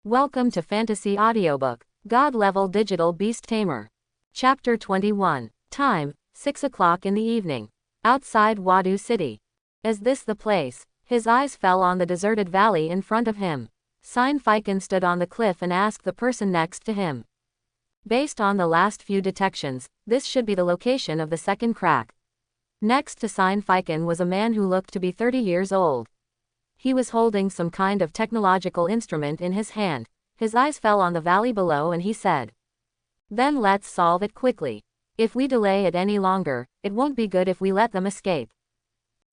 Welcome to Fantasy Audiobook, God-Level Digital Beast Tamer. Chapter 21. Time, 6 o'clock in the evening. Outside Wadu City. Is this the place? His eyes fell on the deserted valley in front of him. Fiken stood on the cliff and asked the person next to him. Based on the last few detections, this should be the location of the second crack. Next to Fiken was a man who looked to be 30 years old. He was holding some kind of technological instrument in his hand. His eyes fell on the valley below and he said, "Then let's solve it quickly. If we delay it any longer, it won't be good if we let them escape."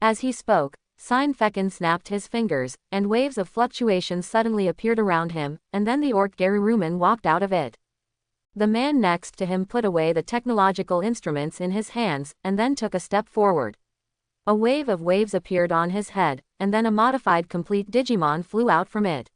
As he spoke, Fekken snapped his fingers, and waves of fluctuations suddenly appeared around him, and then the orc Garuruman walked out of it. The man next to him put away the technological instruments in his hands, and then took a step forward. A wave of waves appeared on his head, and then a modified complete Digimon flew out from it.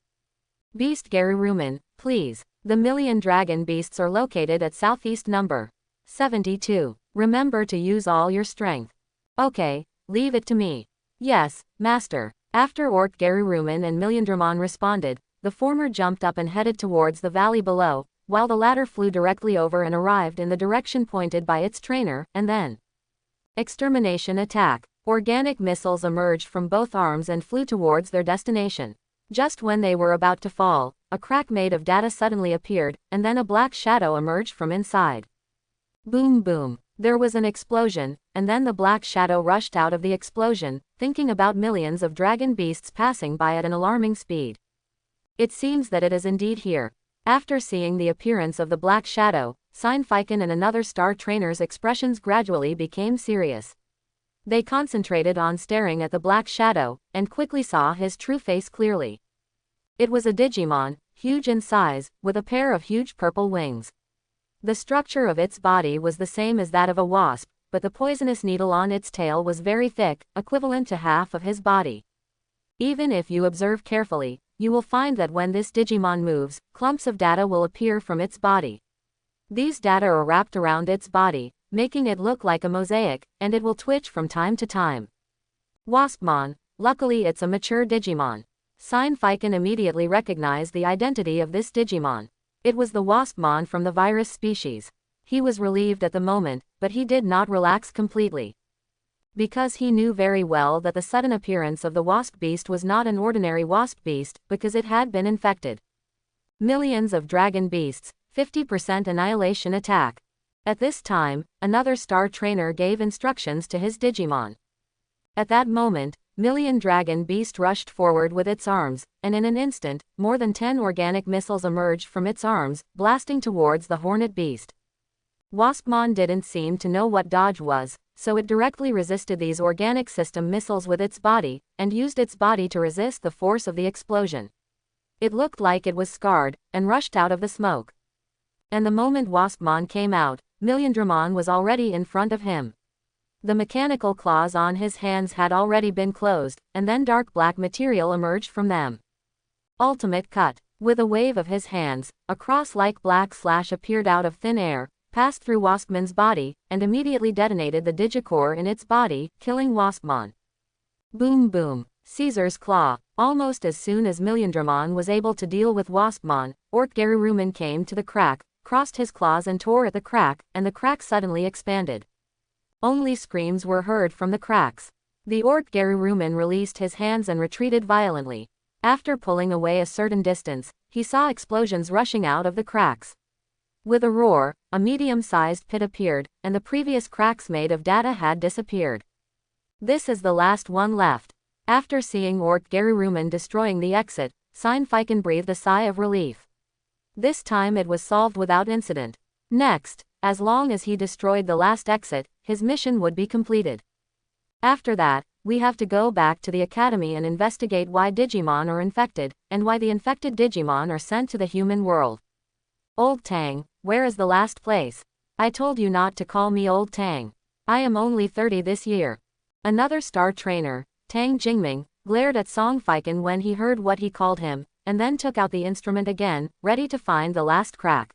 "Beast Garuruman, please. The million dragon beasts are located at southeast number 72. Remember to use all your strength." "Okay, leave it to me." "Yes, master." After Orc Garuruman and Milliondramon responded, the former jumped up and headed towards the valley below, while the latter flew directly over and arrived in the direction pointed by its trainer, and then extermination attack. Organic missiles emerged from both arms and flew towards their destination. Just when they were about to fall, a crack made of data suddenly appeared, and then a black shadow emerged from inside. Boom boom. There was an explosion, and then the black shadow rushed out of the explosion, thinking about millions of dragon beasts passing by at an alarming speed. It seems that it is indeed here. After seeing the appearance of the black shadow, Fiken and another star trainer's expressions gradually became serious. They concentrated on staring at the black shadow, and quickly saw his true face clearly. It was a Digimon, huge in size, with a pair of huge purple wings. The structure of its body was the same as that of a wasp, but the poisonous needle on its tail was very thick, equivalent to half of his body. Even if you observe carefully, you will find that when this Digimon moves, clumps of data will appear from its body. These data are wrapped around its body, making it look like a mosaic, and it will twitch from time to time. Waspmon. Luckily it's a mature Digimon. Fiken immediately recognized the identity of this Digimon. It was the Waspmon from the virus species. He was relieved at the moment, but he did not relax completely. Because he knew very well that the sudden appearance of the wasp beast was not an ordinary wasp beast, because it had been infected. Millions of dragon beasts, 50% annihilation attack. At this time, another star trainer gave instructions to his Digimon. At that moment, Million Dragon Beast rushed forward with its arms, and in an instant, more than 10 organic missiles emerged from its arms, blasting towards the Hornet Beast. Waspmon didn't seem to know what dodge was, so it directly resisted these organic system missiles with its body, and used its body to resist the force of the explosion. It looked like it was scarred, and rushed out of the smoke. And the moment Waspmon came out, Milliondramon was already in front of him. The mechanical claws on his hands had already been closed, and then dark black material emerged from them. Ultimate cut. With a wave of his hands, a cross-like black slash appeared out of thin air, passed through Waspmon's body, and immediately detonated the Digicore in its body, killing Waspmon. Boom boom. Caesar's claw. Almost as soon as Milliondramon was able to deal with Waspmon, Orc Garuruman came to the crack, crossed his claws and tore at the crack, and the crack suddenly expanded. Only screams were heard from the cracks. The Orc Garuruman released his hands and retreated violently. After pulling away a certain distance, he saw explosions rushing out of the cracks. With a roar, a medium-sized pit appeared, and the previous cracks made of data had disappeared. This is the last one left. After seeing Orc Garuruman destroying the exit, Fiken breathed a sigh of relief. This time it was solved without incident. Next, as long as he destroyed the last exit, his mission would be completed. After that, we have to go back to the academy and investigate why Digimon are infected, and why the infected Digimon are sent to the human world. Old Tang, where is the last place? I told you not to call me Old Tang. I am only 30 this year. Another star trainer, Tang Jingming, glared at Fiken when he heard what he called him, and then took out the instrument again, ready to find the last crack.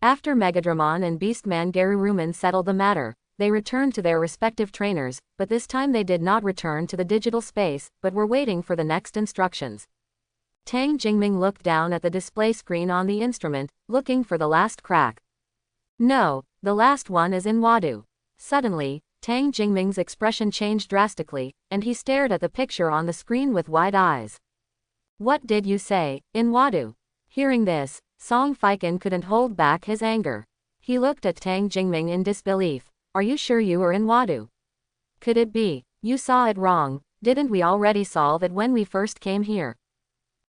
After Megadramon and Beastman Garuruman settled the matter, they returned to their respective trainers, but this time they did not return to the digital space, but were waiting for the next instructions. Tang Jingming looked down at the display screen on the instrument, looking for the last crack. No, the last one is in Wadu. Suddenly, Tang Jingming's expression changed drastically, and he stared at the picture on the screen with wide eyes. What did you say, in Wadu? Hearing this, Song Fiken couldn't hold back his anger. He looked at Tang Jingming in disbelief. Are you sure you were in Wadu? Could it be, you saw it wrong? Didn't we already solve it when we first came here?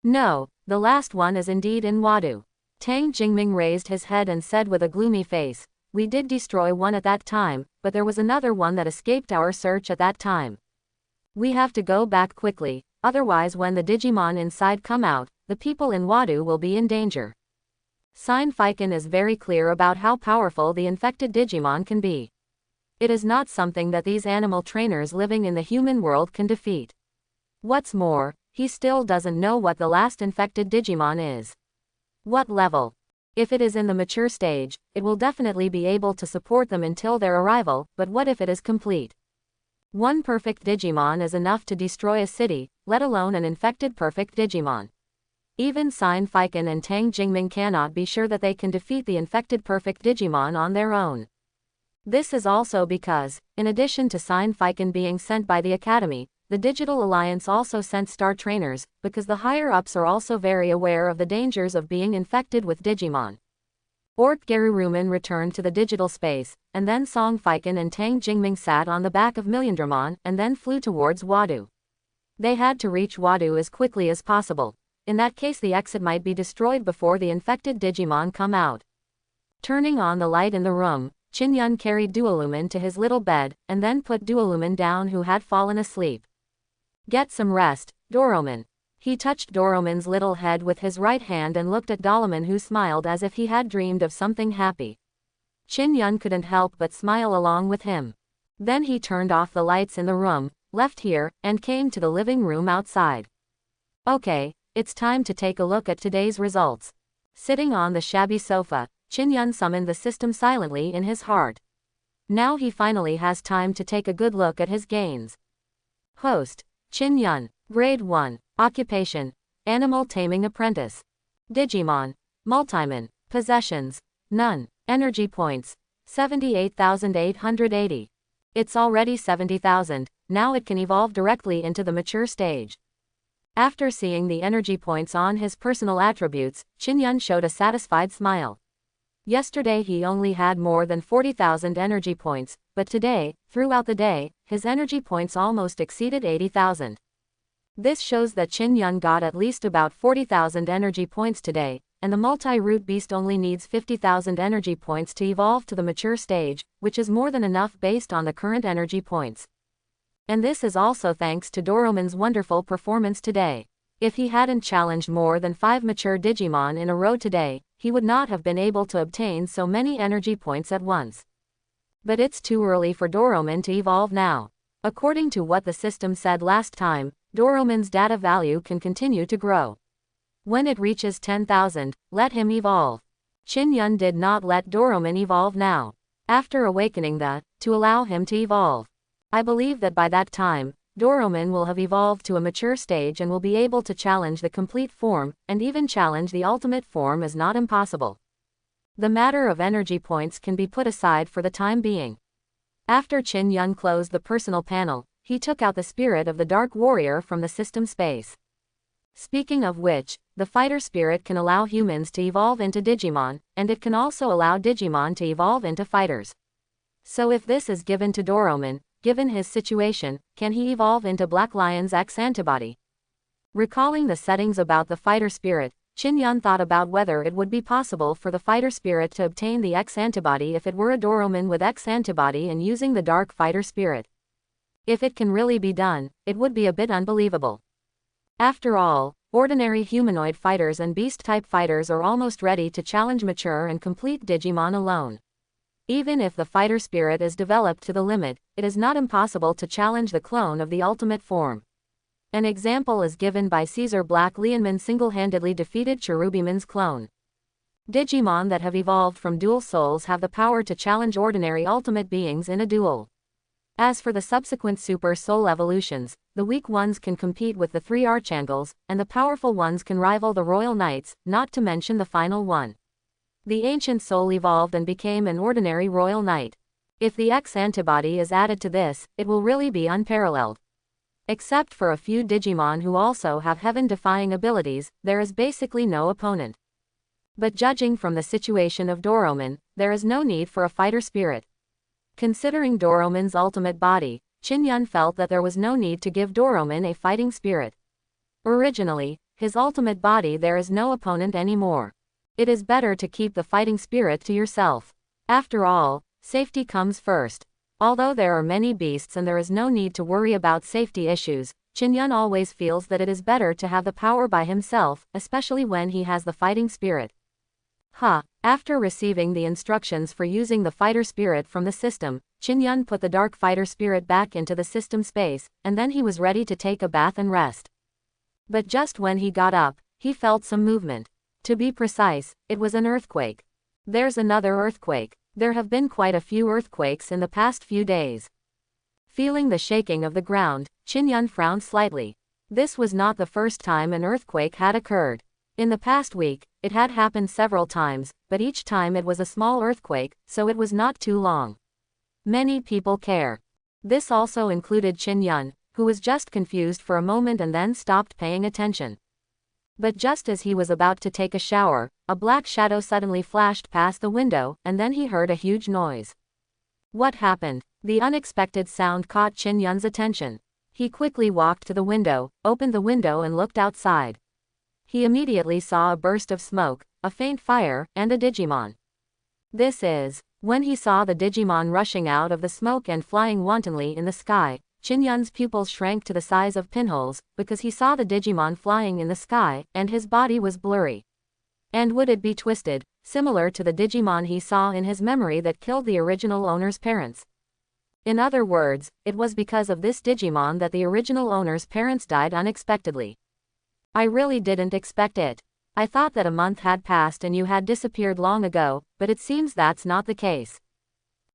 No, the last one is indeed in Wadu. Tang Jingming raised his head and said with a gloomy face, we did destroy one at that time, but there was another one that escaped our search at that time. We have to go back quickly, otherwise when the Digimon inside come out, the people in Wadu will be in danger. Song Fiken is very clear about how powerful the infected Digimon can be. It is not something that these animal trainers living in the human world can defeat. What's more, he still doesn't know what the last infected Digimon is. What level? If it is in the mature stage, it will definitely be able to support them until their arrival, but what if it is complete? One perfect Digimon is enough to destroy a city, let alone an infected perfect Digimon. Even Song Fiken and Tang Jingming cannot be sure that they can defeat the infected perfect Digimon on their own. This is also because, in addition to Song Fiken being sent by the Academy, the Digital Alliance also sent star trainers, because the higher-ups are also very aware of the dangers of being infected with Digimon. Geruruman returned to the digital space, and then Song Fiken and Tang Jingming sat on the back of Milliondramon and then flew towards Wadu. They had to reach Wadu as quickly as possible. In that case the exit might be destroyed before the infected Digimon come out. Turning on the light in the room, Qin carried Duolumin to his little bed, and then put Duolumin down who had fallen asleep. Get some rest, Doromin. He touched Doromin's little head with his right hand and looked at Dolomin who smiled as if he had dreamed of something happy. Qin couldn't help but smile along with him. Then he turned off the lights in the room, left here, and came to the living room outside. Okay, it's time to take a look at today's results. Sitting on the shabby sofa, Qin summoned the system silently in his heart. Now he finally has time to take a good look at his gains. Host, Qin. Grade 1. Occupation, Animal Taming Apprentice. Digimon, Multimon. Possessions, none. Energy points, 78,880. It's already 70,000, now it can evolve directly into the mature stage. After seeing the energy points on his personal attributes, Qin showed a satisfied smile. Yesterday he only had more than 40,000 energy points, but today, throughout the day, his energy points almost exceeded 80,000. This shows that Qin got at least about 40,000 energy points today, and the multi-root beast only needs 50,000 energy points to evolve to the mature stage, which is more than enough based on the current energy points. And this is also thanks to Doromin's wonderful performance today. If he hadn't challenged more than 5 mature Digimon in a row today, he would not have been able to obtain so many energy points at once. But it's too early for Doromin to evolve now. According to what the system said last time, Doromin's data value can continue to grow. When it reaches 10,000, let him evolve. Qin did not let Doromin evolve now. After awakening to allow him to evolve. I believe that by that time, Doromin will have evolved to a mature stage and will be able to challenge the complete form, and even challenge the ultimate form is not impossible. The matter of energy points can be put aside for the time being. After Qin closed the personal panel, he took out the spirit of the Dark Warrior from the system space. Speaking of which, the fighter spirit can allow humans to evolve into Digimon, and it can also allow Digimon to evolve into fighters. So if this is given to Doromin, given his situation, can he evolve into Black Lion's X antibody? Recalling the settings about the fighter spirit, Qin thought about whether it would be possible for the fighter spirit to obtain the X antibody if it were a Doromin with X antibody and using the dark fighter spirit. If it can really be done, it would be a bit unbelievable. After all, ordinary humanoid fighters and beast-type fighters are almost ready to challenge mature and complete Digimon alone. Even if the fighter spirit is developed to the limit, it is not impossible to challenge the clone of the ultimate form. An example is given by Caesar Black Leonman single-handedly defeated Cherubiman's clone. Digimon that have evolved from dual souls have the power to challenge ordinary ultimate beings in a duel. As for the subsequent super soul evolutions, the weak ones can compete with the 3 archangels, and the powerful ones can rival the royal knights, not to mention the final one. The ancient soul evolved and became an ordinary royal knight. If the X antibody is added to this, it will really be unparalleled. Except for a few Digimon who also have heaven-defying abilities, there is basically no opponent. But judging from the situation of Doroman, there is no need for a fighter spirit. Considering Doroman's ultimate body, Qin felt that there was no need to give Doroman a fighting spirit. Originally, his ultimate body, there is no opponent anymore. It is better to keep the fighting spirit to yourself. After all, safety comes first. Although there are many beasts and there is no need to worry about safety issues, Qin always feels that it is better to have the power by himself, especially when he has the fighting spirit. After receiving the instructions for using the fighter spirit from the system, Qin put the dark fighter spirit back into the system space, and then he was ready to take a bath and rest. But just when he got up, he felt some movement. To be precise, it was an earthquake. There's another earthquake. There have been quite a few earthquakes in the past few days. Feeling the shaking of the ground, Qin frowned slightly. This was not the first time an earthquake had occurred. In the past week, it had happened several times, but each time it was a small earthquake, so it was not too long. Many people care. This also included Qin, who was just confused for a moment and then stopped paying attention. But just as he was about to take a shower, a black shadow suddenly flashed past the window, and then he heard a huge noise. What happened? The unexpected sound caught Qin's attention. He quickly walked to the window, opened the window and looked outside. He immediately saw a burst of smoke, a faint fire, and a Digimon. When he saw the Digimon rushing out of the smoke and flying wantonly in the sky, Qin's pupils shrank to the size of pinholes, because he saw the Digimon flying in the sky, and his body was blurry. And would it be twisted, similar to the Digimon he saw in his memory that killed the original owner's parents? In other words, it was because of this Digimon that the original owner's parents died unexpectedly. I really didn't expect it. I thought that a month had passed and you had disappeared long ago, but it seems that's not the case.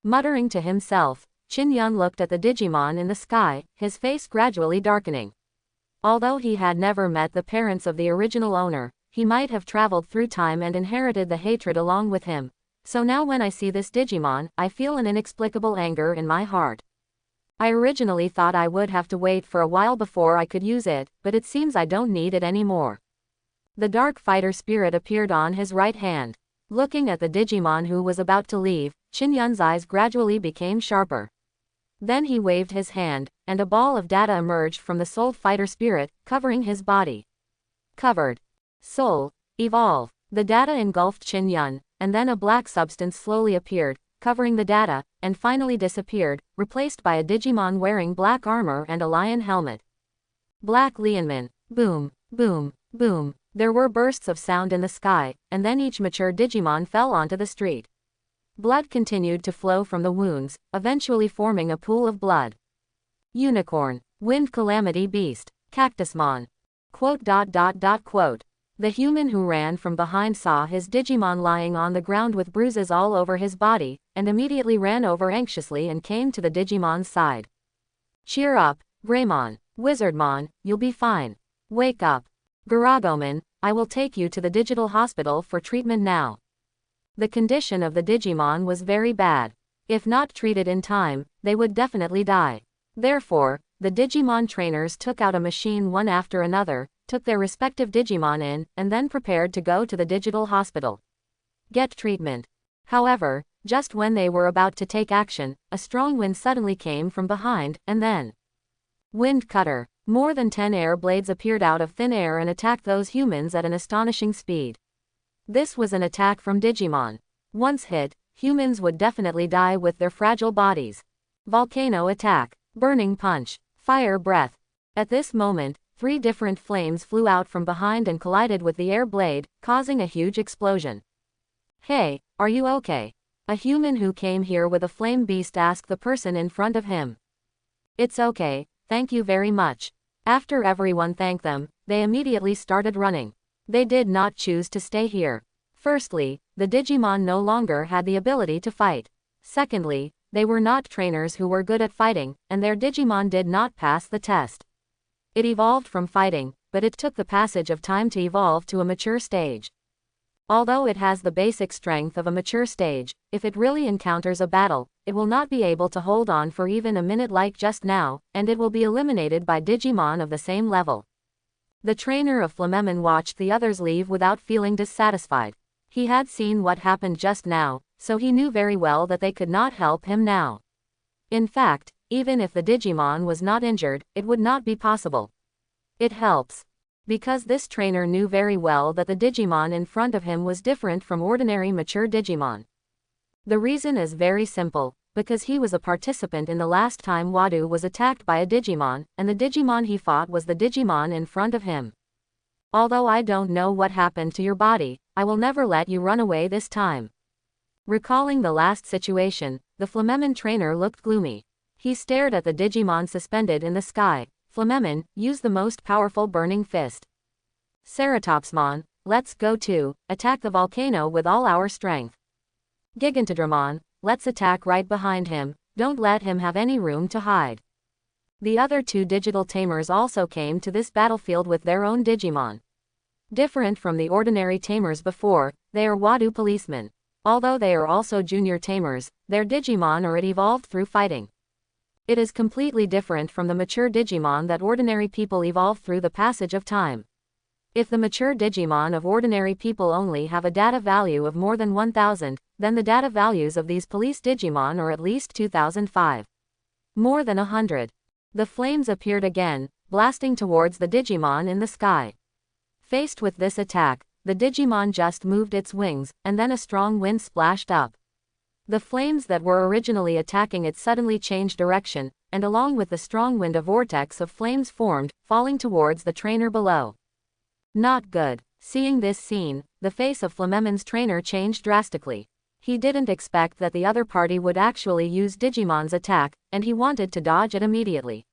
Muttering to himself, Qin looked at the Digimon in the sky, his face gradually darkening. Although he had never met the parents of the original owner, he might have traveled through time and inherited the hatred along with him. So now when I see this Digimon, I feel an inexplicable anger in my heart. I originally thought I would have to wait for a while before I could use it, but it seems I don't need it anymore. The dark fighter spirit appeared on his right hand. Looking at the Digimon who was about to leave, Qin's eyes gradually became sharper. Then he waved his hand, and a ball of data emerged from the soul fighter spirit, covering his body. Covered. Soul. Evolve. The data engulfed Qin, and then a black substance slowly appeared, covering the data, and finally disappeared, replaced by a Digimon wearing black armor and a lion helmet. Black Lianman. Boom, boom, boom. There were bursts of sound in the sky, and then each mature Digimon fell onto the street. Blood continued to flow from the wounds, eventually forming a pool of blood. Unicorn. Wind Calamity Beast. Cactusmon. Quote. The human who ran from behind saw his Digimon lying on the ground with bruises all over his body, and immediately ran over anxiously and came to the Digimon's side. Cheer up, Greymon. Wizardmon, you'll be fine. Wake up. Garagomon, I will take you to the digital hospital for treatment now. The condition of the Digimon was very bad. If not treated in time, they would definitely die. Therefore, the Digimon trainers took out a machine one after another, took their respective Digimon in, and then prepared to go to the digital hospital. Get treatment. However, just when they were about to take action, a strong wind suddenly came from behind, and then Wind Cutter. More than 10 air blades appeared out of thin air and attacked those humans at an astonishing speed. This was an attack from Digimon. Once hit, humans would definitely die with their fragile bodies. Volcano Attack. Burning Punch. Fire Breath. At this moment, 3 different flames flew out from behind and collided with the air blade, causing a huge explosion. Hey, are you okay? A human who came here with a flame beast asked the person in front of him. It's okay, thank you very much. After everyone thanked them, they immediately started running. They did not choose to stay here. Firstly, the Digimon no longer had the ability to fight. Secondly, they were not trainers who were good at fighting, and their Digimon did not pass the test. It evolved from fighting, but it took the passage of time to evolve to a mature stage. Although it has the basic strength of a mature stage, if it really encounters a battle, it will not be able to hold on for even a minute like just now, and it will be eliminated by Digimon of the same level. The trainer of Flamemon watched the others leave without feeling dissatisfied. He had seen what happened just now, so he knew very well that they could not help him now. In fact, even if the Digimon was not injured, it would not be possible. It helps. Because this trainer knew very well that the Digimon in front of him was different from ordinary mature Digimon. The reason is very simple, because he was a participant in the last time Wadu was attacked by a Digimon, and the Digimon he fought was the Digimon in front of him. Although I don't know what happened to your body, I will never let you run away this time. Recalling the last situation, the Flamemon trainer looked gloomy. He stared at the Digimon suspended in the sky. Flamemon, use the most powerful burning fist. Ceratopsmon, let's go to, attack the volcano with all our strength. Gigantodramon, let's attack right behind him, don't let him have any room to hide. The other two digital tamers also came to this battlefield with their own Digimon. Different from the ordinary tamers before, they are Wadu policemen. Although they are also junior tamers, their Digimon are evolved through fighting. It is completely different from the mature Digimon that ordinary people evolve through the passage of time. If the mature Digimon of ordinary people only have a data value of more than 1000, then the data values of these police Digimon are at least 2005. More than 100. The flames appeared again, blasting towards the Digimon in the sky. Faced with this attack, the Digimon just moved its wings, and then a strong wind splashed up. The flames that were originally attacking it suddenly changed direction, and along with the strong wind a vortex of flames formed, falling towards the trainer below. Not good. Seeing this scene, the face of Flamemon's trainer changed drastically. He didn't expect that the other party would actually use Digimon's attack, and he wanted to dodge it immediately.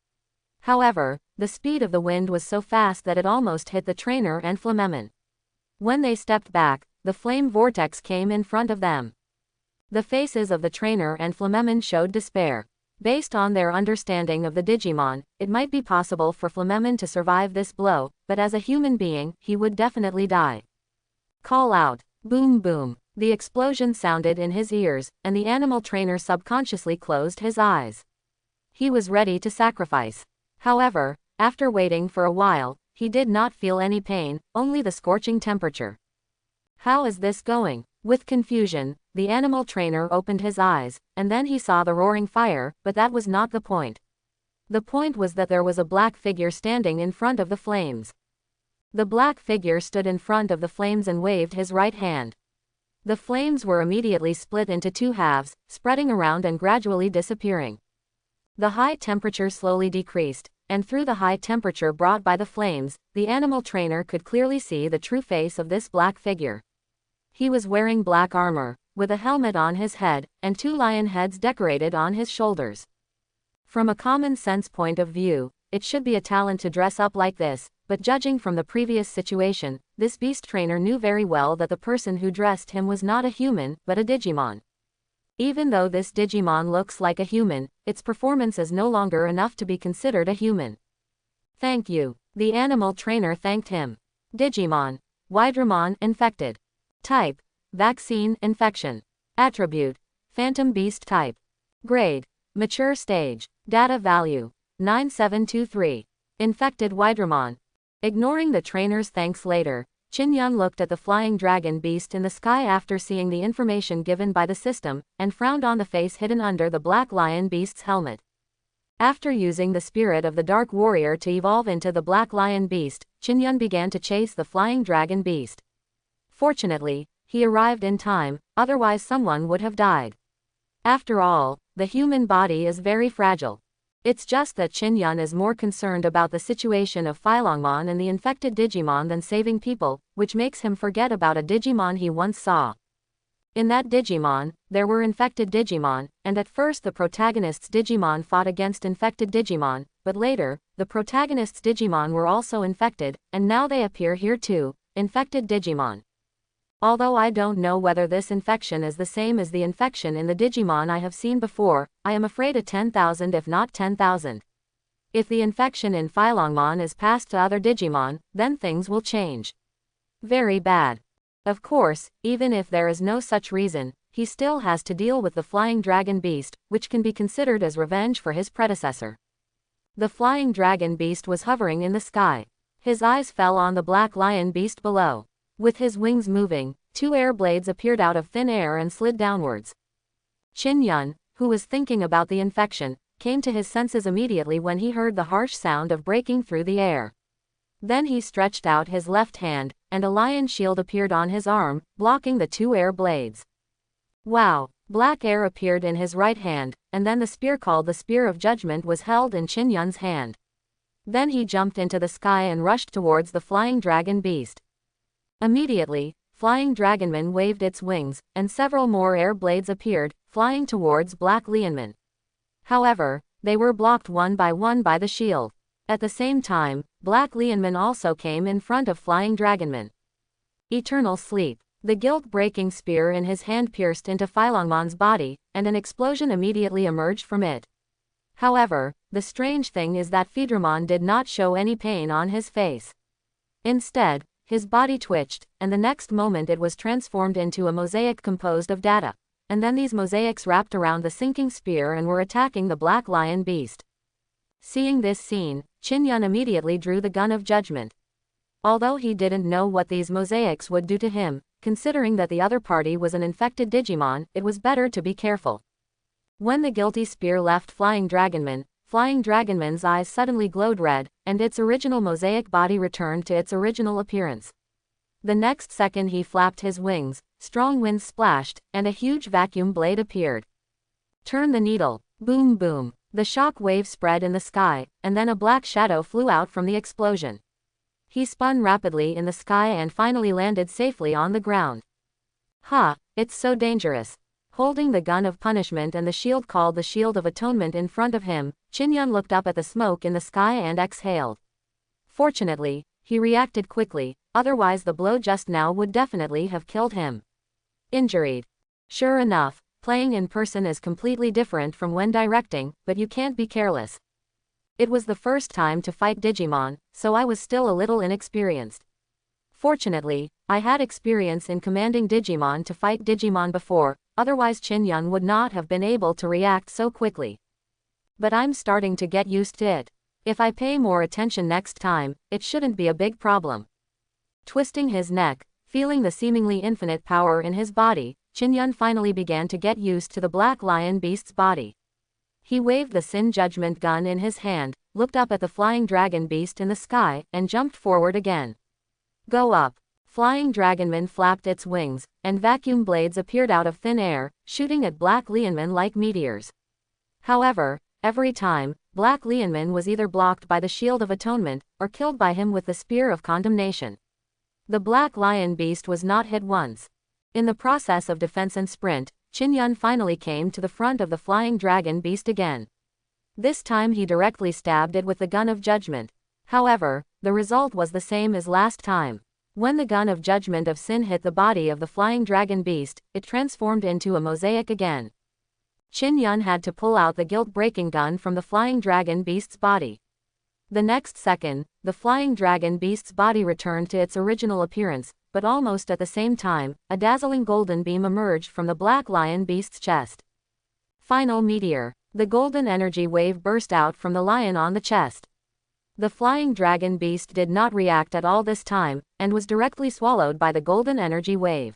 However, the speed of the wind was so fast that it almost hit the trainer and Flamemon. When they stepped back, the flame vortex came in front of them. The faces of the trainer and Flamemon showed despair. Based on their understanding of the Digimon, it might be possible for Flamemon to survive this blow, but as a human being, he would definitely die. Call out. Boom boom. The explosion sounded in his ears, and the animal trainer subconsciously closed his eyes. He was ready to sacrifice. However, after waiting for a while, he did not feel any pain, only the scorching temperature. How is this going? With confusion, the animal trainer opened his eyes, and then he saw the roaring fire, but that was not the point. The point was that there was a black figure standing in front of the flames. The black figure stood in front of the flames and waved his right hand. The flames were immediately split into two halves, spreading around and gradually disappearing. The high temperature slowly decreased, and through the high temperature brought by the flames, the animal trainer could clearly see the true face of this black figure. He was wearing black armor, with a helmet on his head, and two lion heads decorated on his shoulders. From a common sense point of view, it should be a talent to dress up like this, but judging from the previous situation, this beast trainer knew very well that the person who dressed him was not a human, but a Digimon. Even though this Digimon looks like a human, its performance is no longer enough to be considered a human. Thank you. The animal trainer thanked him. Digimon. Widramon, infected. Type. Vaccine, infection. Attribute. Phantom beast type. Grade. Mature stage. Data value. 9723. Infected Widramon. Ignoring the trainer's thanks later, Chin-yun looked at the flying dragon beast in the sky after seeing the information given by the system, and frowned on the face hidden under the black lion beast's helmet. After using the spirit of the dark warrior to evolve into the black lion beast, Chin-yun began to chase the flying dragon beast. Fortunately, he arrived in time, otherwise someone would have died. After all, the human body is very fragile. It's just that Chin-yun is more concerned about the situation of Phylongmon and the infected Digimon than saving people, which makes him forget about a Digimon he once saw. In that Digimon, there were infected Digimon, and at first the protagonist's Digimon fought against infected Digimon, but later, the protagonist's Digimon were also infected, and now they appear here too, infected Digimon. Although I don't know whether this infection is the same as the infection in the Digimon I have seen before, I am afraid a 10,000 if not 10,000. If the infection in Phylongmon is passed to other Digimon, then things will change. Very bad. Of course, even if there is no such reason, he still has to deal with the flying dragon beast, which can be considered as revenge for his predecessor. The flying dragon beast was hovering in the sky. His eyes fell on the black lion beast below. With his wings moving, 2 air blades appeared out of thin air and slid downwards. Qin Yun, who was thinking about the infection, came to his senses immediately when he heard the harsh sound of breaking through the air. Then he stretched out his left hand, and a lion shield appeared on his arm, blocking the 2 air blades. Wow! Black air appeared in his right hand, and then the spear called the Spear of Judgment was held in Qin Yun's hand. Then he jumped into the sky and rushed towards the flying dragon beast. Immediately, Flying Dragonman waved its wings, and several more air blades appeared, flying towards Black Lianman. However, they were blocked one by the shield. At the same time, Black Lianman also came in front of Flying Dragonman. Eternal sleep. The guilt-breaking spear in his hand pierced into Phylongmon's body, and an explosion immediately emerged from it. However, the strange thing is that Phaedramon did not show any pain on his face. Instead, his body twitched, and the next moment it was transformed into a mosaic composed of data, and then these mosaics wrapped around the sinking spear and were attacking the black lion beast. Seeing this scene, Qin Yun immediately drew the gun of judgment. Although he didn't know what these mosaics would do to him, considering that the other party was an infected Digimon, it was better to be careful. When the guilty spear left Flying Dragonman's eyes suddenly glowed red, and its original mosaic body returned to its original appearance. The next second he flapped his wings, strong winds splashed, and a huge vacuum blade appeared. Turn the needle. Boom boom. The shock wave spread in the sky, and then a black shadow flew out from the explosion. He spun rapidly in the sky and finally landed safely on the ground. Ha, it's so dangerous. Holding the gun of punishment and the shield called the Shield of Atonement in front of him, Qin Yun looked up at the smoke in the sky and exhaled. Fortunately, he reacted quickly, otherwise the blow just now would definitely have killed him. Injured. Sure enough, playing in person is completely different from when directing, but you can't be careless. It was the first time to fight Digimon, so I was still a little inexperienced. Fortunately, I had experience in commanding Digimon to fight Digimon before, otherwise Qin Yun would not have been able to react so quickly. But I'm starting to get used to it. If I pay more attention next time, it shouldn't be a big problem. Twisting his neck, feeling the seemingly infinite power in his body, Qin Yun finally began to get used to the black lion beast's body. He waved the Sin Judgment gun in his hand, looked up at the flying dragon beast in the sky, and jumped forward again. Go up. Flying Dragonman flapped its wings, and vacuum blades appeared out of thin air, shooting at Black Lianman like meteors. However, every time, Black Lianman was either blocked by the Shield of Atonement, or killed by him with the Spear of Condemnation. The Black Lion beast was not hit once. In the process of defense and sprint, Qin Yun finally came to the front of the flying dragon beast again. This time he directly stabbed it with the gun of judgment. However, the result was the same as last time. When the gun of judgment of Sin hit the body of the flying dragon beast, it transformed into a mosaic again. Qin Yun had to pull out the guilt-breaking gun from the flying dragon beast's body. The next second, the flying dragon beast's body returned to its original appearance, but almost at the same time, a dazzling golden beam emerged from the black lion beast's chest. Final meteor. The golden energy wave burst out from the lion on the chest. The flying dragon beast did not react at all this time, and was directly swallowed by the golden energy wave.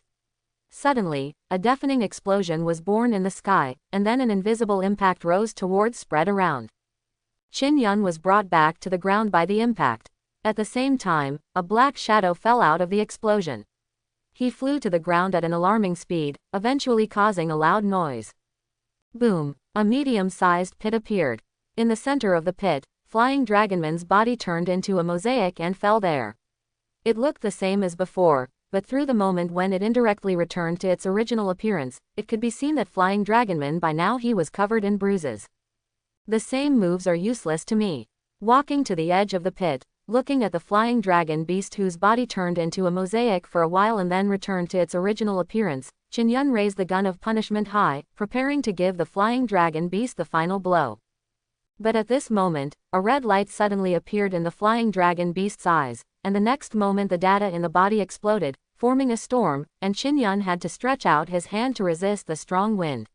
Suddenly, a deafening explosion was born in the sky, and then an invisible impact rose towards spread around. Qin Yun was brought back to the ground by the impact. At the same time, a black shadow fell out of the explosion. He flew to the ground at an alarming speed, eventually causing a loud noise. Boom! A medium-sized pit appeared. In the center of the pit, Flying Dragonman's body turned into a mosaic and fell there. It looked the same as before, but through the moment when it indirectly returned to its original appearance, it could be seen that Flying Dragonman by now he was covered in bruises. The same moves are useless to me. Walking to the edge of the pit, looking at the flying dragon beast whose body turned into a mosaic for a while and then returned to its original appearance, Qin Yun raised the gun of punishment high, preparing to give the flying dragon beast the final blow. But at this moment, a red light suddenly appeared in the flying dragon beast's eyes, and the next moment the data in the body exploded, forming a storm, and Qin had to stretch out his hand to resist the strong wind.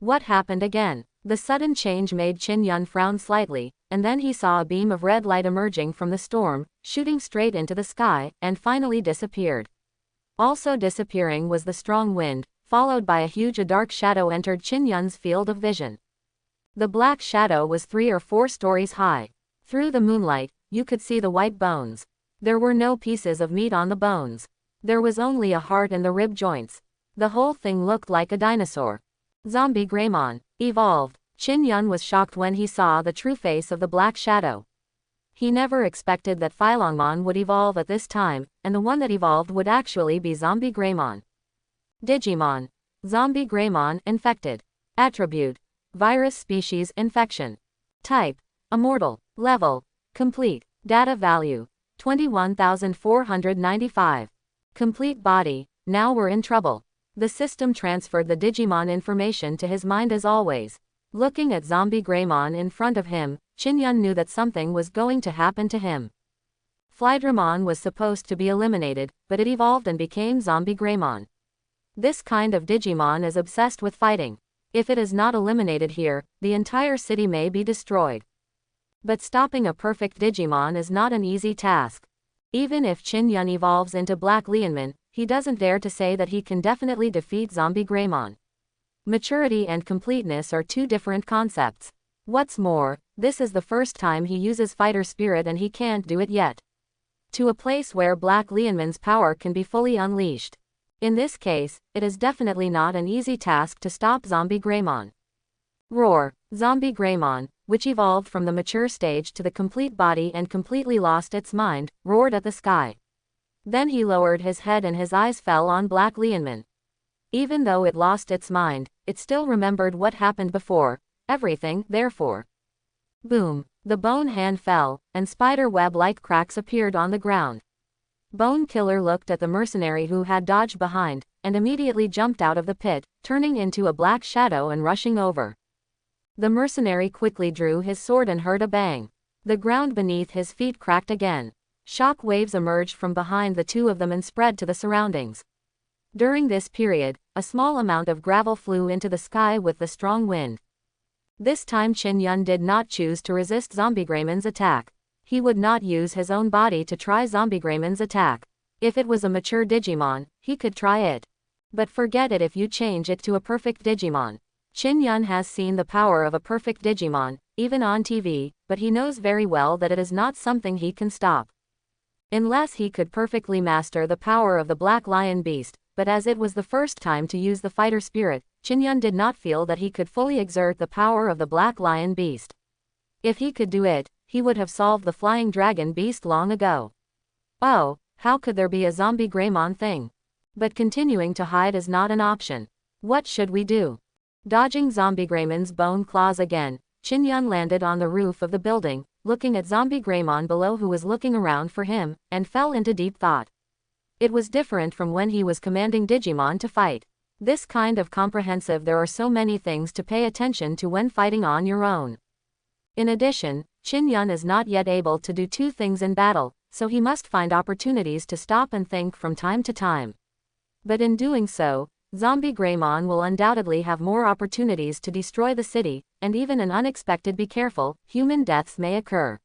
What happened again? The sudden change made Qin frown slightly, and then he saw a beam of red light emerging from the storm, shooting straight into the sky, and finally disappeared. Also disappearing was the strong wind, followed by a huge dark shadow entered Qin's field of vision. The black shadow was 3 or 4 stories high. Through the moonlight, you could see the white bones. There were no pieces of meat on the bones. There was only a heart in the rib joints. The whole thing looked like a dinosaur. Zombie Greymon evolved. Qin was shocked when he saw the true face of the black shadow. He never expected that Phylongmon would evolve at this time, and the one that evolved would actually be Zombie Greymon. Digimon. Zombie Greymon infected. Attribute: virus species infection. Type: immortal. Level: complete. Data value: 21,495. Complete body: now we're in trouble. The system transferred the Digimon information to his mind as always. Looking at Zombie Greymon in front of him, Qin knew that something was going to happen to him. Flydramon was supposed to be eliminated, but it evolved and became Zombie Greymon. This kind of Digimon is obsessed with fighting. If it is not eliminated here, the entire city may be destroyed. But stopping a perfect Digimon is not an easy task. Even if Qin evolves into Black Lianman, he doesn't dare to say that he can definitely defeat Zombie Greymon. Maturity and completeness are 2 different concepts. What's more, this is the first time he uses fighter spirit and he can't do it yet. To a place where Black Lianman's power can be fully unleashed. In this case, it is definitely not an easy task to stop Zombie Greymon. Roar. Zombie Greymon, which evolved from the mature stage to the complete body and completely lost its mind, roared at the sky. Then he lowered his head and his eyes fell on Black Lianman. Even though it lost its mind, it still remembered what happened before, everything, therefore. Boom. The bone hand fell, and spider web-like cracks appeared on the ground. Bone Killer looked at the mercenary who had dodged behind, and immediately jumped out of the pit, turning into a black shadow and rushing over. The mercenary quickly drew his sword and heard a bang. The ground beneath his feet cracked again. Shock waves emerged from behind the 2 of them and spread to the surroundings. During this period, a small amount of gravel flew into the sky with the strong wind. This time Qin did not choose to resist Zombie Greymon's attack. He would not use his own body to try Zombie Greymon's attack. If it was a mature Digimon, he could try it. But forget it if you change it to a perfect Digimon. Qin has seen the power of a perfect Digimon, even on TV, but he knows very well that it is not something he can stop. Unless he could perfectly master the power of the Black Lion Beast, but as it was the first time to use the fighter spirit, Qin did not feel that he could fully exert the power of the Black Lion Beast. If he could do it, he would have solved the Flying Dragon Beast long ago. Oh, how could there be a Zombie Greymon thing? But continuing to hide is not an option. What should we do? Dodging Zombie Greymon's bone claws again, Qin landed on the roof of the building, looking at Zombie Greymon below who was looking around for him, and fell into deep thought. It was different from when he was commanding Digimon to fight. This kind of comprehensive, there are so many things to pay attention to when fighting on your own. In addition, Qin is not yet able to do 2 things in battle, so he must find opportunities to stop and think from time to time. But in doing so, Zombie Greymon will undoubtedly have more opportunities to destroy the city, and even an unexpected be careful, human deaths may occur.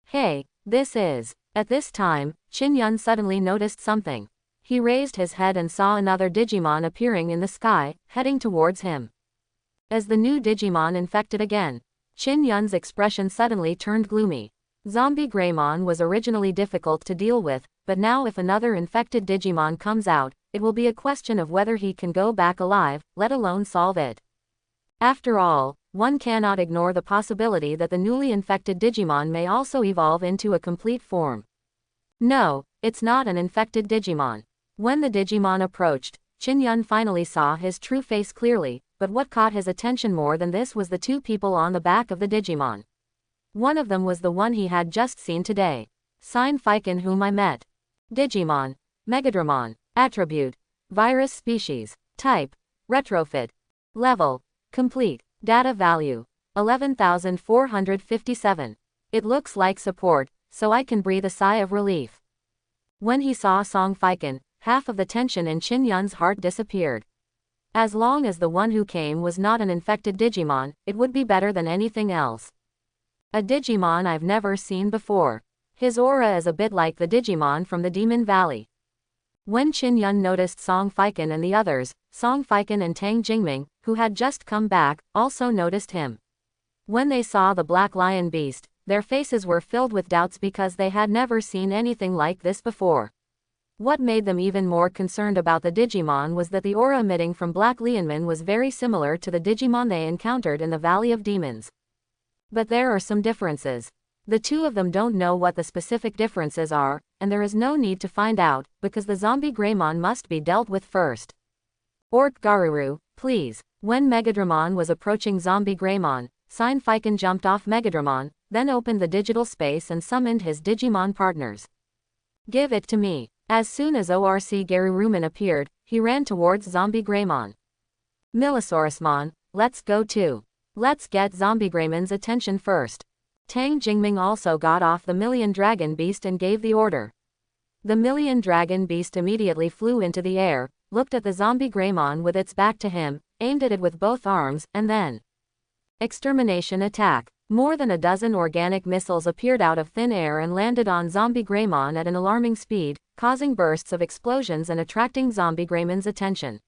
Hey, this is. At this time, Qin suddenly noticed something. He raised his head and saw another Digimon appearing in the sky, heading towards him. As the new Digimon infected again, Qin expression suddenly turned gloomy. Zombie Greymon was originally difficult to deal with, but now if another infected Digimon comes out, it will be a question of whether he can go back alive, let alone solve it. After all, one cannot ignore the possibility that the newly infected Digimon may also evolve into a complete form. No, it's not an infected Digimon. When the Digimon approached, Qin finally saw his true face clearly, but what caught his attention more than this was the 2 people on the back of the Digimon. One of them was the one he had just seen today. Sign Fiken whom I met. Digimon. Megadramon. Attribute. Virus species. Type. Retrofit. Level. Complete. Data value. 11,457. It looks like support, so I can breathe a sigh of relief. When he saw Song Fiken, half of the tension in Qin Yun's heart disappeared. As long as the one who came was not an infected Digimon, it would be better than anything else. A Digimon I've never seen before. His aura is a bit like the Digimon from the Demon Valley. When Qin Yun noticed Song Fiken and the others, Song Fiken and Tang Jingming, who had just come back, also noticed him. When they saw the Black Lion Beast, their faces were filled with doubts because they had never seen anything like this before. What made them even more concerned about the Digimon was that the aura emitting from Black Lianman was very similar to the Digimon they encountered in the Valley of Demons. But there are some differences. The two of them don't know what the specific differences are, and there is no need to find out, because the zombie Greymon must be dealt with first. Ort Garuru, please. When Megadramon was approaching zombie Greymon, Song Fiken jumped off Megadramon, then opened the digital space and summoned his Digimon partners. Give it to me. As soon as ORC Garuruman appeared, he ran towards zombie Greymon. Millosaurusmon, let's go too. Let's get zombie Greymon's attention first. Tang Jingming also got off the Million Dragon Beast and gave the order. The Million Dragon Beast immediately flew into the air, looked at the zombie Greymon with its back to him, aimed at it with both arms, and then extermination attack. More than a dozen organic missiles appeared out of thin air and landed on zombie Greymon at an alarming speed, causing bursts of explosions and attracting zombie Greymon's attention.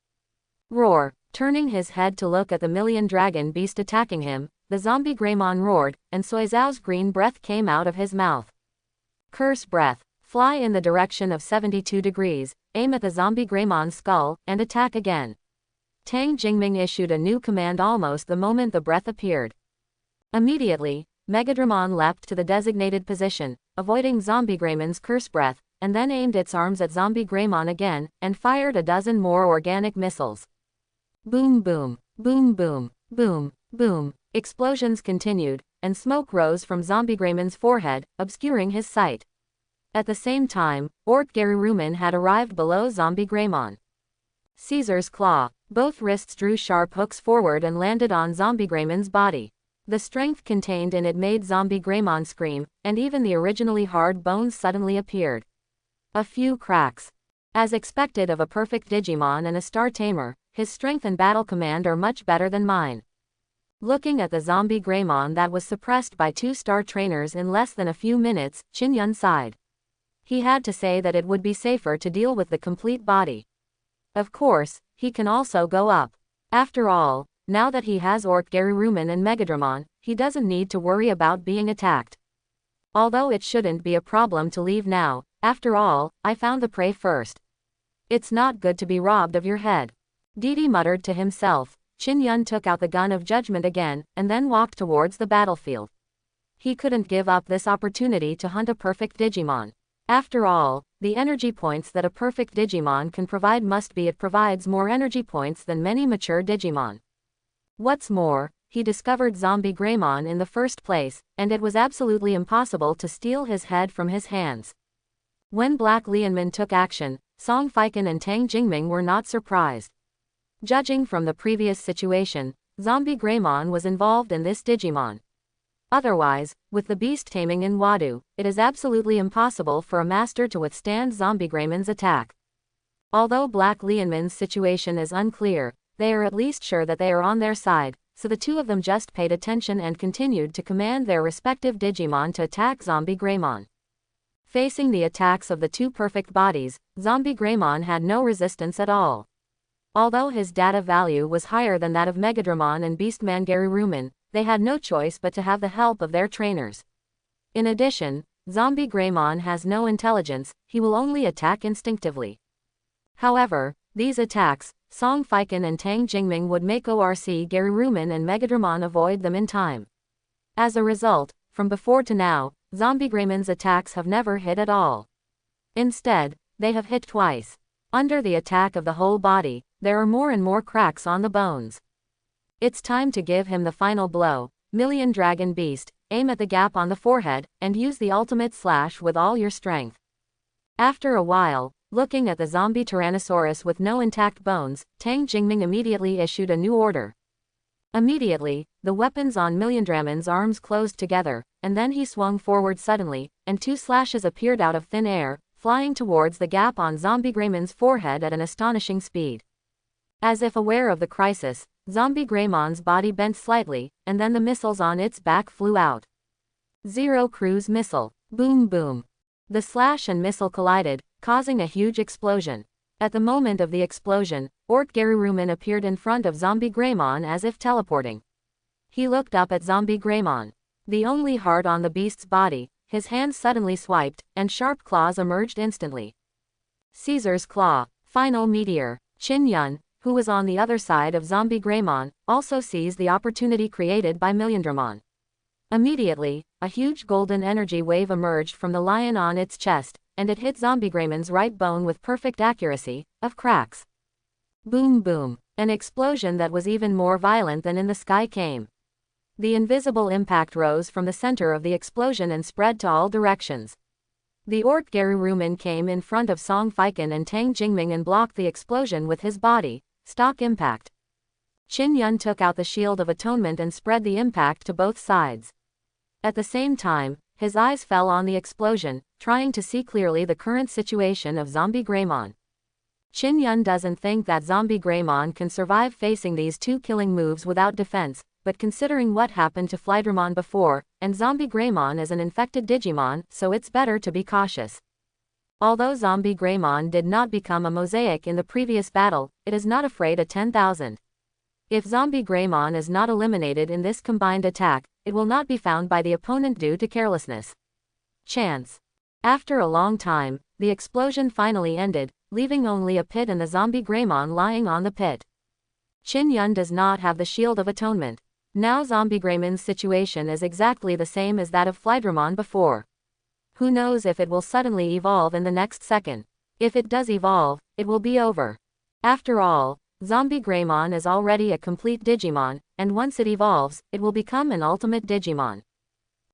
Roar! Turning his head to look at the Million Dragon Beast attacking him, the zombie Greymon roared, and Soizao's green breath came out of his mouth. Curse breath. Fly in the direction of 72 degrees, aim at the zombie Greymon's skull, and attack again. Tang Jingming issued a new command almost the moment the breath appeared. Immediately, Megadramon leapt to the designated position, avoiding zombie Greymon's curse breath, and then aimed its arms at zombie Greymon again, and fired a dozen more organic missiles. Boom boom, boom boom, boom, boom. Explosions continued, and smoke rose from zombie Greymon's forehead, obscuring his sight. At the same time, Ort Garuruman had arrived below zombie Greymon. Caesar's claw. Both wrists drew sharp hooks forward and landed on zombie Greymon's body. The strength contained in it made zombie Greymon scream, and even the originally hard bones suddenly appeared. A few cracks. As expected of a perfect Digimon and a star tamer, his strength and battle command are much better than mine. Looking at the zombie Greymon that was suppressed by 2 star trainers in less than a few minutes, Qin Yun sighed. He had to say that it would be safer to deal with the complete body. Of course, he can also go up. After all, now that he has Ort Garuruman and Megadramon, he doesn't need to worry about being attacked. Although it shouldn't be a problem to leave now, after all, I found the prey first. It's not good to be robbed of your head. Didi muttered to himself. Qin Yun took out the gun of judgment again, and then walked towards the battlefield. He couldn't give up this opportunity to hunt a perfect Digimon. After all, the energy points that a perfect Digimon can provide must be it provides more energy points than many mature Digimon. What's more, he discovered zombie Greymon in the first place, and it was absolutely impossible to steal his head from his hands. When Black Lianman took action, Song Fiken and Tang Jingming were not surprised. Judging from the previous situation, zombie Greymon was involved in this Digimon. Otherwise, with the beast taming in Wadu, it is absolutely impossible for a master to withstand zombie Greymon's attack. Although Black Lianman's situation is unclear, they are at least sure that they are on their side, so the two of them just paid attention and continued to command their respective Digimon to attack zombie Greymon. Facing the attacks of the 2 perfect bodies, zombie Greymon had no resistance at all. Although his data value was higher than that of Megadramon and Beastman Garuruman, they had no choice but to have the help of their trainers. In addition, zombie Greymon has no intelligence, he will only attack instinctively. However, these attacks, Song Fiken and Tang Jingming would make ORC Garuruman and Megadramon avoid them in time. As a result, from before to now, zombie Greymon's attacks have never hit at all. Instead, they have hit twice. Under the attack of the whole body, there are more and more cracks on the bones. It's time to give him the final blow. Million Dragon Beast, aim at the gap on the forehead, and use the ultimate slash with all your strength. After a while, looking at the zombie Tyrannosaurus with no intact bones, Tang Jingming immediately issued a new order. Immediately, the weapons on Milliandramon's arms closed together, and then he swung forward suddenly, and 2 slashes appeared out of thin air, flying towards the gap on Zombie Greymon's forehead at an astonishing speed. As if aware of the crisis, Zombie Greymon's body bent slightly, and then the missiles on its back flew out. Zero cruise missile. Boom boom. The slash and missile collided, causing a huge explosion. At the moment of the explosion, Ortgaruruman appeared in front of Zombie Greymon as if teleporting. He looked up at Zombie Greymon. The only heart on the beast's body, his hand suddenly swiped, and sharp claws emerged instantly. Caesar's Claw. Final Meteor. Qin Yun, who was on the other side of Zombie Greymon, also seized the opportunity created by Milliandramon. Immediately, a huge golden energy wave emerged from the lion on its chest, and it hit Zombie Greymon's right bone with perfect accuracy, of cracks. Boom boom. An explosion that was even more violent than in the sky came. The invisible impact rose from the center of the explosion and spread to all directions. The Ortgaruruman came in front of Song Fiken and Tang Jingming and blocked the explosion with his body. Stock impact. Qin Yun took out the Shield of Atonement and spread the impact to both sides. At the same time, his eyes fell on the explosion, trying to see clearly the current situation of Zombie Greymon. Qin Yun doesn't think that Zombie Greymon can survive facing these 2 killing moves without defense, but considering what happened to Flydramon before, and Zombie Greymon is an infected Digimon, so it's better to be cautious. Although Zombie Greymon did not become a mosaic in the previous battle, it is not afraid of 10,000. If Zombie Greymon is not eliminated in this combined attack, it will not be found by the opponent due to carelessness. Chance. After a long time, the explosion finally ended, leaving only a pit and the Zombie Greymon lying on the pit. Qin Yun does not have the Shield of Atonement. Now Zombie Greymon's situation is exactly the same as that of Flydramon before. Who knows if it will suddenly evolve in the next second. If it does evolve, it will be over. After all, Zombie Greymon is already a complete Digimon, and once it evolves, it will become an ultimate Digimon.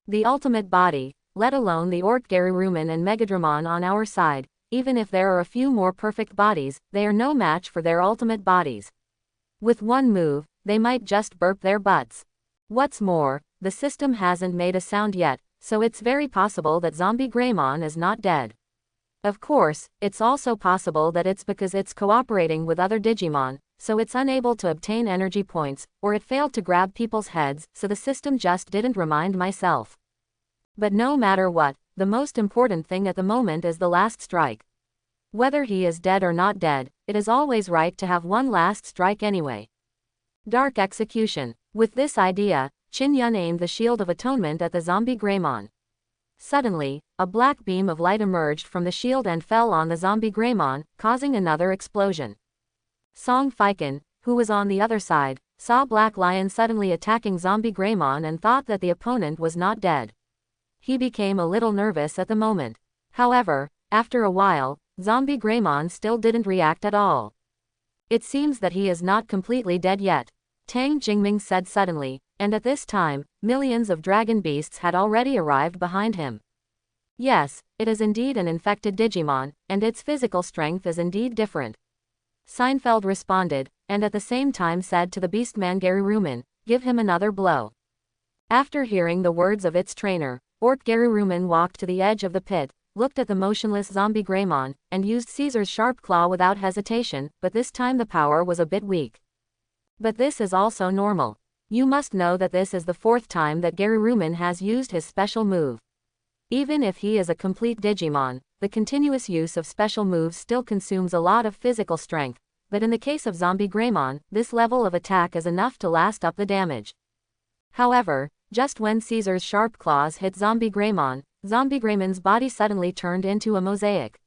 The ultimate body, let alone the Ortgaruruman and Megadramon on our side, even if there are a few more perfect bodies, they are no match for their ultimate bodies. With one move, they might just burp their butts. What's more, the system hasn't made a sound yet, so it's very possible that Zombie Greymon is not dead. Of course, it's also possible that it's because it's cooperating with other Digimon, so it's unable to obtain energy points, or it failed to grab people's heads, so the system just didn't remind myself. But no matter what, the most important thing at the moment is the last strike. Whether he is dead or not dead, it is always right to have one last strike anyway. Dark Execution. With this idea, Qin Yun aimed the Shield of Atonement at the Zombie Greymon. Suddenly, a black beam of light emerged from the shield and fell on the Zombie Greymon, causing another explosion. Song Fiken, who was on the other side, saw Black Lion suddenly attacking Zombie Greymon and thought that the opponent was not dead. He became a little nervous at the moment. However, after a while, Zombie Greymon still didn't react at all. It seems that he is not completely dead yet, Tang Jingming said suddenly, and at this time, millions of dragon beasts had already arrived behind him. Yes, it is indeed an infected Digimon, and its physical strength is indeed different. Seinfeld responded, and at the same time said to the Beastman Garuruman, "Give him another blow." After hearing the words of its trainer, Ortgaruruman walked to the edge of the pit, looked at the motionless Zombie Greymon, and used Caesar's sharp claw without hesitation, but this time the power was a bit weak. But this is also normal. You must know that this is the 4th time that Garuruman has used his special move. Even if he is a complete Digimon, the continuous use of special moves still consumes a lot of physical strength, but in the case of Zombie Greymon, this level of attack is enough to last up the damage. However, just when Caesar's sharp claws hit Zombie Greymon's body suddenly turned into a mosaic.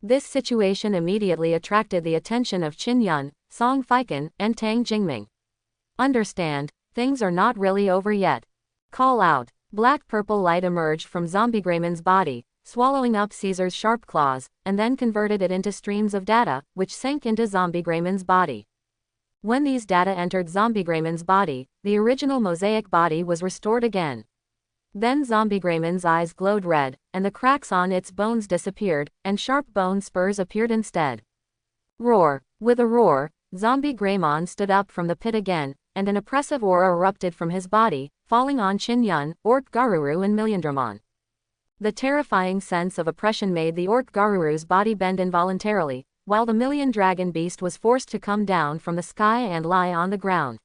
This situation immediately attracted the attention of Qin Yun, Song Fiken, and Tang Jingming. Understand, things are not really over yet. Call out. Black-purple light emerged from Zombie Greymon's body, swallowing up Caesar's sharp claws, and then converted it into streams of data, which sank into Zombie Greymon's body. When these data entered Zombie Greymon's body, the original mosaic body was restored again. Then Zombie Greymon's eyes glowed red, and the cracks on its bones disappeared, and sharp bone spurs appeared instead. Roar. With a roar, Zombie Greymon stood up from the pit again, and an oppressive aura erupted from his body, falling on Qin-yun, Orc Garuru and Milliondramon. The terrifying sense of oppression made the Orc Garuru's body bend involuntarily, while the Million Dragon Beast was forced to come down from the sky and lie on the ground.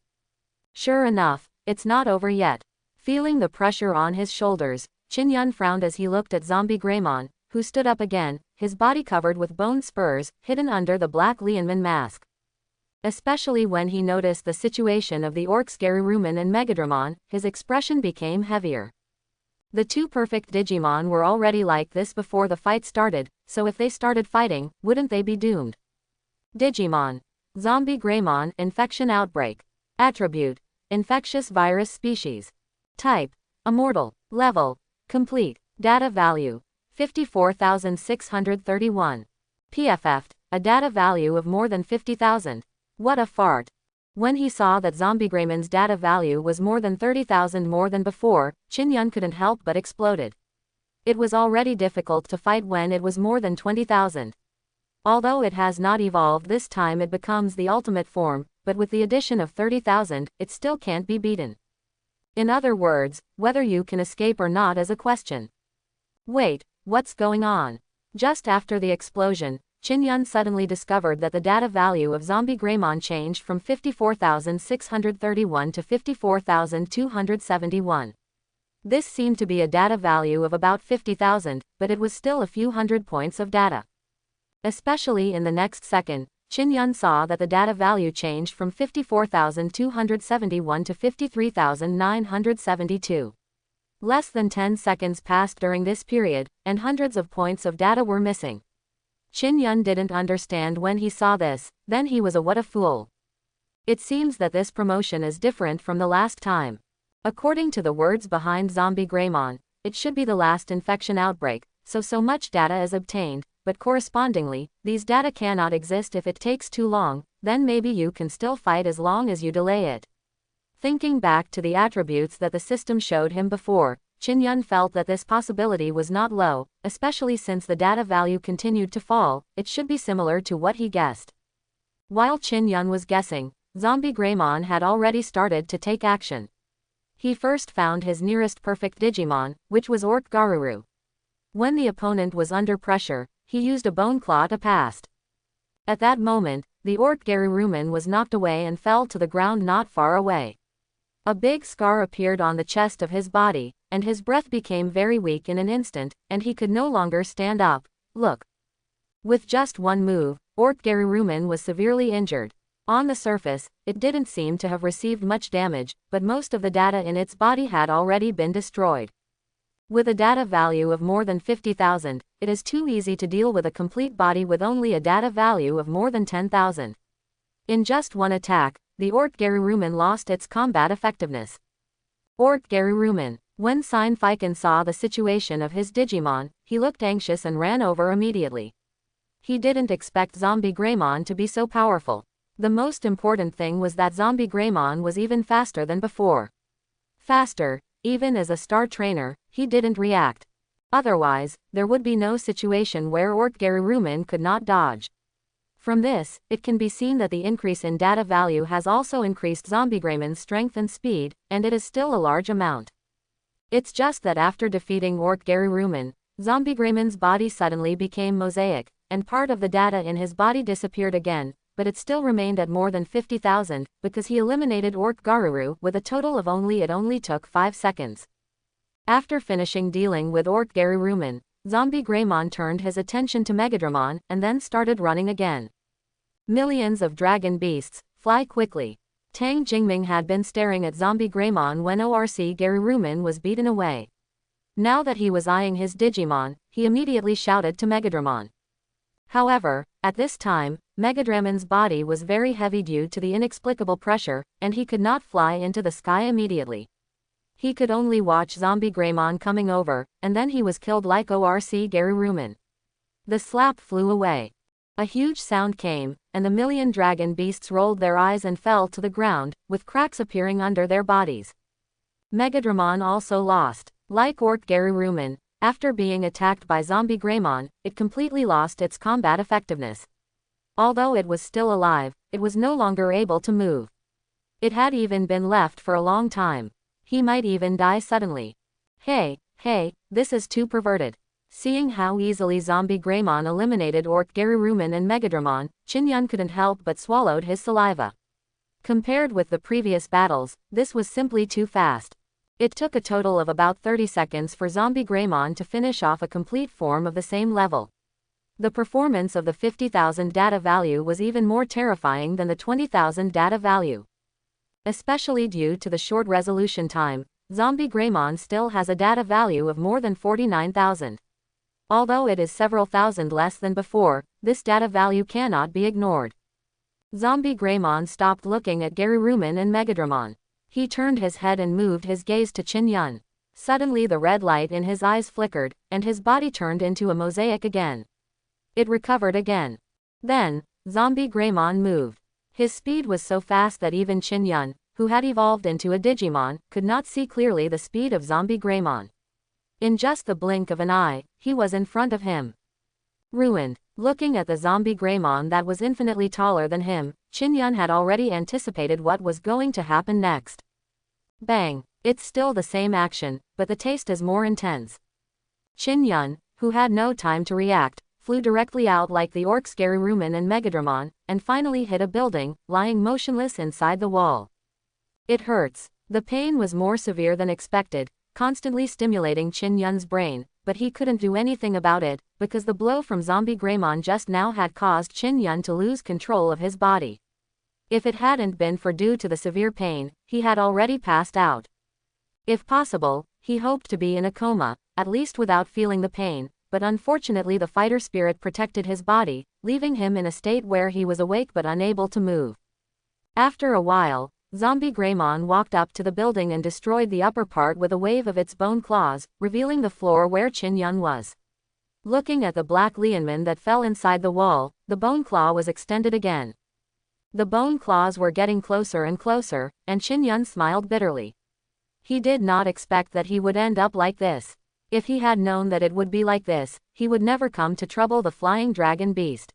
Sure enough, it's not over yet. Feeling the pressure on his shoulders, Qin-yun frowned as he looked at Zombie Greymon, who stood up again, his body covered with bone spurs, hidden under the black Lianman mask. Especially when he noticed the situation of the orcs Geruruman and Megadramon, his expression became heavier. The two perfect Digimon were already like this before the fight started, so if they started fighting, wouldn't they be doomed? Digimon. Zombie Greymon, Infection Outbreak. Attribute. Infectious Virus Species. Type. Immortal. Level. Complete. Data Value. 54,631. PFF. A data value of more than 50,000. What a fart. When he saw that Zombie Greymon's data value was more than 30,000 more than before, Qin-yun couldn't help but exploded. It was already difficult to fight when it was more than 20,000. Although it has not evolved this time, it becomes the ultimate form, but with the addition of 30,000, it still can't be beaten. In other words, whether you can escape or not is a question. Wait, what's going on? Just after the explosion, Qin-yun suddenly discovered that the data value of Zombie Greymon changed from 54,631 to 54,271. This seemed to be a data value of about 50,000, but it was still a few hundred points of data. Especially in the next second, Qin-yun saw that the data value changed from 54,271 to 53,972. Less than 10 seconds passed during this period, and hundreds of points of data were missing. Qin-yun didn't understand when he saw this, then he was what a fool. It seems that this promotion is different from the last time. According to the words behind Zombie Greymon, it should be the last infection outbreak, so much data is obtained, but correspondingly, these data cannot exist if it takes too long, then maybe you can still fight as long as you delay it. Thinking back to the attributes that the system showed him before, Qin-yun felt that this possibility was not low, especially since the data value continued to fall. It should be similar to what he guessed. While Qin-yun was guessing, Zombie Greymon had already started to take action. He first found his nearest perfect Digimon, which was Orc Garuru. When the opponent was under pressure, he used a Bone Claw to pass. At that moment, the Orc Geruruman was knocked away and fell to the ground not far away. A big scar appeared on the chest of his body, and his breath became very weak in an instant, and he could no longer stand up. Look. With just one move, Orc Geruruman was severely injured. On the surface, it didn't seem to have received much damage, but most of the data in its body had already been destroyed. With a data value of more than 50,000, it is too easy to deal with a complete body with only a data value of more than 10,000. In just one attack, the Orc Geruruman lost its combat effectiveness. Orc Geruruman. When Sine-Fiken saw the situation of his Digimon, he looked anxious and ran over immediately. He didn't expect Zombie Greymon to be so powerful. The most important thing was that Zombie Greymon was even faster than before. Faster, even as a star trainer, he didn't react. Otherwise, there would be no situation where Orc Geruruman could not dodge. From this, it can be seen that the increase in data value has also increased Zombie Greymon's strength and speed, and it is still a large amount. It's just that after defeating Orc Geruruman, Zombie Greymon's body suddenly became mosaic, and part of the data in his body disappeared again, but it still remained at more than 50,000, because he eliminated Orc Garuru with a total of it only took 5 seconds. After finishing dealing with Orc Geruruman, Zombie Greymon turned his attention to Megadramon, and then started running again. Millions of dragon beasts, fly quickly. Tang Jingming had been staring at Zombie Greymon when Orc Geruruman was beaten away. Now that he was eyeing his Digimon, he immediately shouted to Megadramon. However, at this time, Megadramon's body was very heavy due to the inexplicable pressure, and he could not fly into the sky immediately. He could only watch Zombie Greymon coming over, and then he was killed like Orc Geruruman. The slap flew away. A huge sound came, and the million dragon beasts rolled their eyes and fell to the ground, with cracks appearing under their bodies. Megadramon also lost. Like Orc Geruruman, after being attacked by Zombie Greymon, it completely lost its combat effectiveness. Although it was still alive, it was no longer able to move. It had even been left for a long time. He might even die suddenly. Hey, this is too perverted. Seeing how easily Zombie Greymon eliminated Orc Gerurumin and Megadramon, Chinyan couldn't help but swallowed his saliva. Compared with the previous battles, this was simply too fast. It took a total of about 30 seconds for Zombie Greymon to finish off a complete form of the same level. The performance of the 50,000 data value was even more terrifying than the 20,000 data value. Especially due to the short resolution time, Zombie Greymon still has a data value of more than 49,000. Although it is several thousand less than before, this data value cannot be ignored. Zombie Greymon stopped looking at Gerurumin and Megadramon. He turned his head and moved his gaze to Chinyan. Suddenly the red light in his eyes flickered, and his body turned into a mosaic again. It recovered again. Then, Zombie Greymon moved. His speed was so fast that even Chinyan, who had evolved into a Digimon, could not see clearly the speed of Zombie Greymon. In just the blink of an eye, he was in front of him. Ruined. Looking at the Zombie Greymon that was infinitely taller than him, Chinyan had already anticipated what was going to happen next. Bang! It's still the same action, but the taste is more intense. Chinyan, who had no time to react, flew directly out like the Orcs Gerurumin and Megadramon, and finally hit a building, lying motionless inside the wall. It hurts. The pain was more severe than expected, constantly stimulating Chinyan's brain, but he couldn't do anything about it, because the blow from Zombie Greymon just now had caused Chinyan to lose control of his body. If it hadn't been for due to the severe pain, he had already passed out. If possible, he hoped to be in a coma, at least without feeling the pain, but unfortunately the fighter spirit protected his body, leaving him in a state where he was awake but unable to move. After a while, Zombie Greymon walked up to the building and destroyed the upper part with a wave of its bone claws, revealing the floor where Chinyan was. Looking at the black lianmen that fell inside the wall, the bone claw was extended again. The bone claws were getting closer and closer, and Chinyan smiled bitterly. He did not expect that he would end up like this. If he had known that it would be like this, he would never come to trouble the flying dragon beast.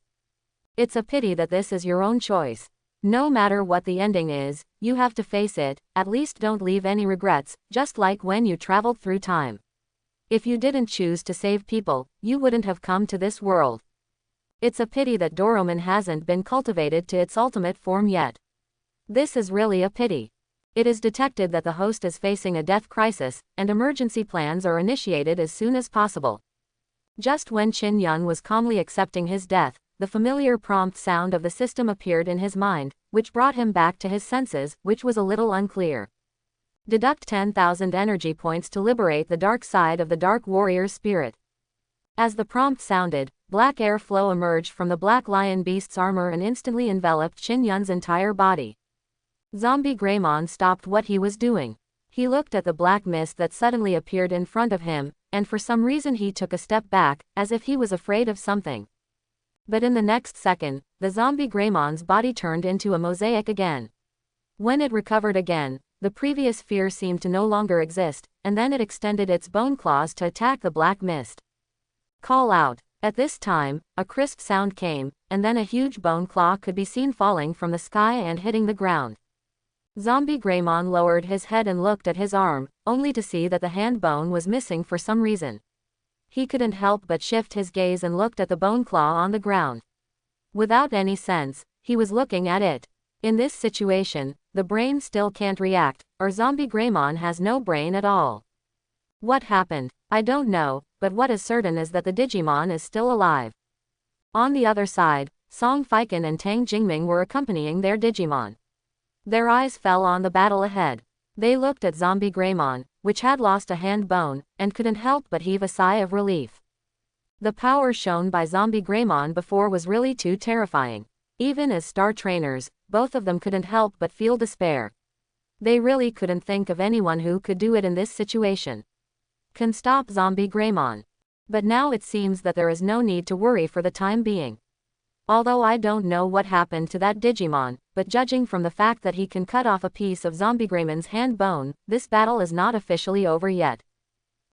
It's a pity that this is your own choice. No matter what the ending is, you have to face it, at least don't leave any regrets, just like when you traveled through time. If you didn't choose to save people, you wouldn't have come to this world. It's a pity that Doroman hasn't been cultivated to its ultimate form yet. This is really a pity. It is detected that the host is facing a death crisis, and emergency plans are initiated as soon as possible. Just when Chinyan was calmly accepting his death, the familiar prompt sound of the system appeared in his mind, which brought him back to his senses, which was a little unclear. Deduct 10,000 energy points to liberate the dark side of the Dark Warrior's spirit. As the prompt sounded, black air flow emerged from the Black Lion Beast's armor and instantly enveloped Chinyan's entire body. Zombie Greymon stopped what he was doing. He looked at the black mist that suddenly appeared in front of him, and for some reason he took a step back, as if he was afraid of something. But in the next second, the Zombie Greymon's body turned into a mosaic again. When it recovered again, the previous fear seemed to no longer exist, and then it extended its bone claws to attack the black mist. Call out. At this time, a crisp sound came, and then a huge bone claw could be seen falling from the sky and hitting the ground. Zombie Greymon lowered his head and looked at his arm, only to see that the hand bone was missing for some reason. He couldn't help but shift his gaze and looked at the bone claw on the ground. Without any sense, he was looking at it. In this situation, the brain still can't react, or Zombie Greymon has no brain at all. What happened? I don't know, but what is certain is that the Digimon is still alive. On the other side, Song Fiken and Tang Jingming were accompanying their Digimon. Their eyes fell on the battle ahead. They looked at Zombie Greymon, which had lost a hand bone, and couldn't help but heave a sigh of relief. The power shown by Zombie Greymon before was really too terrifying. Even as star trainers, both of them couldn't help but feel despair. They really couldn't think of anyone who could do it in this situation. Can stop Zombie Greymon. But now it seems that there is no need to worry for the time being. Although I don't know what happened to that Digimon, but judging from the fact that he can cut off a piece of Zombie Greymon's hand bone, this battle is not officially over yet.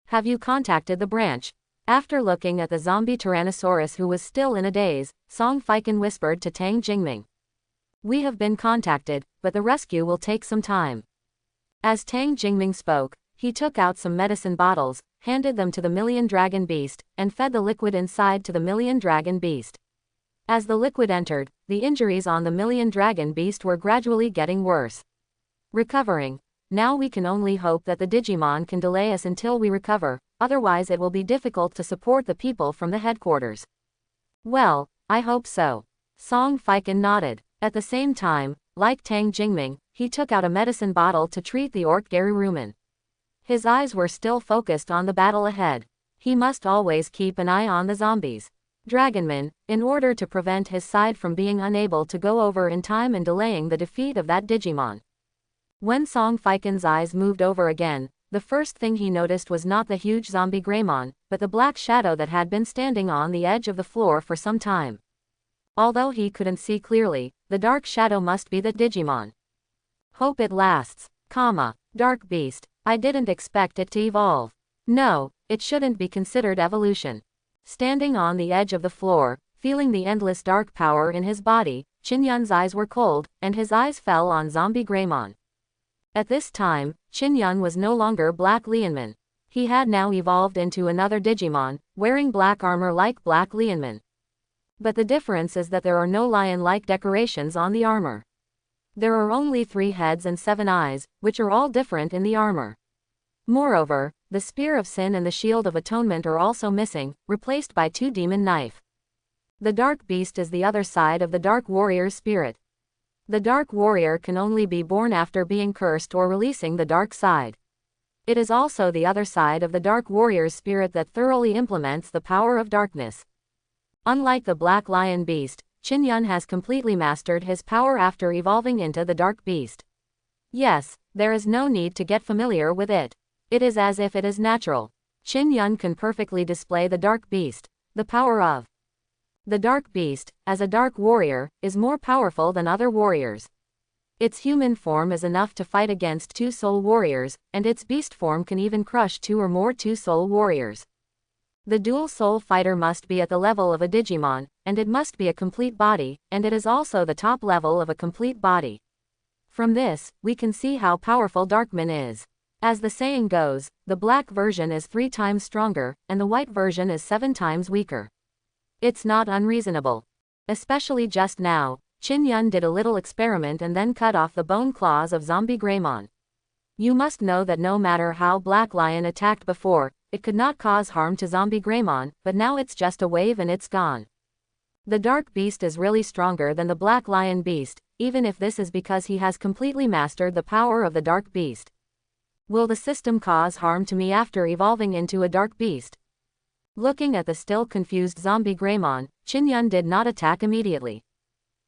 Have you contacted the branch? After looking at the zombie Tyrannosaurus who was still in a daze, Song Fiken whispered to Tang Jingming. We have been contacted, but the rescue will take some time. As Tang Jingming spoke, he took out some medicine bottles, handed them to the Million Dragon Beast, and fed the liquid inside to the Million Dragon Beast. As the liquid entered, the injuries on the Million Dragon Beast were gradually getting worse. Recovering. Now we can only hope that the Digimon can delay us until we recover, otherwise it will be difficult to support the people from the headquarters. Well, I hope so. Song Fiken nodded. At the same time, like Tang Jingming, he took out a medicine bottle to treat the orc Garuruman. His eyes were still focused on the battle ahead. He must always keep an eye on the zombies. Dragonman, in order to prevent his side from being unable to go over in time and delaying the defeat of that Digimon. When Song Fiken's eyes moved over again, the first thing he noticed was not the huge zombie Greymon, but the black shadow that had been standing on the edge of the floor for some time. Although he couldn't see clearly, the dark shadow must be the Digimon. Hope it lasts, Dark Beast, I didn't expect it to evolve. No, it shouldn't be considered evolution. Standing on the edge of the floor, feeling the endless dark power in his body, Qinyun's eyes were cold, and his eyes fell on zombie Greymon. At this time, Qinyun was no longer Black Lianman. He had now evolved into another Digimon, wearing black armor like Black Lianman. But the difference is that there are no lion-like decorations on the armor. There are only 3 heads and 7 eyes, which are all different in the armor. Moreover, the Spear of Sin and the Shield of Atonement are also missing, replaced by 2 demon knife. The Dark Beast is the other side of the Dark Warrior's spirit. The Dark Warrior can only be born after being cursed or releasing the dark side. It is also the other side of the Dark Warrior's spirit that thoroughly implements the power of darkness. Unlike the Black Lion Beast, Qinyun has completely mastered his power after evolving into the Dark Beast. Yes, there is no need to get familiar with it. It is as if it is natural. Qinyun can perfectly display the Dark Beast. The power of the Dark Beast, as a Dark Warrior, is more powerful than other warriors. Its human form is enough to fight against 2 soul warriors, and its beast form can even crush 2 or more 2 soul warriors. The dual soul fighter must be at the level of a Digimon, and it must be a complete body, and it is also the top level of a complete body. From this, we can see how powerful Darkman is. As the saying goes, the black version is 3 times stronger, and the white version is 7 times weaker. It's not unreasonable. Especially just now, Qinyun did a little experiment and then cut off the bone claws of zombie Greymon. You must know that no matter how Black Lion attacked before, it could not cause harm to zombie Greymon, but now it's just a wave and it's gone. The Dark Beast is really stronger than the Black Lion Beast, even if this is because he has completely mastered the power of the Dark Beast. Will the system cause harm to me after evolving into a Dark Beast? Looking at the still confused zombie Greymon, Qinyun did not attack immediately.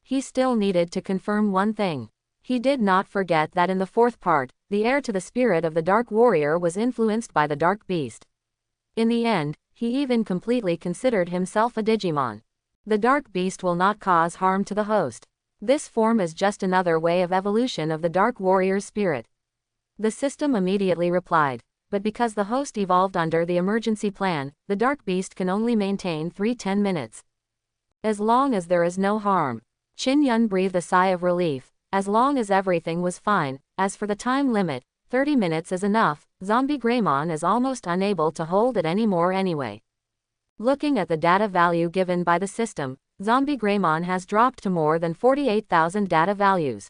He still needed to confirm one thing. He did not forget that in the 4th part, the heir to the spirit of the Dark Warrior was influenced by the Dark Beast. In the end, he even completely considered himself a Digimon. The Dark Beast will not cause harm to the host. This form is just another way of evolution of the Dark Warrior's spirit. The system immediately replied, but because the host evolved under the emergency plan, the Dark Beast can only maintain 10 minutes. As long as there is no harm. Qinyun breathed a sigh of relief. As long as everything was fine. As for the time limit, 30 minutes is enough. Zombie Greymon is almost unable to hold it anymore anyway. Looking at the data value given by the system, Zombie Greymon has dropped to more than 48,000 data values.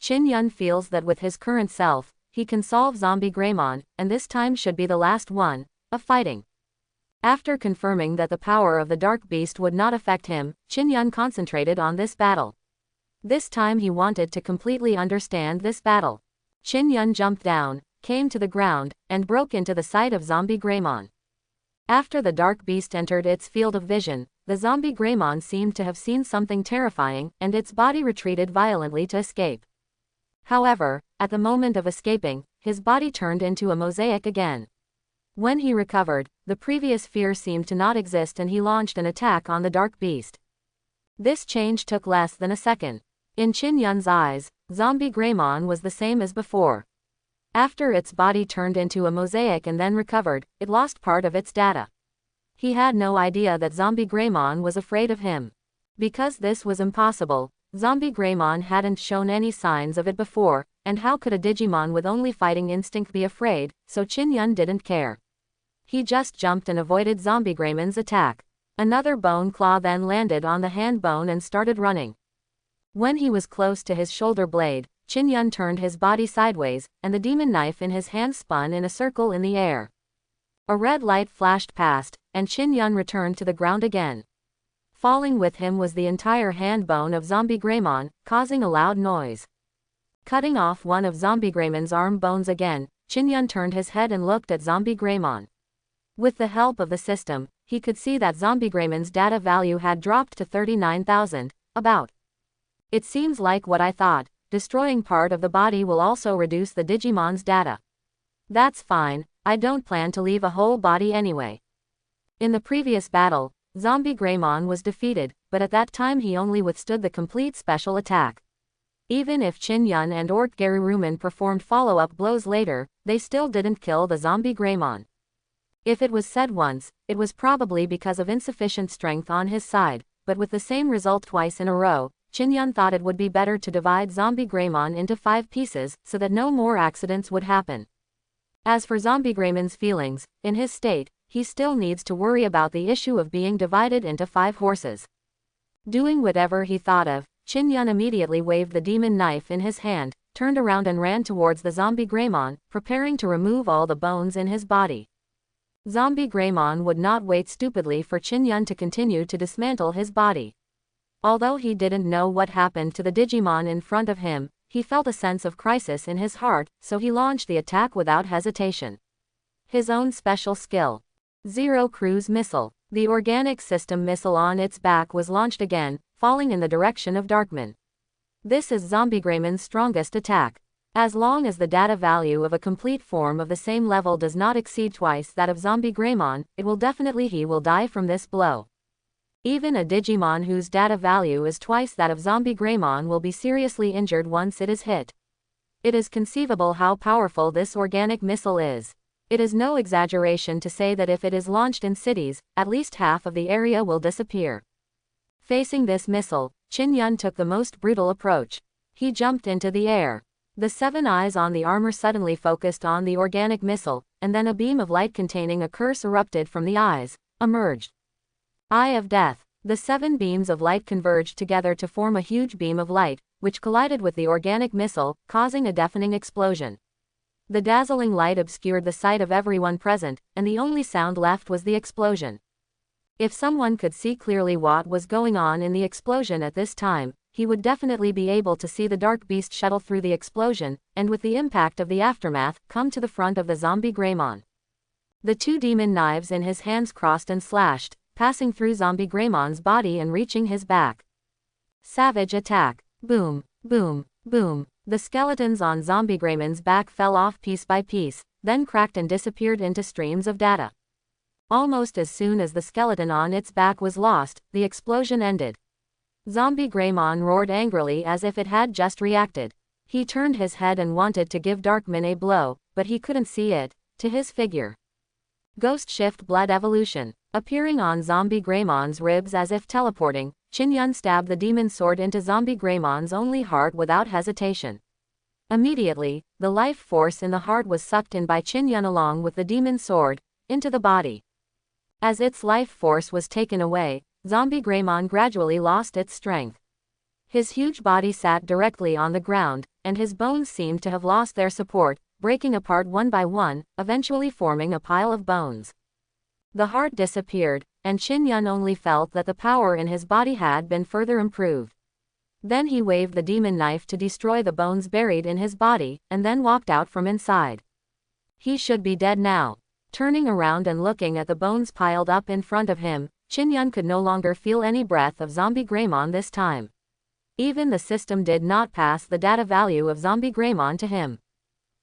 Qinyun feels that with his current self, he can solve Zombie Greymon, and this time should be the last one, of fighting. After confirming that the power of the Dark Beast would not affect him, Qinyun concentrated on this battle. This time he wanted to completely understand this battle. Qinyun jumped down, came to the ground, and broke into the sight of Zombie Greymon. After the Dark Beast entered its field of vision, the Zombie Greymon seemed to have seen something terrifying, and its body retreated violently to escape. However, at the moment of escaping, his body turned into a mosaic again. When he recovered, the previous fear seemed to not exist and he launched an attack on the Dark Beast. This change took less than a second. In Qinyun's eyes, Zombie Greymon was the same as before. After its body turned into a mosaic and then recovered, it lost part of its data. He had no idea that Zombie Greymon was afraid of him. Because this was impossible, Zombie Greymon hadn't shown any signs of it before, and how could a Digimon with only fighting instinct be afraid, so Qin didn't care. He just jumped and avoided Zombie Greymon's attack. Another bone claw then landed on the hand bone and started running. When he was close to his shoulder blade, Qin turned his body sideways, and the demon knife in his hand spun in a circle in the air. A red light flashed past, and Qin returned to the ground again. Falling with him was the entire hand bone of Zombie Greymon, causing a loud noise. Cutting off one of Zombie Greymon's arm bones again, Qin turned his head and looked at Zombie Greymon. With the help of the system, he could see that Zombie Greymon's data value had dropped to 39,000, about. It seems like what I thought, destroying part of the body will also reduce the Digimon's data. That's fine, I don't plan to leave a whole body anyway. In the previous battle, Zombie Greymon was defeated, but at that time he only withstood the complete special attack. Even if Qin and Ortgaruruman performed follow-up blows later, they still didn't kill the Zombie Greymon. If it was said once, it was probably because of insufficient strength on his side, but with the same result twice in a row, Qin thought it would be better to divide Zombie Greymon into 5 pieces so that no more accidents would happen. As for Zombie Greymon's feelings, in his state, he still needs to worry about the issue of being divided into 5 horses. Doing whatever he thought of, Qin immediately waved the demon knife in his hand, turned around and ran towards the Zombie Greymon, preparing to remove all the bones in his body. Zombie Greymon would not wait stupidly for Qin to continue to dismantle his body. Although he didn't know what happened to the Digimon in front of him, he felt a sense of crisis in his heart, so he launched the attack without hesitation. His own special skill. Zero Cruise Missile. The organic system missile on its back was launched again, falling in the direction of Darkman. This is Zombie Greymon's strongest attack. As long as the data value of a complete form of the same level does not exceed twice that of Zombie Greymon, he will die from this blow. Even a Digimon whose data value is twice that of Zombie Greymon will be seriously injured once it is hit. It is conceivable how powerful this organic missile is. It is no exaggeration to say that if it is launched in cities, at least half of the area will disappear. Facing this missile, Qin took the most brutal approach. He jumped into the air. The 7 eyes on the armor suddenly focused on the organic missile, and then a beam of light containing a curse erupted from the eyes, emerged. Eye of Death. The 7 beams of light converged together to form a huge beam of light, which collided with the organic missile, causing a deafening explosion. The dazzling light obscured the sight of everyone present, and the only sound left was the explosion. If someone could see clearly what was going on in the explosion at this time, he would definitely be able to see the Dark Beast shuttle through the explosion, and with the impact of the aftermath, come to the front of the Zombie Greymon. The 2 demon knives in his hands crossed and slashed, passing through Zombie Greymon's body and reaching his back. Savage attack. Boom, boom, boom. The skeletons on Zombie Greymon's back fell off piece by piece, then cracked and disappeared into streams of data. Almost as soon as the skeleton on its back was lost, the explosion ended. Zombie Greymon roared angrily as if it had just reacted. He turned his head and wanted to give Darkman a blow, but he couldn't see it, to his figure. Ghost Shift Blood Evolution. Appearing on Zombie Greymon's ribs as if teleporting, Qin stabbed the demon sword into Zombie Greymon's only heart without hesitation. Immediately, the life force in the heart was sucked in by Qin along with the demon sword, into the body. As its life force was taken away, Zombie Greymon gradually lost its strength. His huge body sat directly on the ground, and his bones seemed to have lost their support, breaking apart one by one, eventually forming a pile of bones. The heart disappeared, and Qin only felt that the power in his body had been further improved. Then he waved the demon knife to destroy the bones buried in his body, and then walked out from inside. He should be dead now. Turning around and looking at the bones piled up in front of him, Qin could no longer feel any breath of Zombie Greymon this time. Even the system did not pass the data value of Zombie Greymon to him.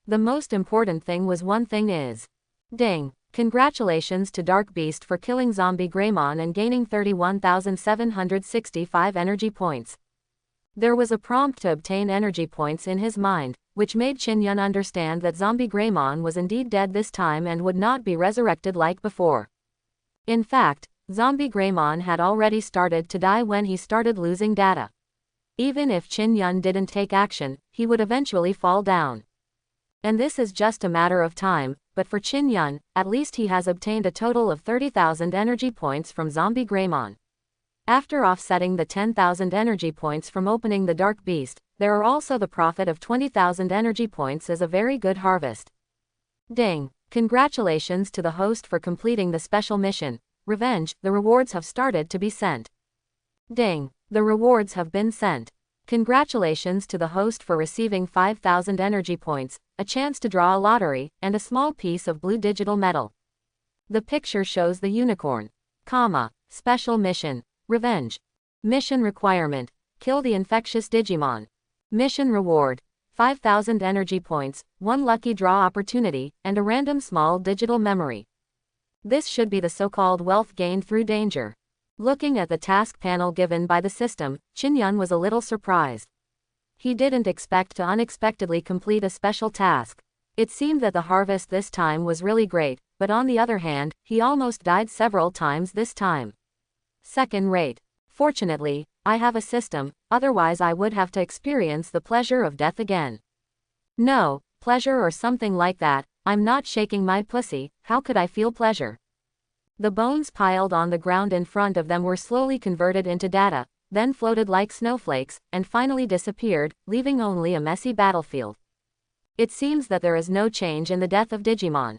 The most important thing was one thing is. Ding! Congratulations to Dark Beast for killing Zombie Greymon and gaining 31,765 energy points. There was a prompt to obtain energy points in his mind, which made Qin understand that Zombie Greymon was indeed dead this time and would not be resurrected like before. In fact, Zombie Greymon had already started to die when he started losing data. Even if Qin Yun didn't take action, he would eventually fall down. And this is just a matter of time, but for Qin Yun, at least he has obtained a total of 30,000 energy points from Zombie Greymon. After offsetting the 10,000 energy points from opening the Dark Beast, there are also the profit of 20,000 energy points as a very good harvest. Ding! Congratulations to the host for completing the special mission, Revenge. The rewards have started to be sent. Ding! The rewards have been sent. Congratulations to the host for receiving 5,000 energy points, a chance to draw a lottery, and a small piece of blue digital metal. The picture shows the unicorn. Special mission. Revenge. Mission requirement. Kill the infectious Digimon. Mission reward. 5,000 energy points, 1 lucky draw opportunity, and a random small digital memory. This should be the so-called wealth gained through danger. Looking at the task panel given by the system, Qin Yun was a little surprised. He didn't expect to unexpectedly complete a special task. It seemed that the harvest this time was really great, but on the other hand, he almost died several times this time. Second rate. Fortunately, I have a system, otherwise I would have to experience the pleasure of death again. No, pleasure or something like that, I'm not shaking my pussy, how could I feel pleasure? The bones piled on the ground in front of them were slowly converted into data, then floated like snowflakes, and finally disappeared, leaving only a messy battlefield. It seems that there is no change in the death of Digimon.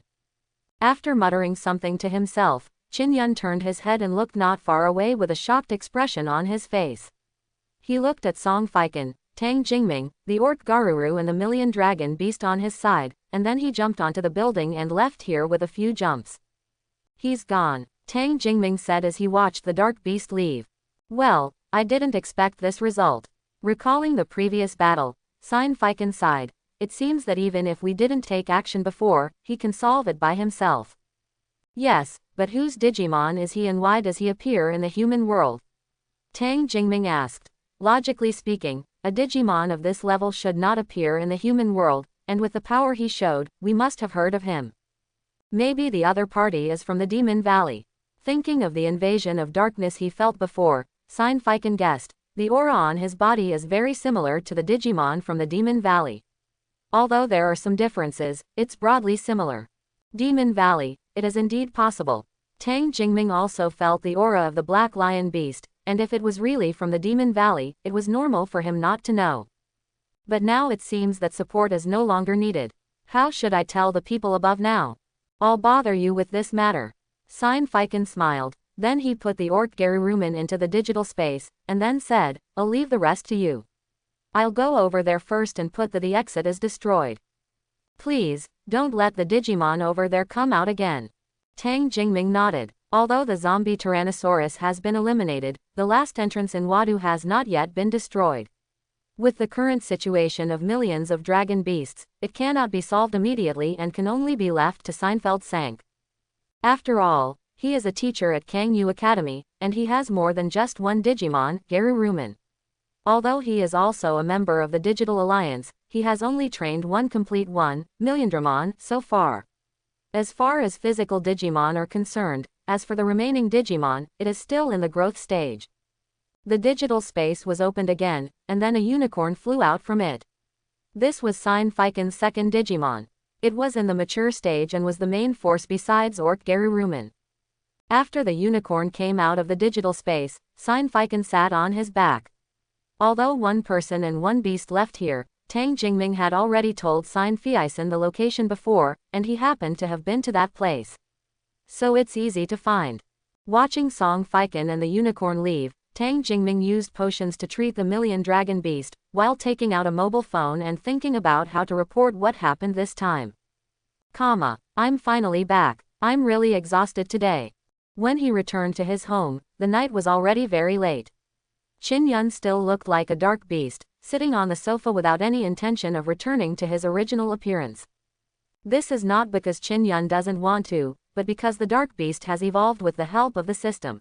After muttering something to himself, Qin Yun turned his head and looked not far away with a shocked expression on his face. He looked at Song Fiken, Tang Jingming, the Orc Garuru and the Million Dragon Beast on his side, and then he jumped onto the building and left here with a few jumps. He's gone, Tang Jingming said as he watched the Dark Beast leave. Well, I didn't expect this result. Recalling the previous battle, Song Fiken sighed. It seems that even if we didn't take action before, he can solve it by himself. Yes, but whose Digimon is he and why does he appear in the human world? Tang Jingming asked. Logically speaking, a Digimon of this level should not appear in the human world, and with the power he showed, we must have heard of him. Maybe the other party is from the Demon Valley. Thinking of the invasion of darkness he felt before, Song Fiken guessed, the aura on his body is very similar to the Digimon from the Demon Valley. Although there are some differences, it's broadly similar. Demon Valley, it is indeed possible. Tang Jingming also felt the aura of the Black Lion Beast, and if it was really from the Demon Valley, it was normal for him not to know. But now it seems that support is no longer needed. How should I tell the people above now? I'll bother you with this matter. Song Fiken smiled, then he put the Orc Garuruman into the digital space, and then said, I'll leave the rest to you. I'll go over there first and put the exit is destroyed. Please, don't let the Digimon over there come out again. Tang Jingming nodded. Although the zombie Tyrannosaurus has been eliminated, the last entrance in Wadu has not yet been destroyed. With the current situation of millions of dragon beasts, it cannot be solved immediately and can only be left to Seinfeld Sank. After all, he is a teacher at Kangyu Academy, and he has more than just one Digimon, Garuruman. Although he is also a member of the Digital Alliance, he has only trained one complete Milliondramon so far. As far as physical Digimon are concerned, as for the remaining Digimon, it is still in the growth stage. The digital space was opened again, and then a unicorn flew out from it. This was Song Fiken's second Digimon. It was in the mature stage and was the main force besides Orc Garuruman. After the unicorn came out of the digital space, Song Fiken sat on his back. Although one person and one beast left here, Tang Jingming had already told Song Fiken the location before, and he happened to have been to that place. So it's easy to find. Watching Song Fiken and the unicorn leave, Tang Jingming used potions to treat the Million Dragon Beast, while taking out a mobile phone and thinking about how to report what happened this time. I'm finally back. I'm really exhausted today. When he returned to his home, the night was already very late. Qin Yun still looked like a dark beast, sitting on the sofa without any intention of returning to his original appearance. This is not because Qin Yun doesn't want to, but because the dark beast has evolved with the help of the system.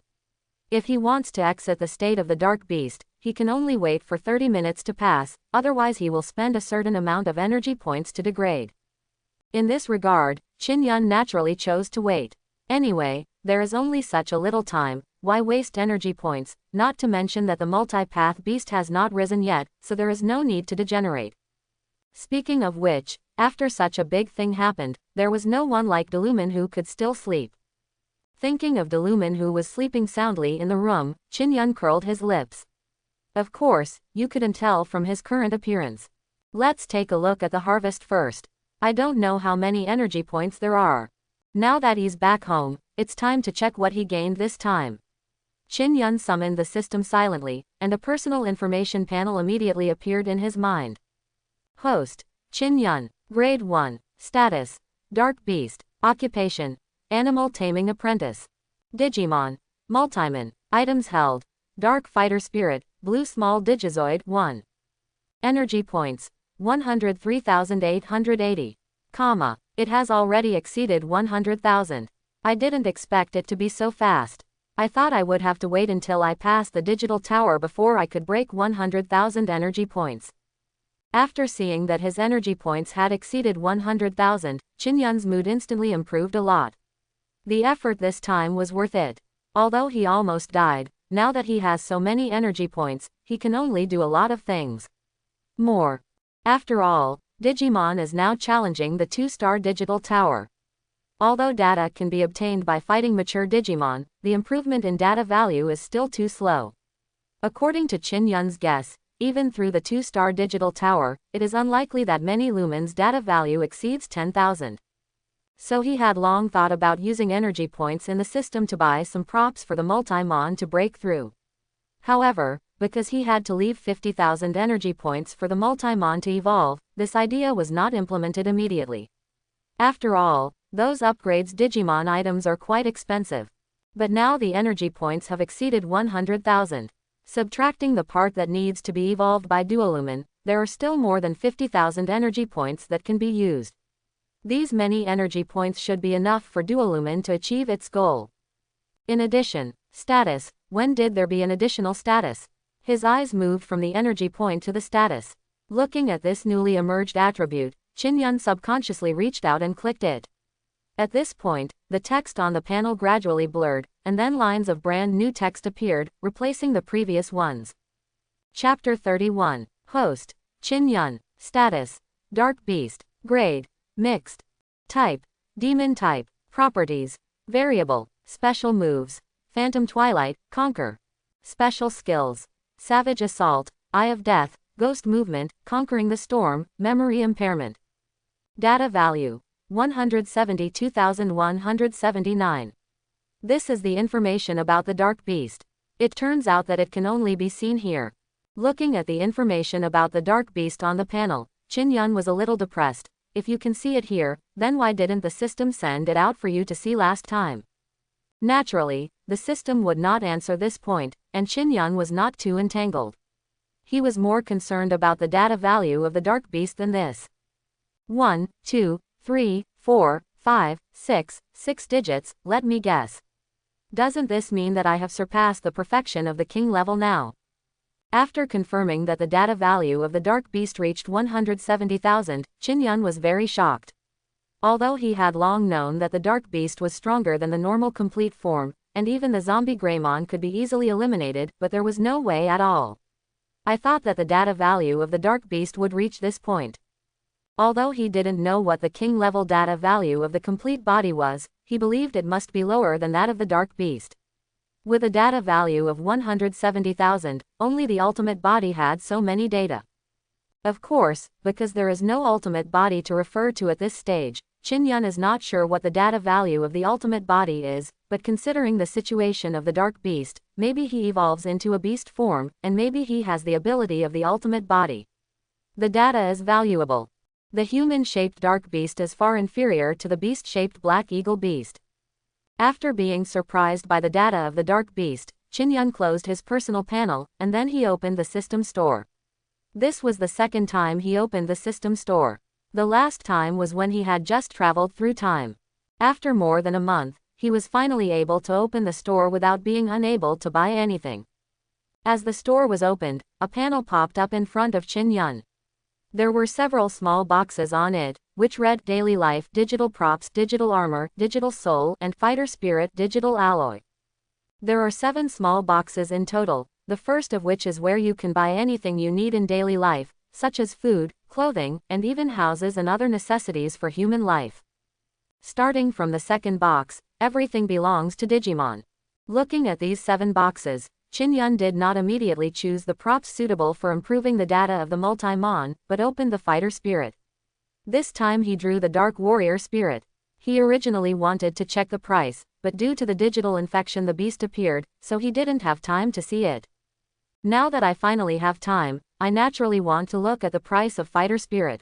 If he wants to exit the state of the dark beast, he can only wait for 30 minutes to pass, otherwise he will spend a certain amount of energy points to degrade. In this regard, Qin Yun naturally chose to wait. Anyway, there is only such a little time, why waste energy points, not to mention that the multi-path beast has not risen yet, so there is no need to degenerate. Speaking of which, after such a big thing happened, there was no one like Deluman who could still sleep. Thinking of Deluman who was sleeping soundly in the room, Qin Yun curled his lips. Of course, you couldn't tell from his current appearance. Let's take a look at the harvest first. I don't know how many energy points there are. Now that he's back home, it's time to check what he gained this time. Qin Yun summoned the system silently, and a personal information panel immediately appeared in his mind. Host, Qin Yun. Grade 1. Status, Dark Beast. Occupation, Animal Taming Apprentice. Digimon, Multimon. Items held, Dark Fighter Spirit, Blue Small Digizoid 1. Energy points, 103,880. It has already exceeded 100,000. I didn't expect it to be so fast. I thought I would have to wait until I passed the digital tower before I could break 100,000 energy points. After seeing that his energy points had exceeded 100,000, Qin Yun's mood instantly improved a lot. The effort this time was worth it. Although he almost died, now that he has so many energy points, he can only do a lot of things more. After all, Digimon is now challenging the 2-star digital tower. Although data can be obtained by fighting mature Digimon, the improvement in data value is still too slow. According to Qin Yun's guess, even through the 2-star digital tower, it is unlikely that many lumens data value exceeds 10,000. So he had long thought about using energy points in the system to buy some props for the Multimon to break through. However, because he had to leave 50,000 energy points for the Multimon to evolve, this idea was not implemented immediately. After all, those upgrades Digimon items are quite expensive. But now the energy points have exceeded 100,000. Subtracting the part that needs to be evolved by Duolumin, there are still more than 50,000 energy points that can be used. These many energy points should be enough for Duolumin to achieve its goal. In addition, status, when did there be an additional status? His eyes moved from the energy point to the status. Looking at this newly emerged attribute, Qin Yun subconsciously reached out and clicked it. At this point, the text on the panel gradually blurred, and then lines of brand new text appeared, replacing the previous ones. Chapter 31. Host, Qin Yun. Status, Dark Beast. Grade, Mixed. Type, Demon Type. Properties, Variable. Special moves, Phantom Twilight, Conquer. Special skills, Savage Assault, Eye of Death, Ghost Movement, Conquering the Storm, Memory Impairment. Data value, 172,179. This is the information about the Dark Beast. It turns out that it can only be seen here. Looking at the information about the Dark Beast on the panel, Qin Yun was a little depressed. If you can see it here, then why didn't the system send it out for you to see last time? Naturally, the system would not answer this point, and Qin Yun was not too entangled. He was more concerned about the data value of the Dark Beast than this. 1, 2, 3, 4, 5, 6 digits, let me guess. Doesn't this mean that I have surpassed the perfection of the king level now? After confirming that the data value of the Dark Beast reached 170,000, Qin Yun was very shocked. Although he had long known that the Dark Beast was stronger than the normal complete form, and even the zombie Greymon could be easily eliminated, but there was no way at all. I thought that the data value of the Dark Beast would reach this point. Although he didn't know what the king level data value of the complete body was, he believed it must be lower than that of the Dark Beast. With a data value of 170,000, only the ultimate body had so many data. Of course, because there is no ultimate body to refer to at this stage, Qin Yun is not sure what the data value of the ultimate body is, but considering the situation of the Dark Beast, maybe he evolves into a beast form, and maybe he has the ability of the ultimate body. The data is valuable. The human-shaped Dark Beast is far inferior to the beast-shaped Black Eagle Beast. After being surprised by the data of the Dark Beast, Qin Yun closed his personal panel, and then he opened the system store. This was the second time he opened the system store. The last time was when he had just traveled through time. After more than a month, he was finally able to open the store without being unable to buy anything. As the store was opened, a panel popped up in front of Qin Yun. There were several small boxes on it, which read Daily Life Digital Props Digital Armor Digital Soul and Fighter Spirit Digital Alloy. There are 7 small boxes in total, the first of which is where you can buy anything you need in daily life, such as food, clothing, and even houses and other necessities for human life. Starting from the second box, everything belongs to Digimon. Looking at these 7 boxes, Chin-yun did not immediately choose the props suitable for improving the data of the Multimon, but opened the Fighter Spirit. This time he drew the Dark Warrior Spirit. He originally wanted to check the price, but due to the digital infection the beast appeared, so he didn't have time to see it. Now that I finally have time, I naturally want to look at the price of Fighter Spirit.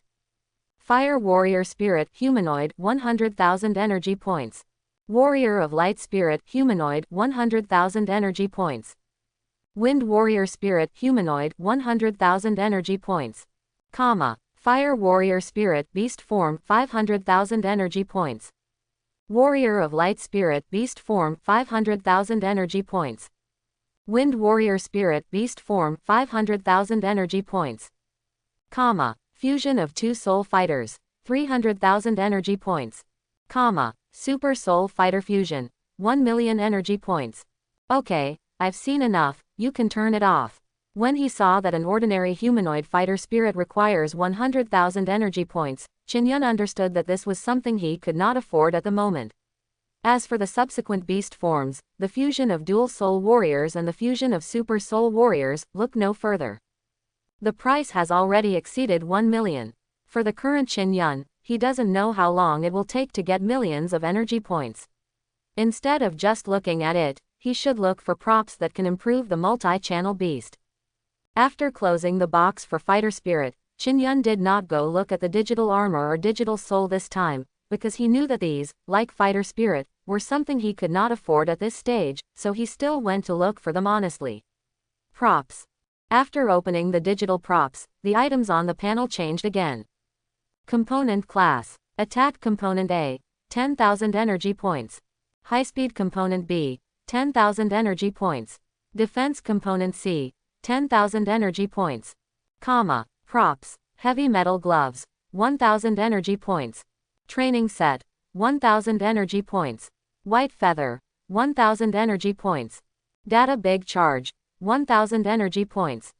Fire Warrior Spirit Humanoid 100,000 energy points. Warrior of Light Spirit Humanoid 100,000 energy points. Wind Warrior Spirit Humanoid 100,000 energy points. Fire Warrior Spirit Beast Form 500,000 energy points. Warrior of Light Spirit Beast Form 500,000 energy points. Wind Warrior Spirit Beast Form 500,000 energy points. Fusion of 2 Soul Fighters 300,000 energy points. Super Soul Fighter Fusion 1 million energy points. Okay, I've seen enough, you can turn it off. When he saw that an ordinary humanoid fighter spirit requires 100,000 energy points, Chin-yun understood that this was something he could not afford at the moment. As for the subsequent beast forms, the fusion of dual soul warriors and the fusion of super soul warriors, look no further. The price has already exceeded 1 million. For the current Chin-yun, he doesn't know how long it will take to get millions of energy points. Instead of just looking at it, he should look for props that can improve the multi-channel beast. After closing the box for Fighter Spirit, Chin-yun did not go look at the digital armor or digital soul this time, because he knew that these, like Fighter Spirit, were something he could not afford at this stage, so he still went to look for them honestly. Props. After opening the digital props, the items on the panel changed again. Component Class. Attack Component A, 10,000 energy points. High-Speed Component B, 10,000 energy points. Defense Component C, 10,000 energy points. Props. Heavy Metal Gloves, 1,000 energy points. Training Set, 1,000 energy points. White Feather, 1,000 energy points. Data Big Charge, 1,000 energy points.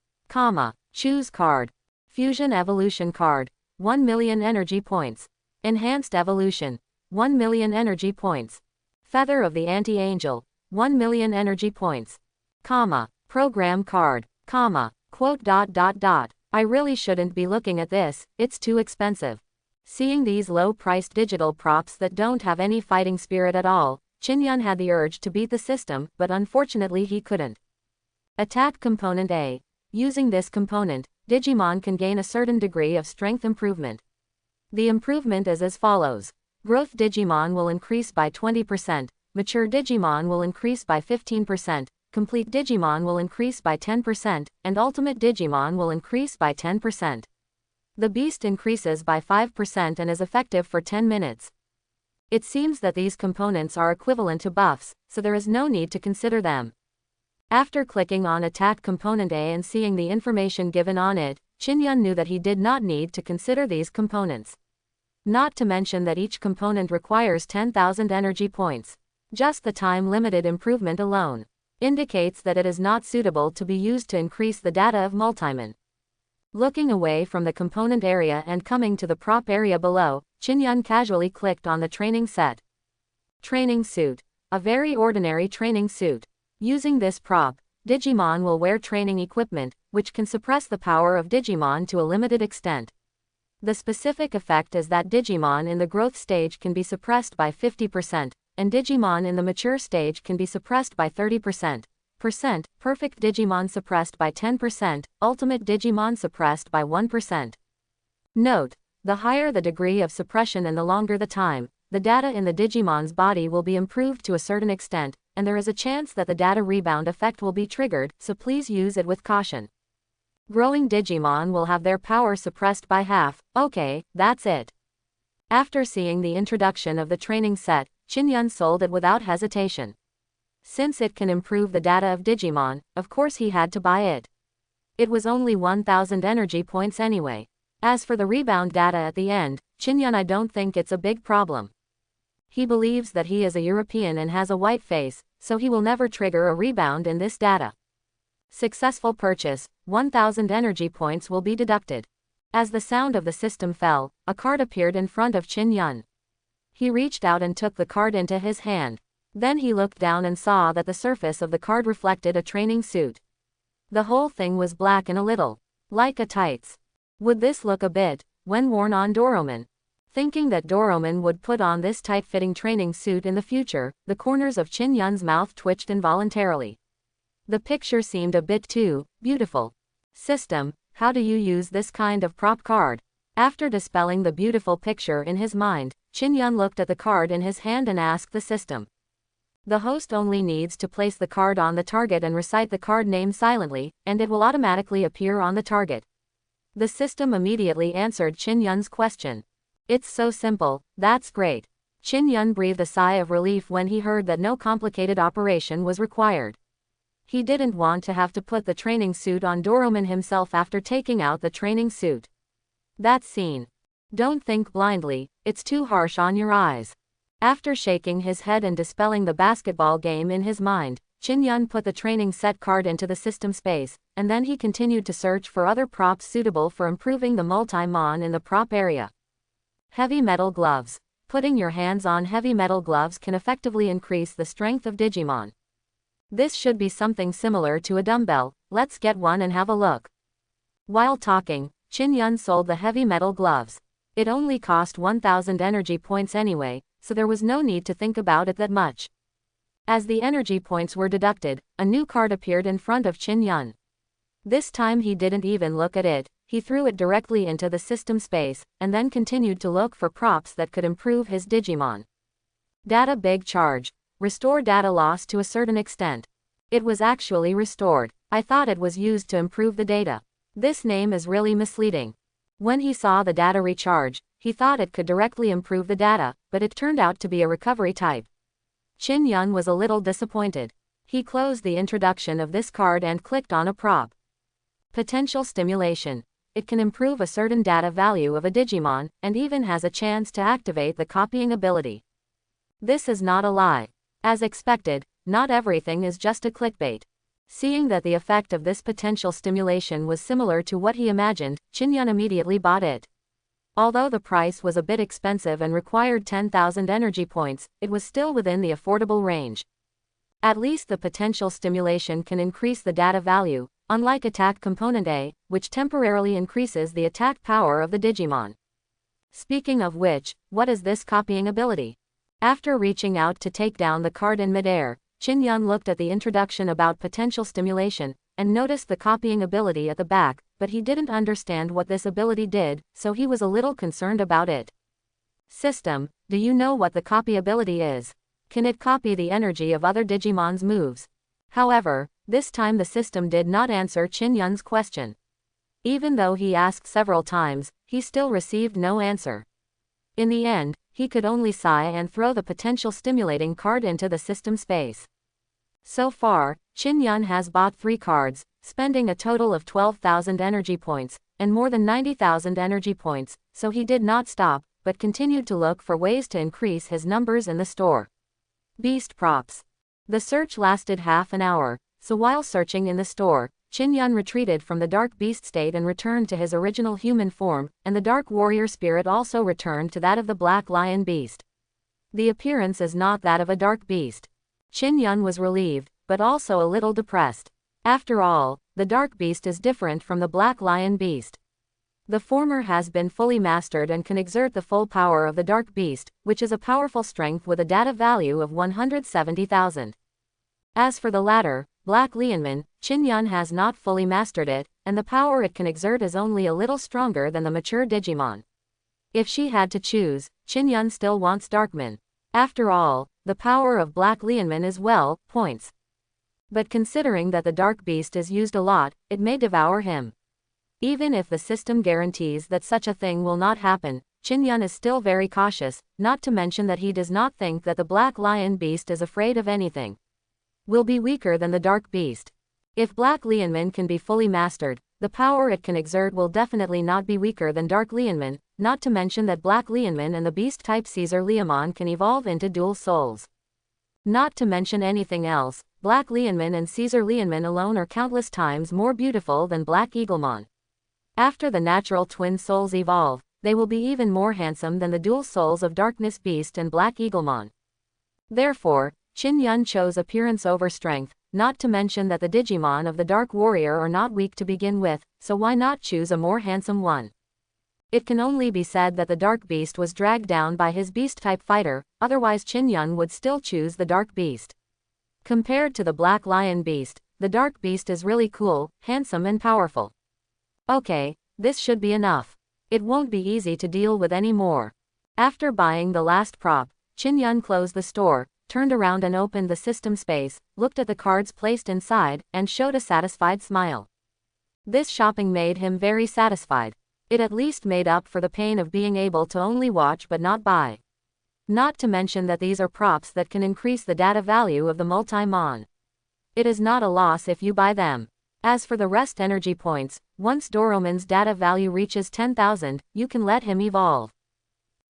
Choose Card. Fusion Evolution Card, 1 million energy points. Enhanced Evolution, 1 million energy points. Feather of the Anti-Angel, 1 million energy points. Program Card, quote. I really shouldn't be looking at this, it's too expensive. Seeing these low-priced digital props that don't have any fighting spirit at all, Chin-yun had the urge to beat the system, but unfortunately he couldn't. Attack Component A. Using this component, Digimon can gain a certain degree of strength improvement. The improvement is as follows. Growth Digimon will increase by 20%, Mature Digimon will increase by 15%, Complete Digimon will increase by 10%, and Ultimate Digimon will increase by 10%. The beast increases by 5% and is effective for 10 minutes. It seems that these components are equivalent to buffs, so there is no need to consider them. After clicking on Attack Component A and seeing the information given on it, Chin-yun knew that he did not need to consider these components. Not to mention that each component requires 10,000 energy points. Just the time-limited improvement alone indicates that it is not suitable to be used to increase the data of Multimon. Looking away from the component area and coming to the prop area below, Chin-yun casually clicked on the training set. Training Suit. A very ordinary training suit. Using this prop, Digimon will wear training equipment, which can suppress the power of Digimon to a limited extent. The specific effect is that Digimon in the growth stage can be suppressed by 50%, and Digimon in the mature stage can be suppressed by 30%. Perfect Digimon suppressed by 10%, Ultimate Digimon suppressed by 1%. Note: the higher the degree of suppression and the longer the time, the data in the Digimon's body will be improved to a certain extent, and there is a chance that the data rebound effect will be triggered, so please use it with caution. Growing Digimon will have their power suppressed by half. Okay, that's it. After seeing the introduction of the training set, Chin-yun sold it without hesitation. Since it can improve the data of Digimon, of course he had to buy it. It was only 1,000 energy points anyway. As for the rebound data at the end, Chin-yun, I don't think it's a big problem. He believes that he is a European and has a white face, so he will never trigger a rebound in this data. Successful purchase, 1000 energy points will be deducted. As the sound of the system fell, a card appeared in front of Qin Yun. He reached out and took the card into his hand. Then he looked down and saw that the surface of the card reflected a training suit. The whole thing was black and a little like a tights. Would this look a bit when worn on Doroman? Thinking that Doroman would put on this tight-fitting training suit in the future, the corners of Qin Yun's mouth twitched involuntarily. The picture seemed a bit too beautiful. System, how do you use this kind of prop card? After dispelling the beautiful picture in his mind, Qin Yun looked at the card in his hand and asked the system. The host only needs to place the card on the target and recite the card name silently, and it will automatically appear on the target. The system immediately answered Qin Yun's question. It's so simple, that's great. Qin Yun breathed a sigh of relief when he heard that no complicated operation was required. He didn't want to have to put the training suit on Doroman himself after taking out the training suit. That scene. Don't think blindly, it's too harsh on your eyes. After shaking his head and dispelling the basketball game in his mind, Qin Yun put the training set card into the system space, and then he continued to search for other props suitable for improving the multi-mon in the prop area. Heavy metal gloves. Putting your hands on heavy metal gloves can effectively increase the strength of Digimon. This should be something similar to a dumbbell. Let's get one and have a look. While talking, Qin Yun sold the heavy metal gloves. It only cost 1000 energy points anyway, so there was no need to think about it that much. As the energy points were deducted, a new card appeared in front of Qin Yun. This time he didn't even look at it, he threw it directly into the system space, and then continued to look for props that could improve his Digimon. Data big charge. Restore data loss to a certain extent. It was actually restored. I thought it was used to improve the data. This name is really misleading. When he saw the data recharge, he thought it could directly improve the data, but it turned out to be a recovery type. Qin Yun was a little disappointed. He closed the introduction of this card and clicked on a prop. Potential stimulation. It can improve a certain data value of a Digimon, and even has a chance to activate the copying ability. This is not a lie. As expected, not everything is just a clickbait. Seeing that the effect of this potential stimulation was similar to what he imagined, Qin Yun immediately bought it. Although the price was a bit expensive and required 10,000 energy points, it was still within the affordable range. At least the potential stimulation can increase the data value, unlike attack component A, which temporarily increases the attack power of the Digimon. Speaking of which, what is this copying ability? After reaching out to take down the card in midair, Qin Yun looked at the introduction about potential stimulation, and noticed the copying ability at the back, but he didn't understand what this ability did, so he was a little concerned about it. System, do you know what the copy ability is? Can it copy the energy of other Digimon's moves? However, this time the system did not answer Qin Yun's question. Even though he asked several times, he still received no answer. In the end, he could only sigh and throw the potential stimulating card into the system space. So far, Qin Yun has bought 3 cards, spending a total of 12,000 energy points, and more than 90,000 energy points, so he did not stop, but continued to look for ways to increase his numbers in the store. Beast props. The search lasted half an hour, so while searching in the store, Qin Yun retreated from the dark beast state and returned to his original human form, and the dark warrior spirit also returned to that of the black lion beast. The appearance is not that of a dark beast. Qin Yun was relieved, but also a little depressed. After all, the dark beast is different from the black lion beast. The former has been fully mastered and can exert the full power of the dark beast, which is a powerful strength with a data value of 170,000. As for the latter, Black Lianman, Qin Yun has not fully mastered it, and the power it can exert is only a little stronger than the mature Digimon. If she had to choose, Qin Yun still wants Darkman. After all, the power of Black Lianman is points. But considering that the Dark Beast is used a lot, it may devour him. Even if the system guarantees that such a thing will not happen, Qin Yun is still very cautious, not to mention that he does not think that the Black Lion Beast is afraid of anything. Will be weaker than the Dark Beast. If Black Lianman can be fully mastered, the power it can exert will definitely not be weaker than Dark Lianman, not to mention that Black Lianman and the beast-type Caesar Liamon can evolve into dual souls. Not to mention anything else, Black Lianman and Caesar Lianman alone are countless times more beautiful than Black Eaglemon. After the natural twin souls evolve, they will be even more handsome than the dual souls of Darkness Beast and Black Eaglemon. Therefore, Qin Yun chose appearance over strength, not to mention that the Digimon of the Dark Warrior are not weak to begin with, so why not choose a more handsome one? It can only be said that the Dark Beast was dragged down by his Beast-type fighter, otherwise Qin Yun would still choose the Dark Beast. Compared to the Black Lion Beast, the Dark Beast is really cool, handsome and powerful. Okay, this should be enough. It won't be easy to deal with any more. After buying the last prop, Qin Yun closed the store, turned around and opened the system space, looked at the cards placed inside, and showed a satisfied smile. This shopping made him very satisfied. It at least made up for the pain of being able to only watch but not buy. Not to mention that these are props that can increase the data value of the multi-mon. It is not a loss if you buy them. As for the rest energy points, once Doromon's data value reaches 10,000, you can let him evolve.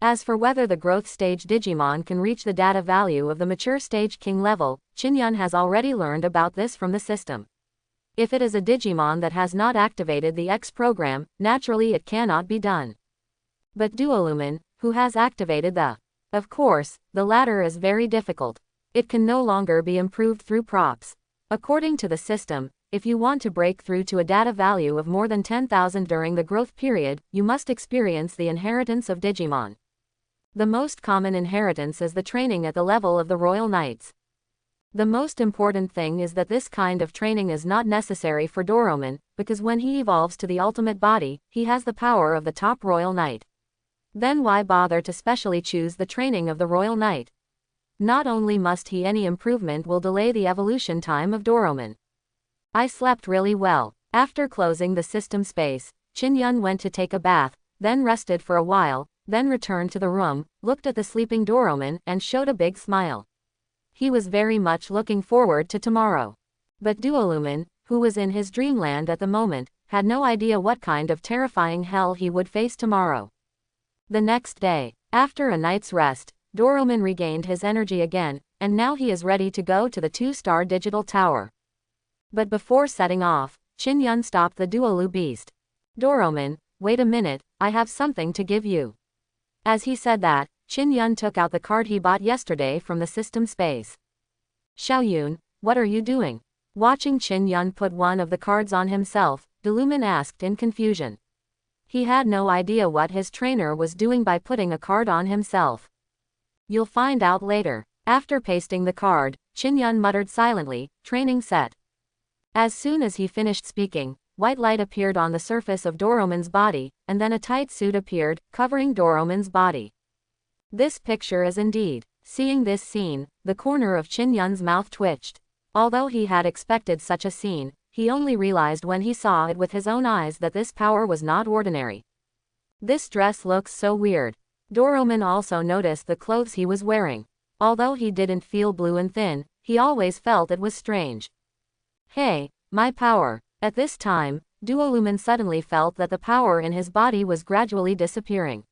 As for whether the growth stage Digimon can reach the data value of the mature stage king level, Qin Yun has already learned about this from the system. If it is a Digimon that has not activated the X program, naturally it cannot be done. But Duolumin, who has activated the... Of course, the latter is very difficult. It can no longer be improved through props. According to the system, if you want to break through to a data value of more than 10,000 during the growth period, you must experience the inheritance of Digimon. The most common inheritance is the training at the level of the Royal Knights. The most important thing is that this kind of training is not necessary for Doromon, because when he evolves to the ultimate body, he has the power of the top Royal Knight. Then why bother to specially choose the training of the Royal Knight? Not only must he any improvement will delay the evolution time of Doromon. I slept really well. After closing the system space, Qin Yun went to take a bath, then rested for a while, then returned to the room, looked at the sleeping Doromon, and showed a big smile. He was very much looking forward to tomorrow. But Duolumin, who was in his dreamland at the moment, had no idea what kind of terrifying hell he would face tomorrow. The next day, after a night's rest, Doromon regained his energy again, and now he is ready to go to the 2-star digital tower. But before setting off, Qin Yun stopped the Duolu beast. Doromon, wait a minute, I have something to give you. As he said that, Qin Yun took out the card he bought yesterday from the system space. Xiaoyun, what are you doing? Watching Qin Yun put one of the cards on himself, Delumin asked in confusion. He had no idea what his trainer was doing by putting a card on himself. You'll find out later. After pasting the card, Qin Yun muttered silently, training set. As soon as he finished speaking, white light appeared on the surface of Doromon's body, and then a tight suit appeared, covering Doromon's body. This picture is indeed. Seeing this scene, the corner of Qin Yun's mouth twitched. Although he had expected such a scene, he only realized when he saw it with his own eyes that this power was not ordinary. This dress looks so weird. Doromon also noticed the clothes he was wearing. Although he didn't feel blue and thin, he always felt it was strange. Hey, my power. At this time, Duolumin suddenly felt that the power in his body was gradually disappearing.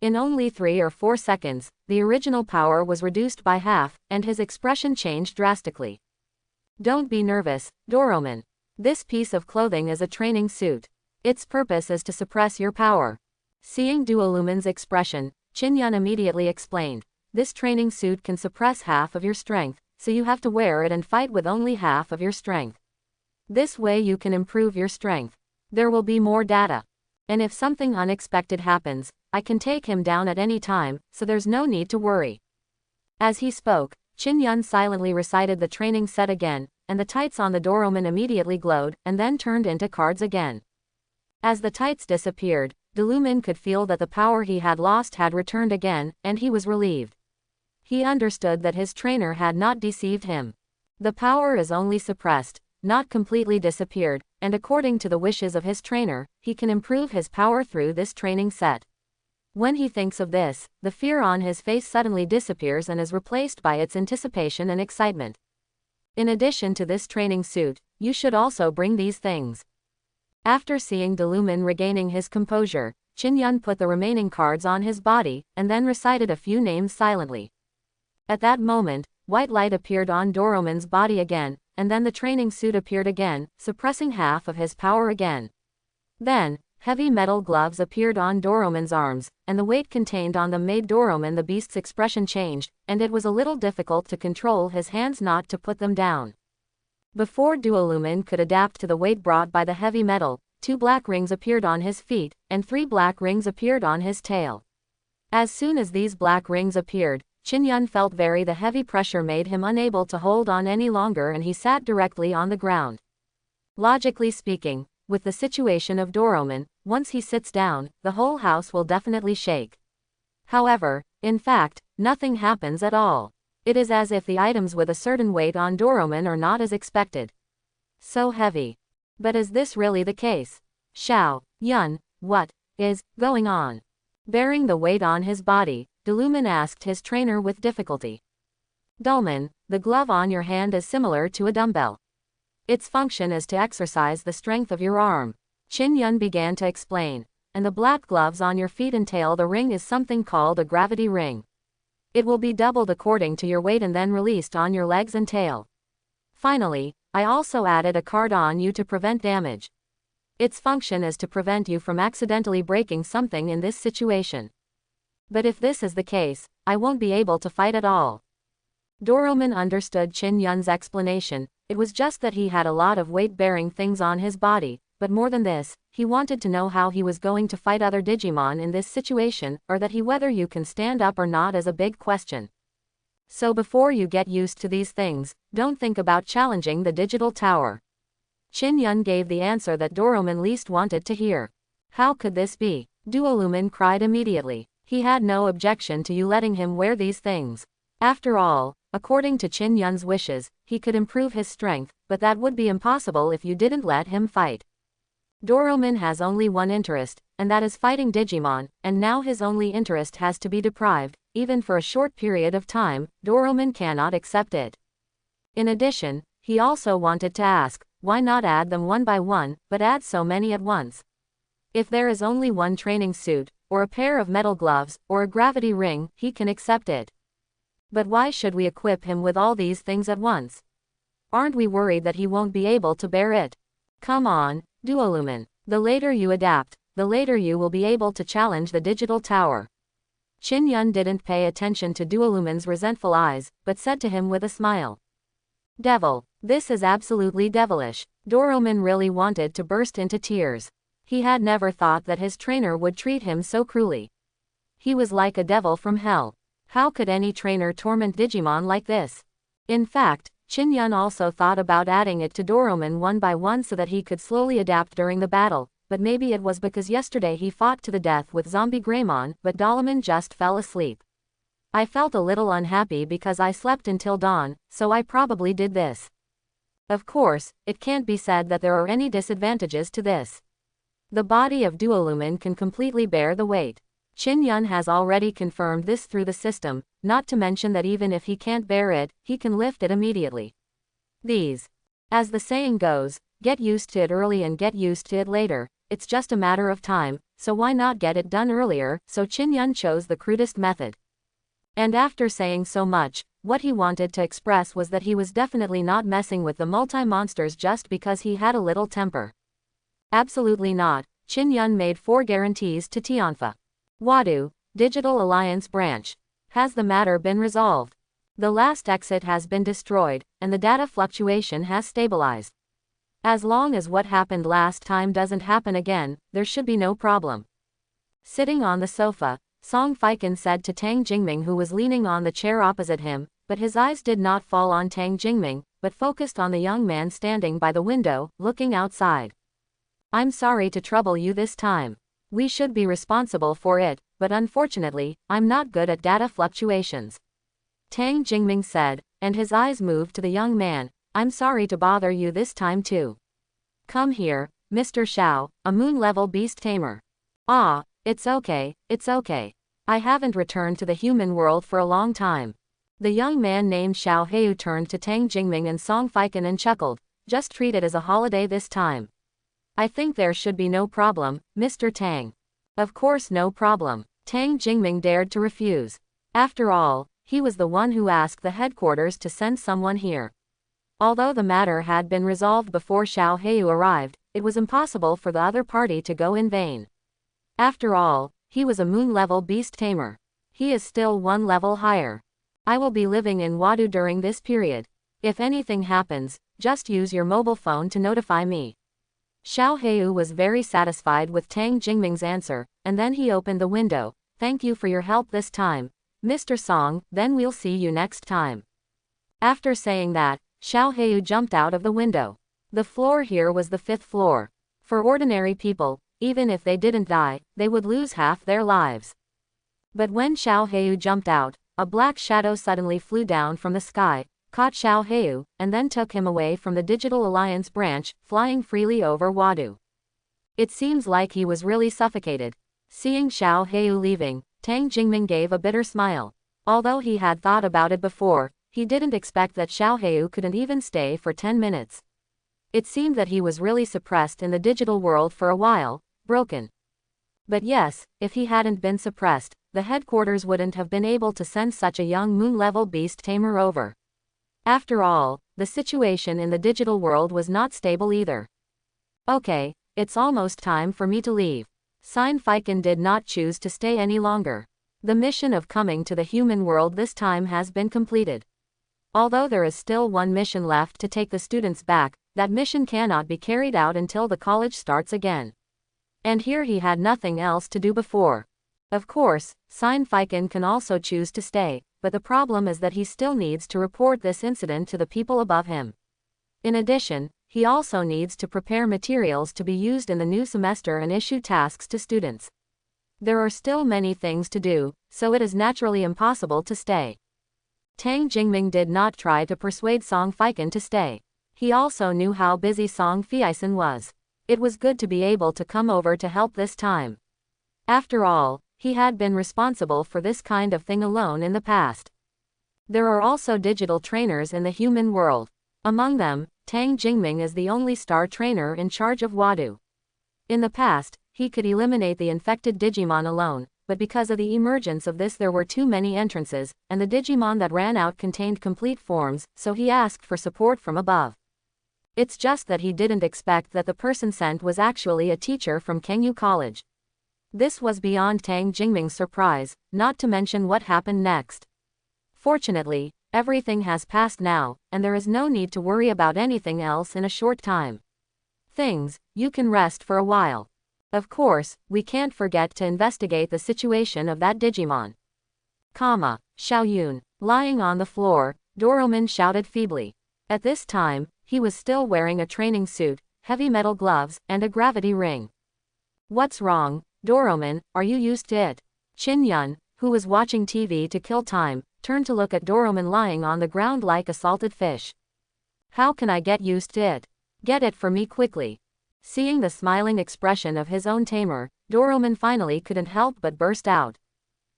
In only 3 or 4 seconds, the original power was reduced by half, and his expression changed drastically. Don't be nervous, Doromon. This piece of clothing is a training suit. Its purpose is to suppress your power. Seeing Duolumin's expression, Qin Yun immediately explained. This training suit can suppress half of your strength, so you have to wear it and fight with only half of your strength. This way you can improve your strength. There will be more data. And if something unexpected happens, I can take him down at any time, so there's no need to worry. As he spoke, Qin Yun silently recited the training set again, and the tights on the Doromon immediately glowed, and then turned into cards again. As the tights disappeared, Delumin could feel that the power he had lost had returned again, and he was relieved. He understood that his trainer had not deceived him. The power is only suppressed, not completely disappeared, and according to the wishes of his trainer, he can improve his power through this training set. When he thinks of this, the fear on his face suddenly disappears and is replaced by its anticipation and excitement. In addition to this training suit, you should also bring these things. After seeing Delumin regaining his composure, Qin Yun put the remaining cards on his body, and then recited a few names silently. At that moment, white light appeared on Doroman's body again, and then the training suit appeared again, suppressing half of his power again. Then, heavy metal gloves appeared on Doroman's arms, and the weight contained on them made Doroman the beast's expression change, and it was a little difficult to control his hands not to put them down. Before Duolumin could adapt to the weight brought by the heavy metal, 2 black rings appeared on his feet, and 3 black rings appeared on his tail. As soon as these black rings appeared, Qin Yun felt the heavy pressure made him unable to hold on any longer, and he sat directly on the ground. Logically speaking, with the situation of Doroman, once he sits down, the whole house will definitely shake. However, in fact, nothing happens at all. It is as if the items with a certain weight on Doroman are not as expected. So heavy. But is this really the case? Xiao Yun, what is going on? Bearing the weight on his body, Duolumin asked his trainer with difficulty. Duolumin, the glove on your hand is similar to a dumbbell. Its function is to exercise the strength of your arm. Qin Yun began to explain. And the black gloves on your feet entail the ring is something called a gravity ring. It will be doubled according to your weight and then released on your legs and tail. Finally, I also added a card on you to prevent damage. Its function is to prevent you from accidentally breaking something in this situation. But if this is the case, I won't be able to fight at all. Doroman understood Qin Yun's explanation. It was just that he had a lot of weight-bearing things on his body, but more than this, he wanted to know how he was going to fight other Digimon in this situation, or that whether you can stand up or not is a big question. So before you get used to these things, don't think about challenging the digital tower. Qin Yun gave the answer that Doroman least wanted to hear. How could this be? Duolumin cried immediately. He had no objection to you letting him wear these things. After all, according to Qin Yun's wishes, he could improve his strength, but that would be impossible if you didn't let him fight. Doroman has only one interest, and that is fighting Digimon, and now his only interest has to be deprived, even for a short period of time. Doroman cannot accept it. In addition, he also wanted to ask, why not add them one by one, but add so many at once? If there is only one training suit, or a pair of metal gloves, or a gravity ring, he can accept it. But why should we equip him with all these things at once? Aren't we worried that he won't be able to bear it? Come on, Duolumin. The later you adapt, the later you will be able to challenge the digital tower. Qin Yun didn't pay attention to Duolumin's resentful eyes, but said to him with a smile. Devil, this is absolutely devilish. Doroman really wanted to burst into tears. He had never thought that his trainer would treat him so cruelly. He was like a devil from hell. How could any trainer torment Digimon like this? In fact, Qin Yun also thought about adding it to Doroman one by one so that he could slowly adapt during the battle, but maybe it was because yesterday he fought to the death with Zombie Greymon, but Doloman just fell asleep. I felt a little unhappy because I slept until dawn, so I probably did this. Of course, it can't be said that there are any disadvantages to this. The body of Duolumin can completely bear the weight. Qin Yun has already confirmed this through the system, not to mention that even if he can't bear it, he can lift it immediately. As the saying goes, get used to it early and get used to it later. It's just a matter of time, so why not get it done earlier? So Qin Yun chose the crudest method. And after saying so much, what he wanted to express was that he was definitely not messing with the multi-monsters just because he had a little temper. Absolutely not. Qin Yun made 4 guarantees to Tianfa. Wadu, Digital Alliance Branch. Has the matter been resolved? The last exit has been destroyed, and the data fluctuation has stabilized. As long as what happened last time doesn't happen again, there should be no problem. Sitting on the sofa, Song Feiken said to Tang Jingming, who was leaning on the chair opposite him, but his eyes did not fall on Tang Jingming, but focused on the young man standing by the window, looking outside. I'm sorry to trouble you this time. We should be responsible for it, but unfortunately, I'm not good at data fluctuations. Tang Jingming said, and his eyes moved to the young man. I'm sorry to bother you this time too. Come here, Mr. Xiao, a moon-level beast tamer. Ah, it's okay, it's okay. I haven't returned to the human world for a long time. The young man named Xiao Heiyu turned to Tang Jingming and Song Feiken and chuckled. Just treat it as a holiday this time. I think there should be no problem, Mr. Tang. Of course, no problem. Tang Jingming dared to refuse. After all, he was the one who asked the headquarters to send someone here. Although the matter had been resolved before Xiao Heiyu arrived, it was impossible for the other party to go in vain. After all, he was a moon-level beast tamer. He is still one level higher. I will be living in Wadu during this period. If anything happens, just use your mobile phone to notify me. Xiao Heiyu was very satisfied with Tang Jingming's answer, and then he opened the window. Thank you for your help this time, Mr. Song, then we'll see you next time. After saying that, Xiao Heiyu jumped out of the window. The floor here was the 5th floor. For ordinary people, even if they didn't die, they would lose half their lives. But when Xiao Heiyu jumped out, a black shadow suddenly flew down from the sky, caught Xiao Heiyu, and then took him away from the Digital Alliance branch, flying freely over Wadu. It seems like he was really suffocated. Seeing Xiao Heiyu leaving, Tang Jingming gave a bitter smile. Although he had thought about it before, he didn't expect that Xiao Heiyu couldn't even stay for 10 minutes. It seemed that he was really suppressed in the digital world for a while, broken. But yes, if he hadn't been suppressed, the headquarters wouldn't have been able to send such a young moon-level beast tamer over. After all, the situation in the digital world was not stable either. Okay, it's almost time for me to leave. Sine Fiken did not choose to stay any longer. The mission of coming to the human world this time has been completed. Although there is still one mission left to take the students back, that mission cannot be carried out until the college starts again. And here he had nothing else to do before. Of course, Sine Fiken can also choose to stay, but the problem is that he still needs to report this incident to the people above him. In addition, he also needs to prepare materials to be used in the new semester and issue tasks to students. There are still many things to do, so it is naturally impossible to stay. Tang Jingming did not try to persuade Song Fiken to stay. He also knew how busy Song Fiisen was. It was good to be able to come over to help this time. After all, he had been responsible for this kind of thing alone in the past. There are also digital trainers in the human world. Among them, Tang Jingming is the only star trainer in charge of Wadu. In the past, he could eliminate the infected Digimon alone, but because of the emergence of this there were too many entrances, and the Digimon that ran out contained complete forms, so he asked for support from above. It's just that he didn't expect that the person sent was actually a teacher from Kengyu College. This was beyond Tang Jingming's surprise, not to mention what happened next. Fortunately, everything has passed now, and there is no need to worry about anything else in a short time. You can rest for a while. Of course, we can't forget to investigate the situation of that Digimon. Xiaoyun. Lying on the floor, Doroman shouted feebly. At this time, he was still wearing a training suit, heavy metal gloves, and a gravity ring. What's wrong, Doroman, are you used to it? Qin Yun, who was watching TV to kill time, turned to look at Doroman lying on the ground like a salted fish. How can I get used to it? Get it for me quickly. Seeing the smiling expression of his own tamer, Doroman finally couldn't help but burst out.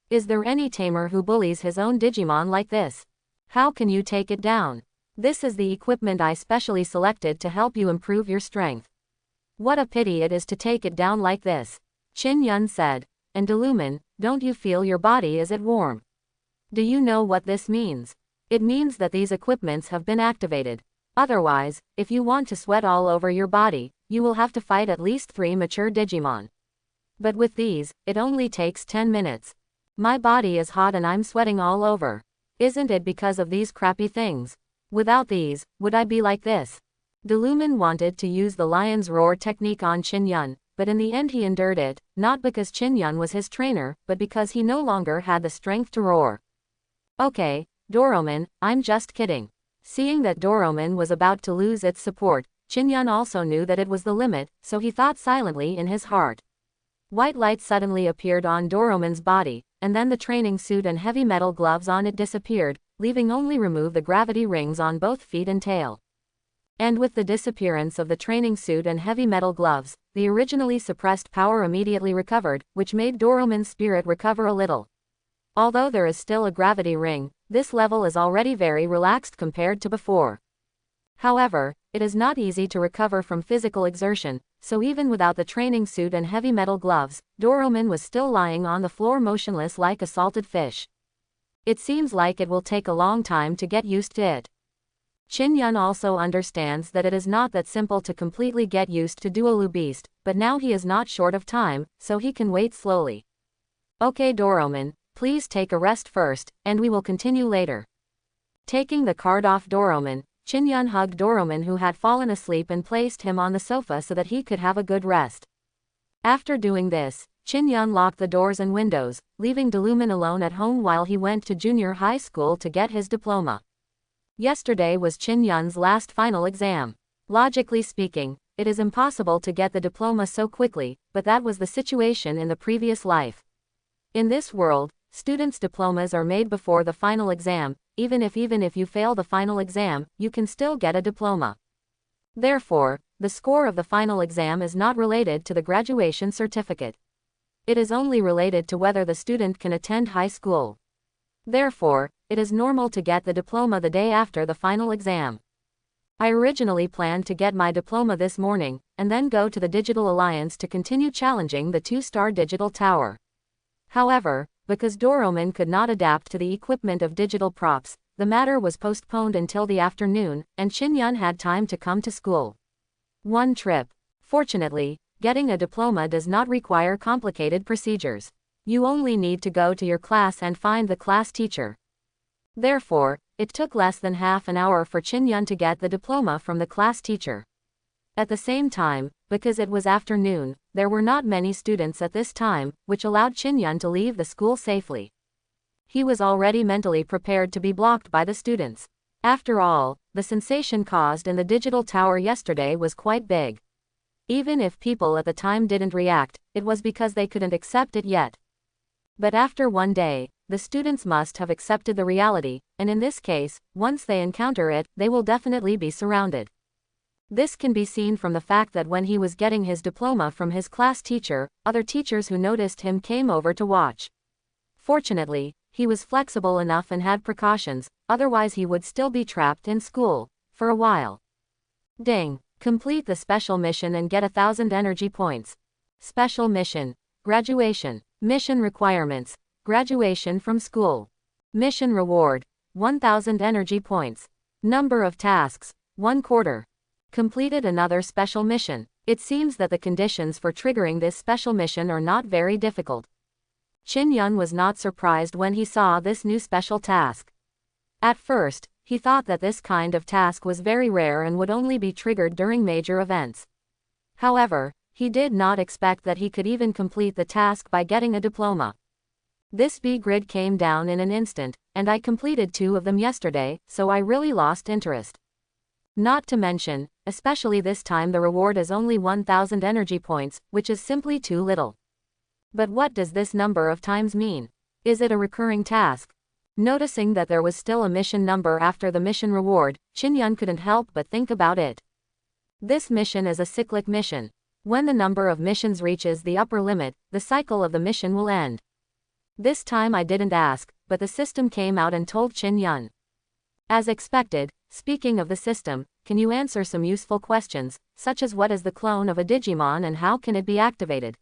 Is there any tamer who bullies his own Digimon like this? How can you take it down? This is the equipment I specially selected to help you improve your strength. What a pity it is to take it down like this. Qin Yun said. And Deluman, don't you feel your body is it warm? Do you know what this means? It means that these equipments have been activated. Otherwise, if you want to sweat all over your body, you will have to fight at least 3 mature Digimon. But with these, it only takes 10 minutes. My body is hot and I'm sweating all over. Isn't it because of these crappy things? Without these, would I be like this? Deluman wanted to use the lion's roar technique on Qin Yun, but in the end he endured it, not because Qin Yun was his trainer, but because he no longer had the strength to roar. Okay, Doroman, I'm just kidding. Seeing that Doroman was about to lose its support, Qin Yun also knew that it was the limit, so he thought silently in his heart. White light suddenly appeared on Doroman's body, and then the training suit and heavy metal gloves on it disappeared, leaving only remove the gravity rings on both feet and tail. And with the disappearance of the training suit and heavy metal gloves, the originally suppressed power immediately recovered, which made Doroman's spirit recover a little. Although there is still a gravity ring, this level is already very relaxed compared to before. However, it is not easy to recover from physical exertion, so even without the training suit and heavy metal gloves, Doroman was still lying on the floor motionless like a salted fish. It seems like it will take a long time to get used to it. Chin Yun also understands that it is not that simple to completely get used to Duolu Beast, but now he is not short of time, so he can wait slowly. Okay Doroman, please take a rest first, and we will continue later. Taking the card off Doroman, Chin Yun hugged Doroman who had fallen asleep and placed him on the sofa so that he could have a good rest. After doing this, Chin Yun locked the doors and windows, leaving Doluman alone at home while he went to junior high school to get his diploma. Yesterday was Chin Yun's last final exam. Logically speaking, it is impossible to get the diploma so quickly, but that was the situation in the previous life. In this world, students' diplomas are made before the final exam. Even if you fail the final exam, you can still get a diploma. Therefore, the score of the final exam is not related to the graduation certificate. It is only related to whether the student can attend high school. Therefore, it is normal to get the diploma the day after the final exam. I originally planned to get my diploma this morning, and then go to the Digital Alliance to continue challenging the 2-star Digital Tower. However, because Doroman could not adapt to the equipment of digital props, the matter was postponed until the afternoon, and Chin Yun had time to come to school. One trip. Fortunately, getting a diploma does not require complicated procedures. You only need to go to your class and find the class teacher. Therefore, it took less than half an hour for Chin Yun to get the diploma from the class teacher. At the same time, because it was afternoon, there were not many students at this time, which allowed Chin Yun to leave the school safely. He was already mentally prepared to be blocked by the students. After all, the sensation caused in the digital tower yesterday was quite big. Even if people at the time didn't react, it was because they couldn't accept it yet. But after one day, the students must have accepted the reality, and in this case, once they encounter it, they will definitely be surrounded. This can be seen from the fact that when he was getting his diploma from his class teacher, other teachers who noticed him came over to watch. Fortunately, he was flexible enough and had precautions, otherwise he would still be trapped in school for a while. Ding! Complete the special mission and get 1,000 energy points. Special mission. Graduation. Mission requirements. Graduation from school. Mission reward. 1,000 energy points. Number of tasks. 1/4. Completed another special mission. It seems that the conditions for triggering this special mission are not very difficult. Chin Yun was not surprised when he saw this new special task. At first, he thought that this kind of task was very rare and would only be triggered during major events. However, he did not expect that he could even complete the task by getting a diploma. This B grid came down in an instant, and I completed 2 of them yesterday, so I really lost interest. Not to mention, especially this time the reward is only 1,000 energy points, which is simply too little. But what does this number of times mean? Is it a recurring task? Noticing that there was still a mission number after the mission reward, Chin Yun couldn't help but think about it. This mission is a cyclic mission. When the number of missions reaches the upper limit, the cycle of the mission will end. This time I didn't ask, but the system came out and told Chin Yun. As expected, speaking of the system, can you answer some useful questions, such as what is the clone of a Digimon and how can it be activated?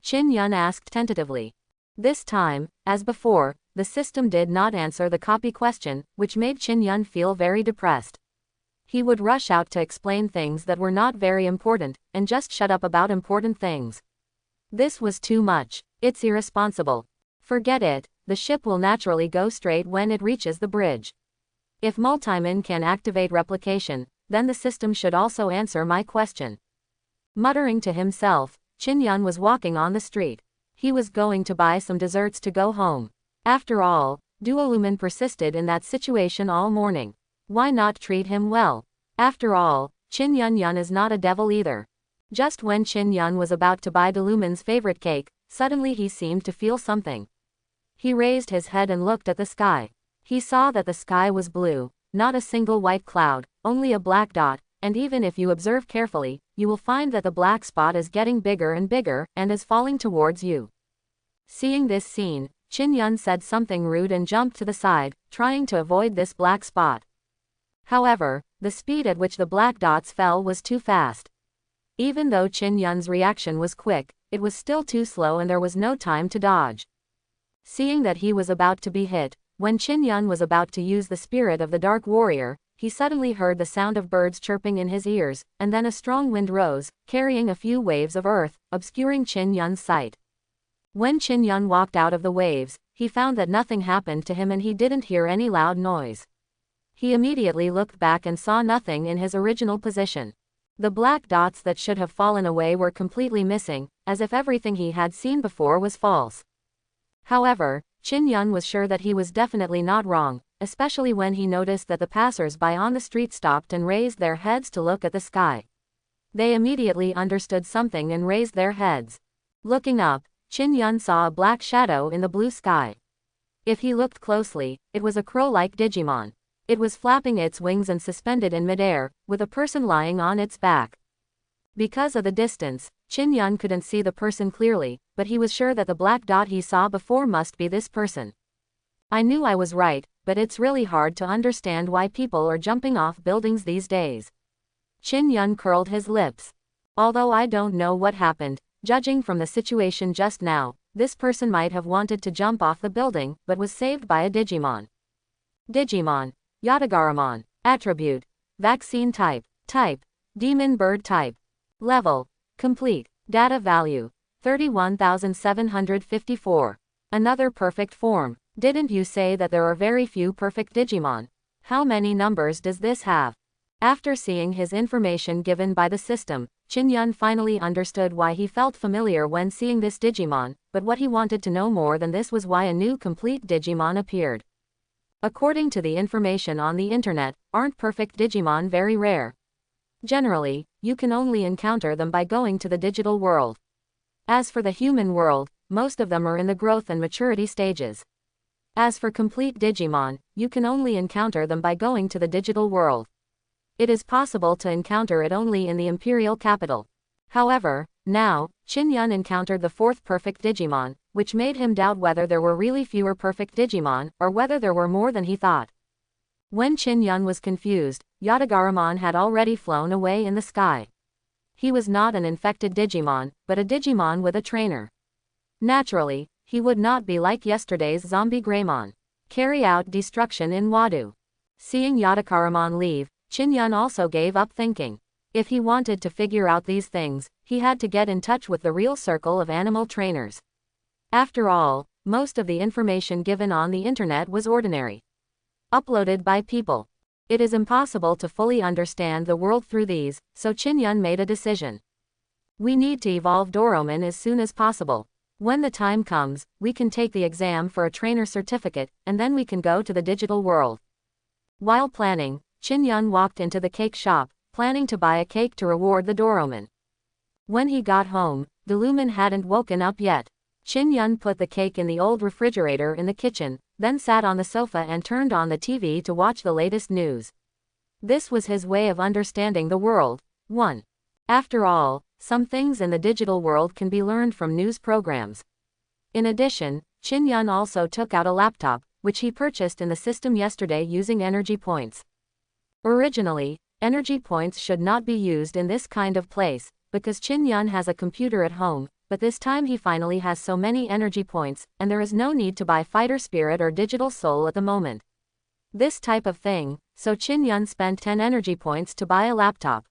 Chin Yun asked tentatively. This time, as before, the system did not answer the copy question, which made Chin Yun feel very depressed. He would rush out to explain things that were not very important, and just shut up about important things. This was too much. It's irresponsible. Forget it, the ship will naturally go straight when it reaches the bridge. If Multiman can activate replication, then the system should also answer my question. Muttering to himself, Chin Yun was walking on the street. He was going to buy some desserts to go home. After all, Duoluman persisted in that situation all morning. Why not treat him well? After all, Chin Yun is not a devil either. Just when Chin Yun was about to buy Duoluman's favorite cake, suddenly he seemed to feel something. He raised his head and looked at the sky. He saw that the sky was blue, not a single white cloud, only a black dot, and even if you observe carefully, you will find that the black spot is getting bigger and bigger, and is falling towards you. Seeing this scene, Chin Yun said something rude and jumped to the side, trying to avoid this black spot. However, the speed at which the black dots fell was too fast. Even though Qin Yun's reaction was quick, it was still too slow and there was no time to dodge. Seeing that he was about to be hit, when Qin Yun was about to use the spirit of the Dark Warrior, he suddenly heard the sound of birds chirping in his ears, and then a strong wind rose, carrying a few waves of earth, obscuring Qin Yun's sight. When Qin Yun walked out of the waves, he found that nothing happened to him and he didn't hear any loud noise. He immediately looked back and saw nothing in his original position. The black dots that should have fallen away were completely missing, as if everything he had seen before was false. However, Qin Yun was sure that he was definitely not wrong, especially when he noticed that the passers-by on the street stopped and raised their heads to look at the sky. They immediately understood something and raised their heads. Looking up, Qin Yun saw a black shadow in the blue sky. If he looked closely, it was a crow-like Digimon. It was flapping its wings and suspended in midair, with a person lying on its back. Because of the distance, Qin Yun couldn't see the person clearly, but he was sure that the black dot he saw before must be this person. I knew I was right, but it's really hard to understand why people are jumping off buildings these days. Qin Yun curled his lips. Although I don't know what happened, judging from the situation just now, this person might have wanted to jump off the building, but was saved by a Digimon. Digimon. Yatagaramon. Attribute. Vaccine type. Type. Demon bird type. Level. Complete. Data value. 31,754. Another perfect form. Didn't you say that there are very few perfect Digimon? How many numbers does this have? After seeing his information given by the system, Qin Yun finally understood why he felt familiar when seeing this Digimon, but what he wanted to know more than this was why a new complete Digimon appeared. According to the information on the internet, aren't perfect Digimon very rare? Generally, you can only encounter them by going to the digital world. As for the human world, most of them are in the growth and maturity stages. As for complete Digimon, you can only encounter them by going to the digital world. It is possible to encounter it only in the Imperial capital. However, now, Qin Yun encountered the fourth perfect Digimon, which made him doubt whether there were really fewer perfect Digimon, or whether there were more than he thought. When Qin Yun was confused, Yatagaramon had already flown away in the sky. He was not an infected Digimon, but a Digimon with a trainer. Naturally, he would not be like yesterday's zombie Greymon. Carry out destruction in Wadu. Seeing Yatagaramon leave, Qin Yun also gave up thinking. If he wanted to figure out these things, he had to get in touch with the real circle of animal trainers. After all, most of the information given on the internet was ordinary. Uploaded by people. It is impossible to fully understand the world through these, so Qin Yun made a decision. We need to evolve Doroman as soon as possible. When the time comes, we can take the exam for a trainer certificate, and then we can go to the digital world. While planning, Qin Yun walked into the cake shop, planning to buy a cake to reward the Doroman. When he got home, the Lumen hadn't woken up yet. Qin Yun put the cake in the old refrigerator in the kitchen, then sat on the sofa and turned on the TV to watch the latest news. This was his way of understanding the world. 1. After all, some things in the digital world can be learned from news programs. In addition, Qin Yun also took out a laptop, which he purchased in the system yesterday using energy points. Originally, energy points should not be used in this kind of place, because Qin Yun has a computer at home, but this time he finally has so many energy points, and there is no need to buy Fighter Spirit or Digital Soul at the moment. This type of thing, so Qin Yun spent 10 energy points to buy a laptop.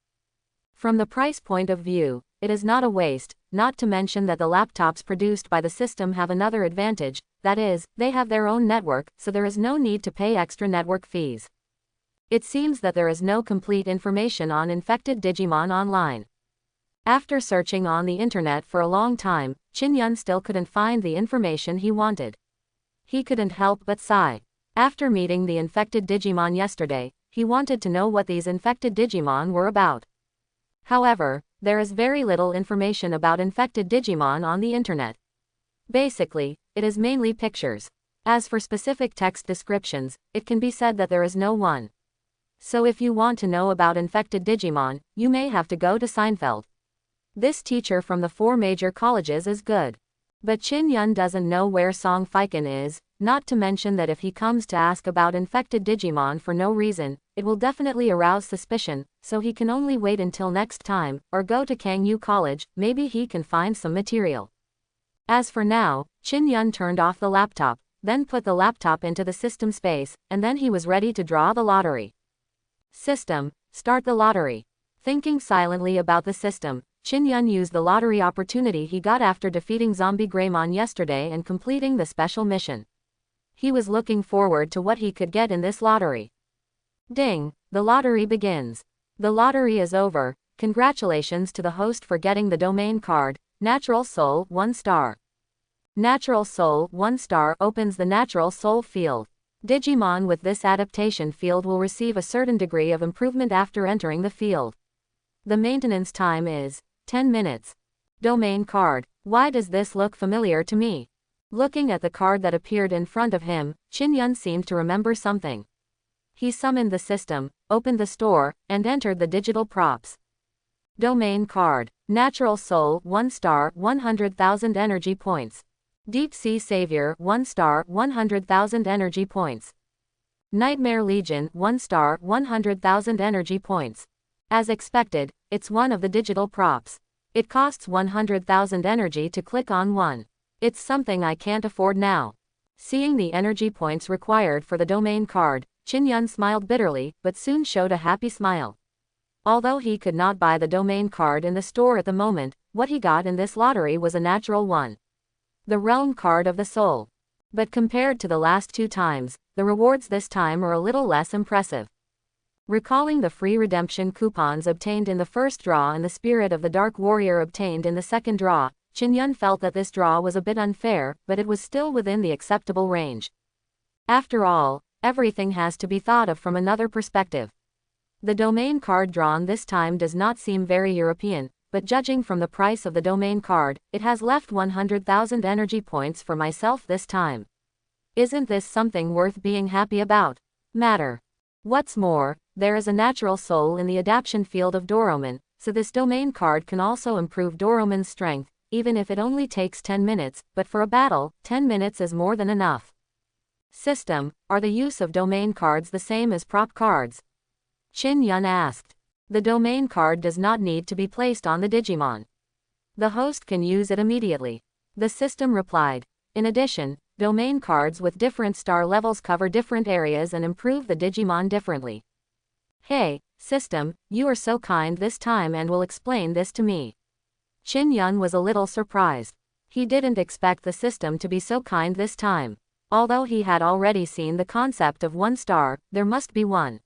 From the price point of view, it is not a waste, not to mention that the laptops produced by the system have another advantage, that is, they have their own network, so there is no need to pay extra network fees. It seems that there is no complete information on infected Digimon online. After searching on the internet for a long time, Qin Yun still couldn't find the information he wanted. He couldn't help but sigh. After meeting the infected Digimon yesterday, he wanted to know what these infected Digimon were about. However, there is very little information about infected Digimon on the internet. Basically, it is mainly pictures. As for specific text descriptions, it can be said that there is no one. So if you want to know about infected Digimon, you may have to go to Seinfeld. This teacher from the 4 major colleges is good. But Qin Yun doesn't know where Song Fiken is, not to mention that if he comes to ask about infected Digimon for no reason, it will definitely arouse suspicion, so he can only wait until next time, or go to Kangyu College, maybe he can find some material. As for now, Qin Yun turned off the laptop, then put the laptop into the system space, and then he was ready to draw the lottery. System, start the lottery. Thinking silently about the system, Qin Yun used the lottery opportunity he got after defeating Zombie Greymon yesterday and completing the special mission. He was looking forward to what he could get in this lottery. Ding, the lottery begins. The lottery is over. Congratulations to the host for getting the domain card, Natural Soul 1 star. Natural Soul 1 star opens the Natural Soul field. Digimon with this adaptation field will receive a certain degree of improvement after entering the field. The maintenance time is 10 minutes. Domain card. Why does this look familiar to me? Looking at the card that appeared in front of him, Qin Yun seemed to remember something. He summoned the system, opened the store, and entered the digital props. Domain card. Natural Soul 1 star 100,000 energy points. Deep Sea Savior 1 star 100,000 energy points. Nightmare Legion 1 star 100,000 energy points. As expected, it's one of the digital props. It costs 100,000 energy to click on one. It's something I can't afford now. Seeing the energy points required for the domain card, Qin Yun smiled bitterly, but soon showed a happy smile. Although he could not buy the domain card in the store at the moment, what he got in this lottery was a natural one. The Realm Card of the Soul. But compared to the last 2 times, the rewards this time are a little less impressive. Recalling the free redemption coupons obtained in the first draw and the Spirit of the Dark Warrior obtained in the second draw, Qin Yun felt that this draw was a bit unfair, but it was still within the acceptable range. After all, everything has to be thought of from another perspective. The domain card drawn this time does not seem very European, but judging from the price of the domain card, it has left 100,000 energy points for myself this time. Isn't this something worth being happy about? What's more, there is a natural soul in the adaptation field of Doroman, so this domain card can also improve Doroman's strength, even if it only takes 10 minutes, but for a battle, 10 minutes is more than enough. System, are the use of domain cards the same as prop cards? Qin Yun asked. The domain card does not need to be placed on the Digimon. The host can use it immediately. The system replied. In addition, domain cards with different star levels cover different areas and improve the Digimon differently. Hey, system, you are so kind this time and will explain this to me. Qin Yun was a little surprised. He didn't expect the system to be so kind this time. Although he had already seen the concept of 1 star, there must be 1,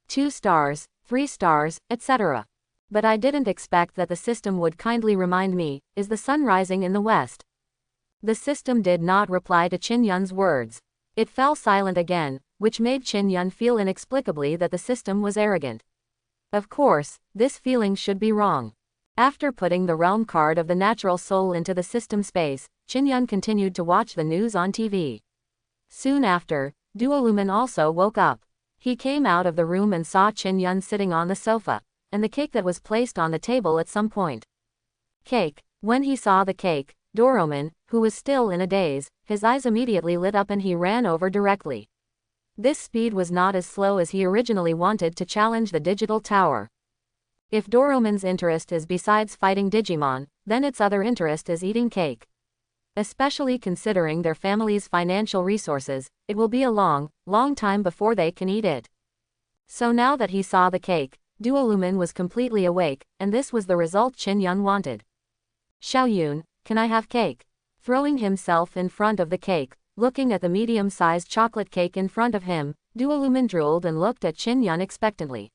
2 stars, 3 stars, etc. But I didn't expect that the system would kindly remind me, is the sun rising in the west? The system did not reply to Qin Yun's words. It fell silent again, which made Qin Yun feel inexplicably that the system was arrogant. Of course, this feeling should be wrong. After putting the realm card of the natural soul into the system space, Qin Yun continued to watch the news on TV. Soon after, Duolumin also woke up. He came out of the room and saw Qin Yun sitting on the sofa, and the cake that was placed on the table at some point. Cake. When he saw the cake, Doroman, who was still in a daze, his eyes immediately lit up and he ran over directly. This speed was not as slow as he originally wanted to challenge the digital tower. If Doroman's interest is besides fighting Digimon, then its other interest is eating cake. Especially considering their family's financial resources, it will be a long, long time before they can eat it. So now that he saw the cake, Duolumin was completely awake, and this was the result Qin Yun wanted. Xiaoyun, can I have cake? Throwing himself in front of the cake, looking at the medium-sized chocolate cake in front of him, Duolumin drooled and looked at Qin Yun expectantly.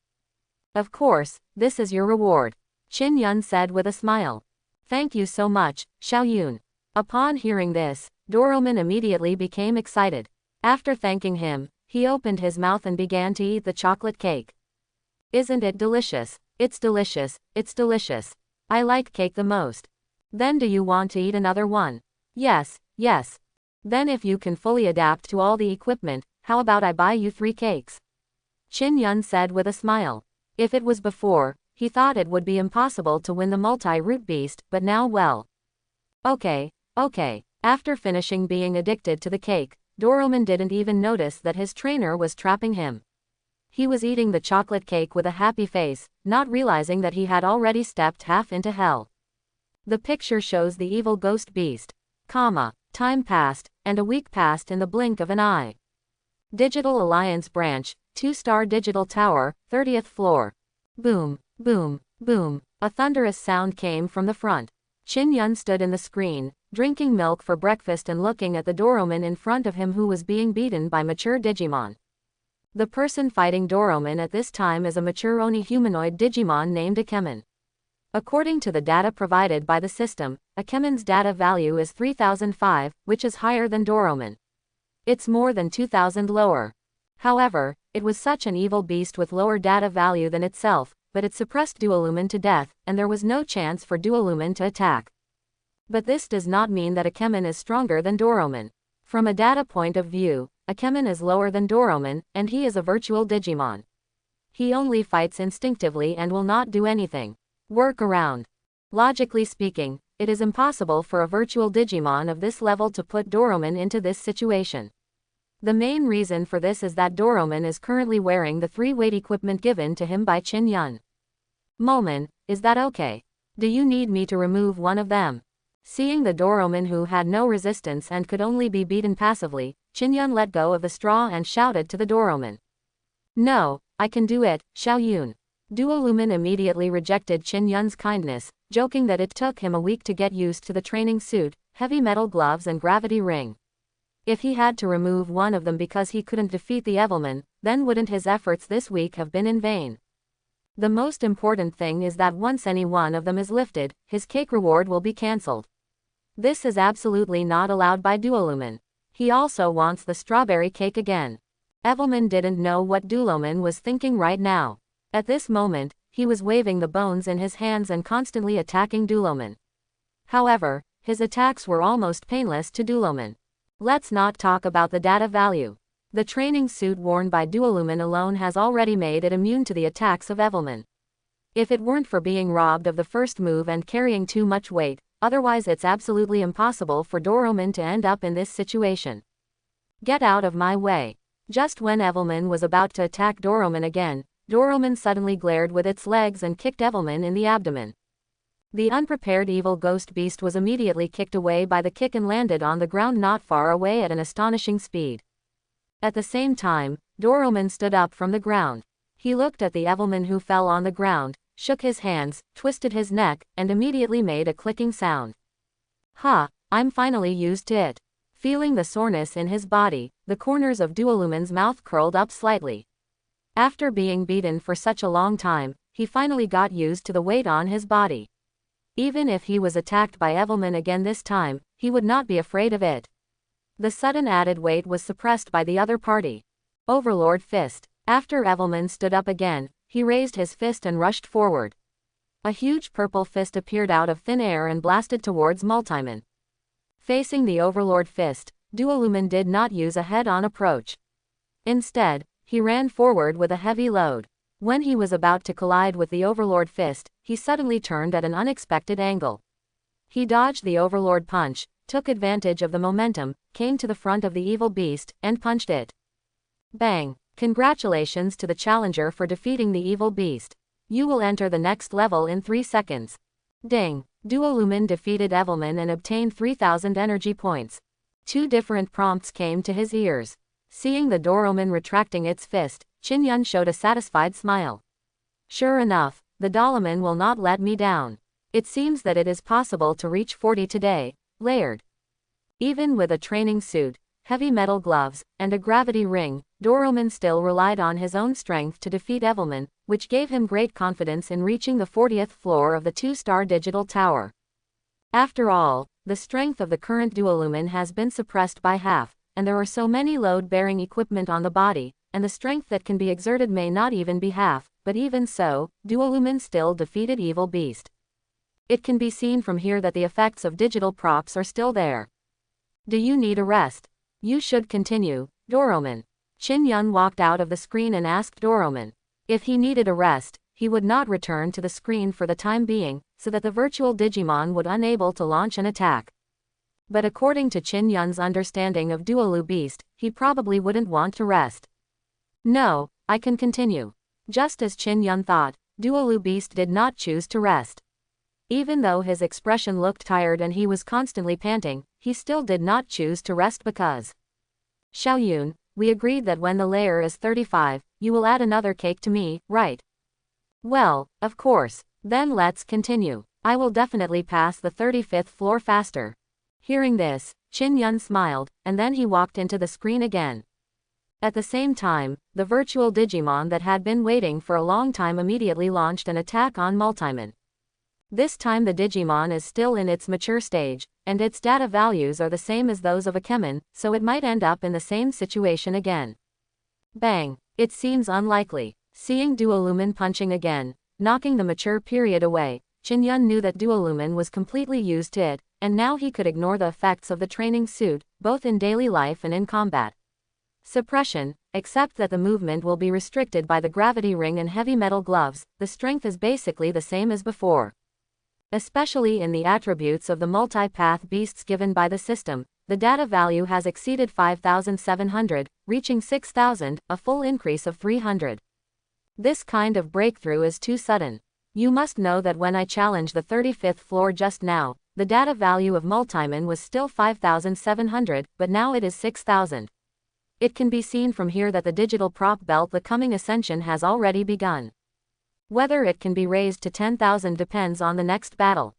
Of course, this is your reward, Qin Yun said with a smile. Thank you so much, Xiaoyun. Upon hearing this, Doroman immediately became excited. After thanking him, he opened his mouth and began to eat the chocolate cake. Isn't it delicious? It's delicious, it's delicious. I like cake the most. Then do you want to eat another one? Yes, yes. Then if you can fully adapt to all the equipment, how about I buy you 3 cakes? Qin Yun said with a smile. If it was before, he thought it would be impossible to win the multi-root beast, but now well. Okay, Okay. After finishing being addicted to the cake, Doroman didn't even notice that his trainer was trapping him. He was eating the chocolate cake with a happy face, not realizing that he had already stepped half into hell. The picture shows the evil ghost beast. Time passed, and a week passed in the blink of an eye. Digital Alliance Branch, 2-star Digital Tower, 30th floor. Boom, boom, boom. A thunderous sound came from the front. Chin Yun stood in the screen, drinking milk for breakfast and looking at the Doroman in front of him who was being beaten by mature Digimon. The person fighting Doroman at this time is a mature Oni humanoid Digimon named Akemen. According to the data provided by the system, Akemen's data value is 3005, which is higher than Doroman. It's more than 2000 lower. However, it was such an evil beast with lower data value than itself, but it suppressed Dualumin to death, and there was no chance for Dualumin to attack. But this does not mean that Akemen is stronger than Doroman. From a data point of view, Akemen is lower than Doroman, and he is a virtual Digimon. He only fights instinctively and will not do anything. Work around. Logically speaking, it is impossible for a virtual Digimon of this level to put Doroman into this situation. The main reason for this is that Doroman is currently wearing the 3-weight equipment given to him by Chin Yun. Momen, is that okay? Do you need me to remove one of them? Seeing the Doroman who had no resistance and could only be beaten passively, Chin Yun let go of the straw and shouted to the Doroman. No, I can do it, Xiao Yun. Dualumin immediately rejected Chin Yun's kindness, joking that it took him a week to get used to the training suit, heavy metal gloves and gravity ring. If he had to remove one of them because he couldn't defeat the Evilman, then wouldn't his efforts this week have been in vain? The most important thing is that once any one of them is lifted, his cake reward will be cancelled. This is absolutely not allowed by Dualumin. He also wants the strawberry cake again. Evilman didn't know what Dualumin was thinking right now. At this moment, he was waving the bones in his hands and constantly attacking Dualumin. However, his attacks were almost painless to Dualumin. Let's not talk about the data value. The training suit worn by Dualumin alone has already made it immune to the attacks of Evilman. If it weren't for being robbed of the first move and carrying too much weight, otherwise it's absolutely impossible for Doroman to end up in this situation. Get out of my way. Just when Evilman was about to attack Doroman again, Doroman suddenly glared with its legs and kicked Evilman in the abdomen. The unprepared evil ghost beast was immediately kicked away by the kick and landed on the ground not far away at an astonishing speed. At the same time, Doroman stood up from the ground. He looked at the Evilman who fell on the ground, shook his hands, twisted his neck, and immediately made a clicking sound. I'm finally used to it. Feeling the soreness in his body, the corners of Dualumin's mouth curled up slightly. After being beaten for such a long time, he finally got used to the weight on his body. Even if he was attacked by Evilman again this time, he would not be afraid of it. The sudden added weight was suppressed by the other party. Overlord Fist. After Evilman stood up again, he raised his fist and rushed forward. A huge purple fist appeared out of thin air and blasted towards Multiman. Facing the Overlord Fist, Dualumin did not use a head-on approach. Instead, he ran forward with a heavy load. When he was about to collide with the Overlord Fist, he suddenly turned at an unexpected angle. He dodged the Overlord punch, took advantage of the momentum, came to the front of the evil beast, and punched it. Bang! Congratulations to the challenger for defeating the evil beast. You will enter the next level in 3 seconds. Ding! Dualumin defeated Evilman and obtained 3000 energy points. 2 different prompts came to his ears. Seeing the Doroman retracting its fist, Chin Yun showed a satisfied smile. Sure enough, the Doloman will not let me down. It seems that it is possible to reach 40 today, layered. Even with a training suit, heavy metal gloves, and a gravity ring, Doroman still relied on his own strength to defeat Evilman, which gave him great confidence in reaching the 40th floor of the 2-star digital tower. After all, the strength of the current Dualumin has been suppressed by half, and there are so many load-bearing equipment on the body, and the strength that can be exerted may not even be half, but even so, Dualumin still defeated Evil Beast. It can be seen from here that the effects of digital props are still there. Do you need a rest? You should continue, Doroman. Chin Yun walked out of the screen and asked Doroman. If he needed a rest, he would not return to the screen for the time being, so that the virtual Digimon would unable to launch an attack. But according to Qin Yun's understanding of Dualu Beast, he probably wouldn't want to rest. No, I can continue. Just as Qin Yun thought, Dualu Beast did not choose to rest. Even though his expression looked tired and he was constantly panting, he still did not choose to rest because Xiaoyun, we agreed that when the layer is 35, you will add another cake to me, right? Well, of course. Then let's continue. I will definitely pass the 35th floor faster. Hearing this, Qin Yun smiled, and then he walked into the screen again. At the same time, the virtual Digimon that had been waiting for a long time immediately launched an attack on Multimon. This time the Digimon is still in its mature stage, and its data values are the same as those of a Kemon, so it might end up in the same situation again. Bang! It seems unlikely. Seeing Dualumin punching again, knocking the mature period away, Qin Yun knew that Dualumin was completely used to it, and now he could ignore the effects of the training suit, both in daily life and in combat. Suppression, except that the movement will be restricted by the gravity ring and heavy metal gloves, the strength is basically the same as before. Especially in the attributes of the multi-path beasts given by the system, the data value has exceeded 5,700, reaching 6,000, a full increase of 300. This kind of breakthrough is too sudden. You must know that when I challenged the 35th floor just now, the data value of Multimon was still 5,700, but now it is 6,000. It can be seen from here that the digital prop belt the coming ascension has already begun. Whether it can be raised to 10,000 depends on the next battle.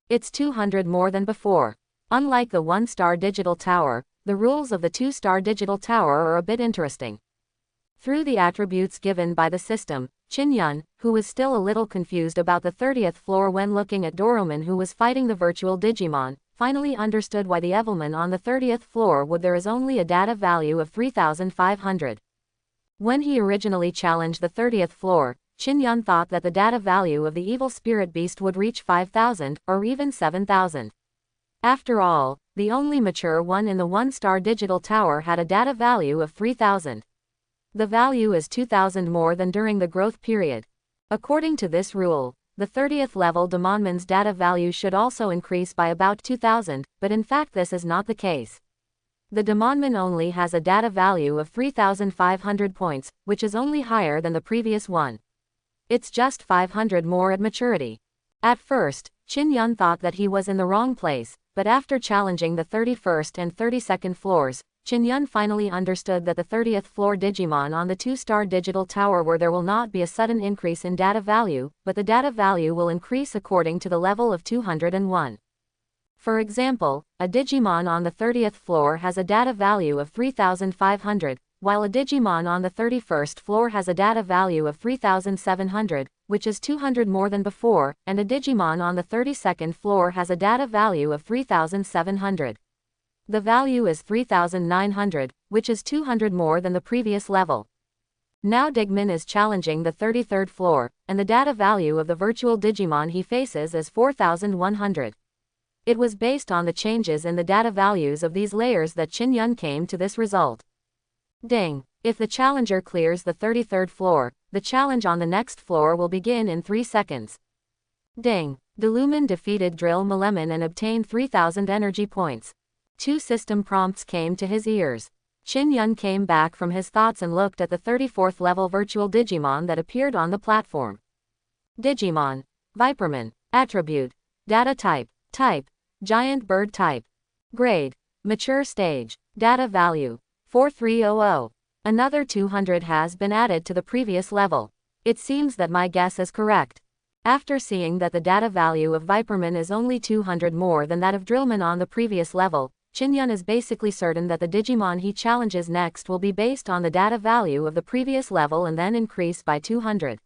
It's 200 more than before. Unlike the 1-star digital tower, the rules of the 2-star digital tower are a bit interesting. Through the attributes given by the system, Qin Yun, who was still a little confused about the 30th floor when looking at Doroman who was fighting the virtual Digimon, finally understood why the Evilman on the 30th floor would there is only a data value of 3,500. When he originally challenged the 30th floor, Qin Yun thought that the data value of the evil spirit beast would reach 5,000, or even 7,000. After all, the only mature one in the 1-star digital tower had a data value of 3,000. The value is 2,000 more than during the growth period. According to this rule, the 30th level Demonman's data value should also increase by about 2,000, but in fact this is not the case. The Demonman only has a data value of 3,500 points, which is only higher than the previous one. It's just 500 more at maturity. At first, Qin Yun thought that he was in the wrong place, but after challenging the 31st and 32nd floors, Qin Yun finally understood that the 30th floor Digimon on the 2-star digital tower where there will not be a sudden increase in data value, but the data value will increase according to the level of 201. For example, a Digimon on the 30th floor has a data value of 3,500, while a Digimon on the 31st floor has a data value of 3,700, which is 200 more than before, and a Digimon on the 32nd floor has a data value of 3,700. The value is 3,900, which is 200 more than the previous level. Now Digimon is challenging the 33rd floor, and the data value of the virtual Digimon he faces is 4,100. It was based on the changes in the data values of these layers that Qin Yun came to this result. Ding! If the challenger clears the 33rd floor, the challenge on the next floor will begin in 3 seconds. Ding! Delumin defeated Drill Malemin and obtained 3,000 energy points. 2 system prompts came to his ears. Qin Yun came back from his thoughts and looked at the 34th level virtual Digimon that appeared on the platform. Digimon. Viperman. Attribute. Data type. Type. Giant bird type. Grade. Mature stage. Data value. 4300. Another 200 has been added to the previous level. It seems that my guess is correct. After seeing that the data value of Viperman is only 200 more than that of Drillman on the previous level, Qin Yun is basically certain that the Digimon he challenges next will be based on the data value of the previous level and then increase by 200.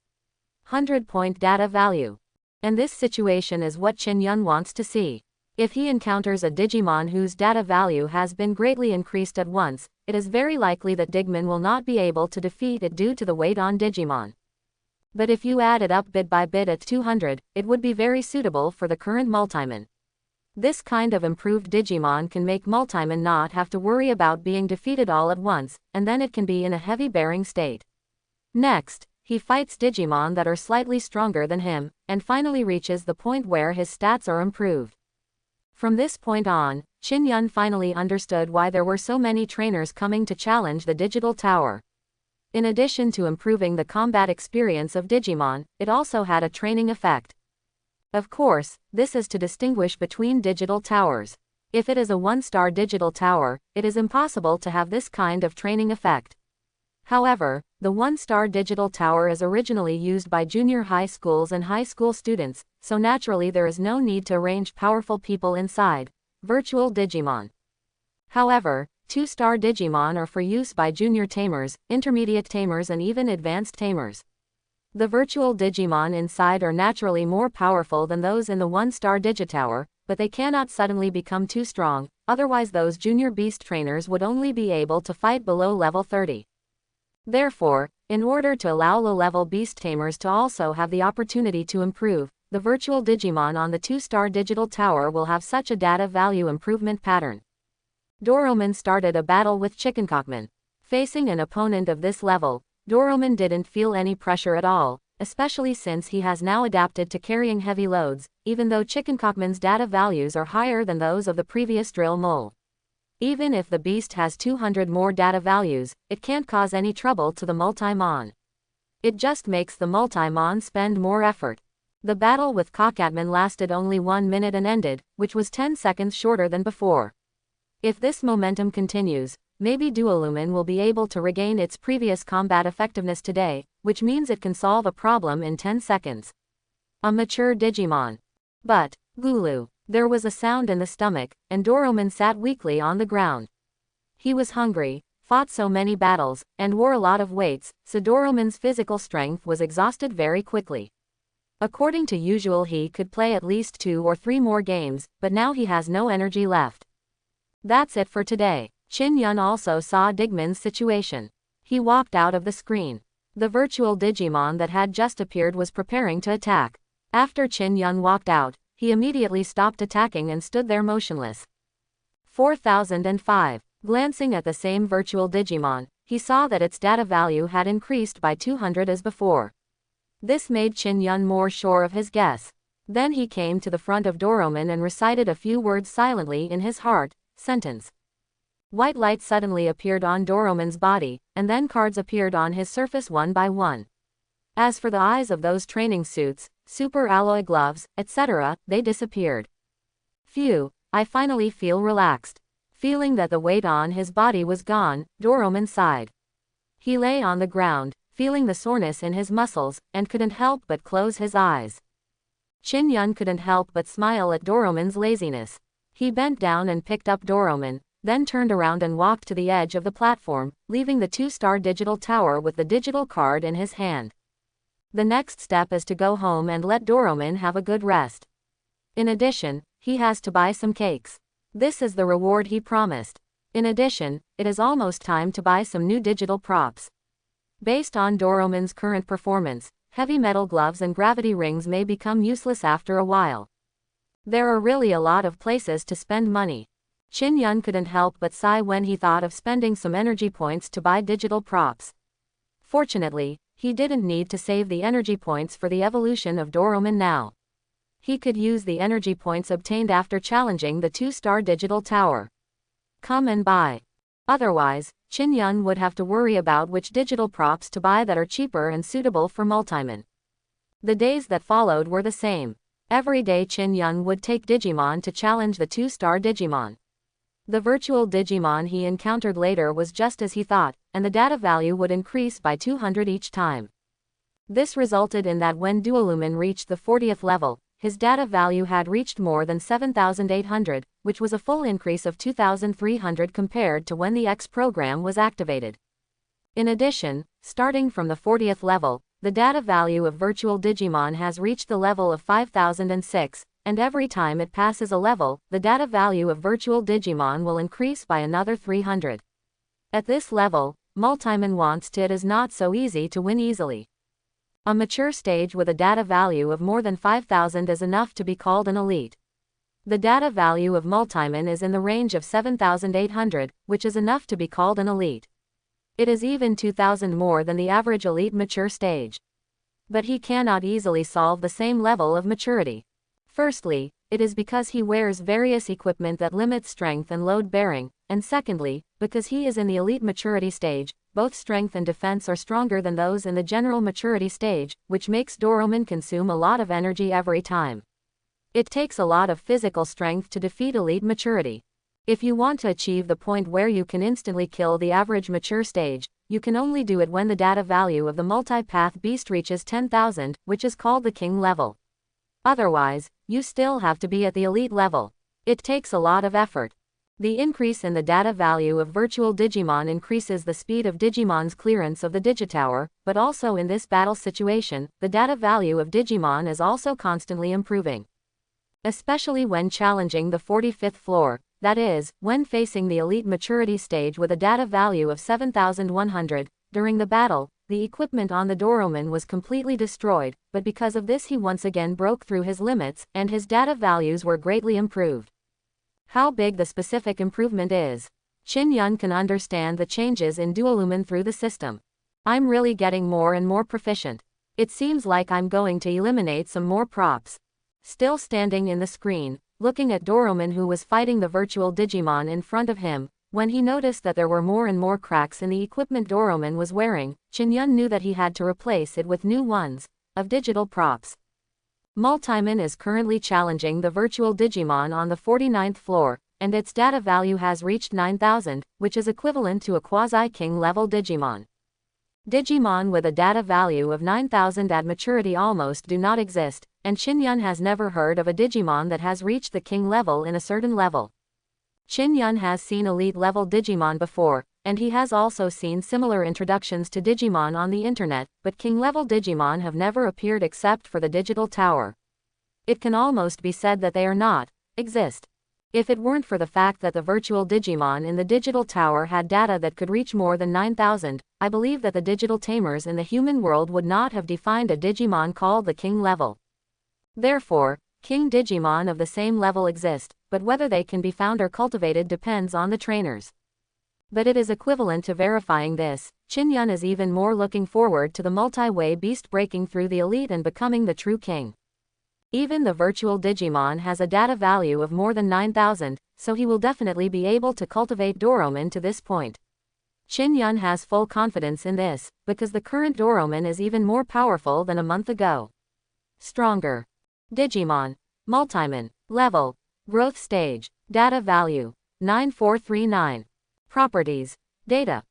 100-point data value. And this situation is what Qin Yun wants to see. If he encounters a Digimon whose data value has been greatly increased at once, it is very likely that Digimon will not be able to defeat it due to the weight on Digimon. But if you add it up bit by bit at 200, it would be very suitable for the current Multimon. This kind of improved Digimon can make Multimon not have to worry about being defeated all at once, and then it can be in a heavy bearing state. Next, he fights Digimon that are slightly stronger than him, and finally reaches the point where his stats are improved. From this point on, Qin Yun finally understood why there were so many trainers coming to challenge the digital tower. In addition to improving the combat experience of Digimon, it also had a training effect. Of course, this is to distinguish between digital towers. If it is a 1-star digital tower, it is impossible to have this kind of training effect. However, the 1-star digital tower is originally used by junior high schools and high school students, so naturally there is no need to arrange powerful people inside virtual Digimon. However, 2-star Digimon are for use by junior tamers, intermediate tamers and even advanced tamers. The virtual Digimon inside are naturally more powerful than those in the 1-star Digitower, but they cannot suddenly become too strong, otherwise those junior beast trainers would only be able to fight below level 30. Therefore, in order to allow low-level beast tamers to also have the opportunity to improve, the virtual Digimon on the 2-star digital tower will have such a data value improvement pattern. Doroman started a battle with Chickencockman. Facing an opponent of this level, Doroman didn't feel any pressure at all, especially since he has now adapted to carrying heavy loads, even though Chickencockman's data values are higher than those of the previous drill mole. Even if the beast has 200 more data values, it can't cause any trouble to the Multimon. It just makes the Multimon spend more effort. The battle with Cockatman lasted only 1 minute and ended, which was 10 seconds shorter than before. If this momentum continues, maybe Dualumin will be able to regain its previous combat effectiveness today, which means it can solve a problem in 10 seconds. A mature Digimon. But, Gulu. There was a sound in the stomach, and Doroman sat weakly on the ground. He was hungry, fought so many battles, and wore a lot of weights, so Doroman's physical strength was exhausted very quickly. According to usual he could play at least 2 or 3 more games, but now he has no energy left. That's it for today. Qin Yun also saw Digman's situation. He walked out of the screen. The virtual Digimon that had just appeared was preparing to attack. After Qin Yun walked out, he immediately stopped attacking and stood there motionless. 4005. Glancing at the same virtual Digimon, he saw that its data value had increased by 200 as before. This made Qin Yun more sure of his guess. Then he came to the front of Doroman and recited a few words silently in his heart. Sentence. White light suddenly appeared on Doroman's body, and then cards appeared on his surface one by one. As for the eyes of those training suits, super alloy gloves, etc., they disappeared. Phew, I finally feel relaxed. Feeling that the weight on his body was gone, Doroman sighed. He lay on the ground, feeling the soreness in his muscles, and couldn't help but close his eyes. Qin Yun couldn't help but smile at Doroman's laziness. He bent down and picked up Doroman, then turned around and walked to the edge of the platform, leaving the 2-star digital tower with the digital card in his hand. The next step is to go home and let Doroman have a good rest. In addition, he has to buy some cakes. This is the reward he promised. In addition, it is almost time to buy some new digital props. Based on Doroman's current performance, heavy metal gloves and gravity rings may become useless after a while. There are really a lot of places to spend money. Qin Yun couldn't help but sigh when he thought of spending some energy points to buy digital props. Fortunately, he didn't need to save the energy points for the evolution of Doroman now. He could use the energy points obtained after challenging the 2-star digital tower. Come and buy. Otherwise, Qin Yun would have to worry about which digital props to buy that are cheaper and suitable for Multimon. The days that followed were the same. Every day Qin Yun would take Digimon to challenge the 2-star Digimon. The virtual Digimon he encountered later was just as he thought, and the data value would increase by 200 each time. This resulted in that when Dualumin reached the 40th level, his data value had reached more than 7,800, which was a full increase of 2,300 compared to when the X program was activated. In addition, starting from the 40th level, the data value of virtual Digimon has reached the level of 5,006, and every time it passes a level, the data value of virtual Digimon will increase by another 300. At this level, Multimon wants to. It is not so easy to win easily. A mature stage with a data value of more than 5,000 is enough to be called an elite. The data value of Multimon is in the range of 7,800, which is enough to be called an elite. It is even 2,000 more than the average elite mature stage. But he cannot easily solve the same level of maturity. Firstly, it is because he wears various equipment that limits strength and load bearing, and secondly, because he is in the elite maturity stage. Both strength and defense are stronger than those in the general maturity stage, which makes Doroman consume a lot of energy every time. It takes a lot of physical strength to defeat elite maturity. If you want to achieve the point where you can instantly kill the average mature stage, you can only do it when the data value of the multi-path beast reaches 10,000, which is called the king level. Otherwise, you still have to be at the elite level. It takes a lot of effort. The increase in the data value of virtual Digimon increases the speed of Digimon's clearance of the Digitower, but also in this battle situation, the data value of Digimon is also constantly improving. Especially when challenging the 45th floor, that is, when facing the elite maturity stage with a data value of 7,100, during the battle, the equipment on the Doroman was completely destroyed, but because of this he once again broke through his limits, and his data values were greatly improved. How big the specific improvement is. Qin Yun can understand the changes in Duolumin through the system. I'm really getting more and more proficient. It seems like I'm going to eliminate some more props. Still standing in the screen, looking at Doroman who was fighting the virtual Digimon in front of him, when he noticed that there were more and more cracks in the equipment Doroman was wearing, Qin Yun knew that he had to replace it with new ones, of digital props. Multiman is currently challenging the virtual Digimon on the 49th floor, and its data value has reached 9,000, which is equivalent to a quasi-king level Digimon. Digimon with a data value of 9,000 at maturity almost do not exist, and Qin Yun has never heard of a Digimon that has reached the king level in a certain level. Qin Yun has seen elite level Digimon before, and he has also seen similar introductions to Digimon on the internet, but king level Digimon have never appeared except for the digital tower. It can almost be said that they are not exist. If it weren't for the fact that the virtual Digimon in the digital tower had data that could reach more than 9,000, I believe that the digital tamers in the human world would not have defined a Digimon called the king level. Therefore, king Digimon of the same level exist, but whether they can be found or cultivated depends on the trainers. But it is equivalent to verifying this. Qin Yun is even more looking forward to the multi-way beast breaking through the elite and becoming the true king. Even the virtual Digimon has a data value of more than 9,000, so he will definitely be able to cultivate Doroman to this point. Qin Yun has full confidence in this, because the current Doroman is even more powerful than a month ago. Stronger. Digimon. Multiman. Level. Growth stage. Data value. 9439. Properties. Data,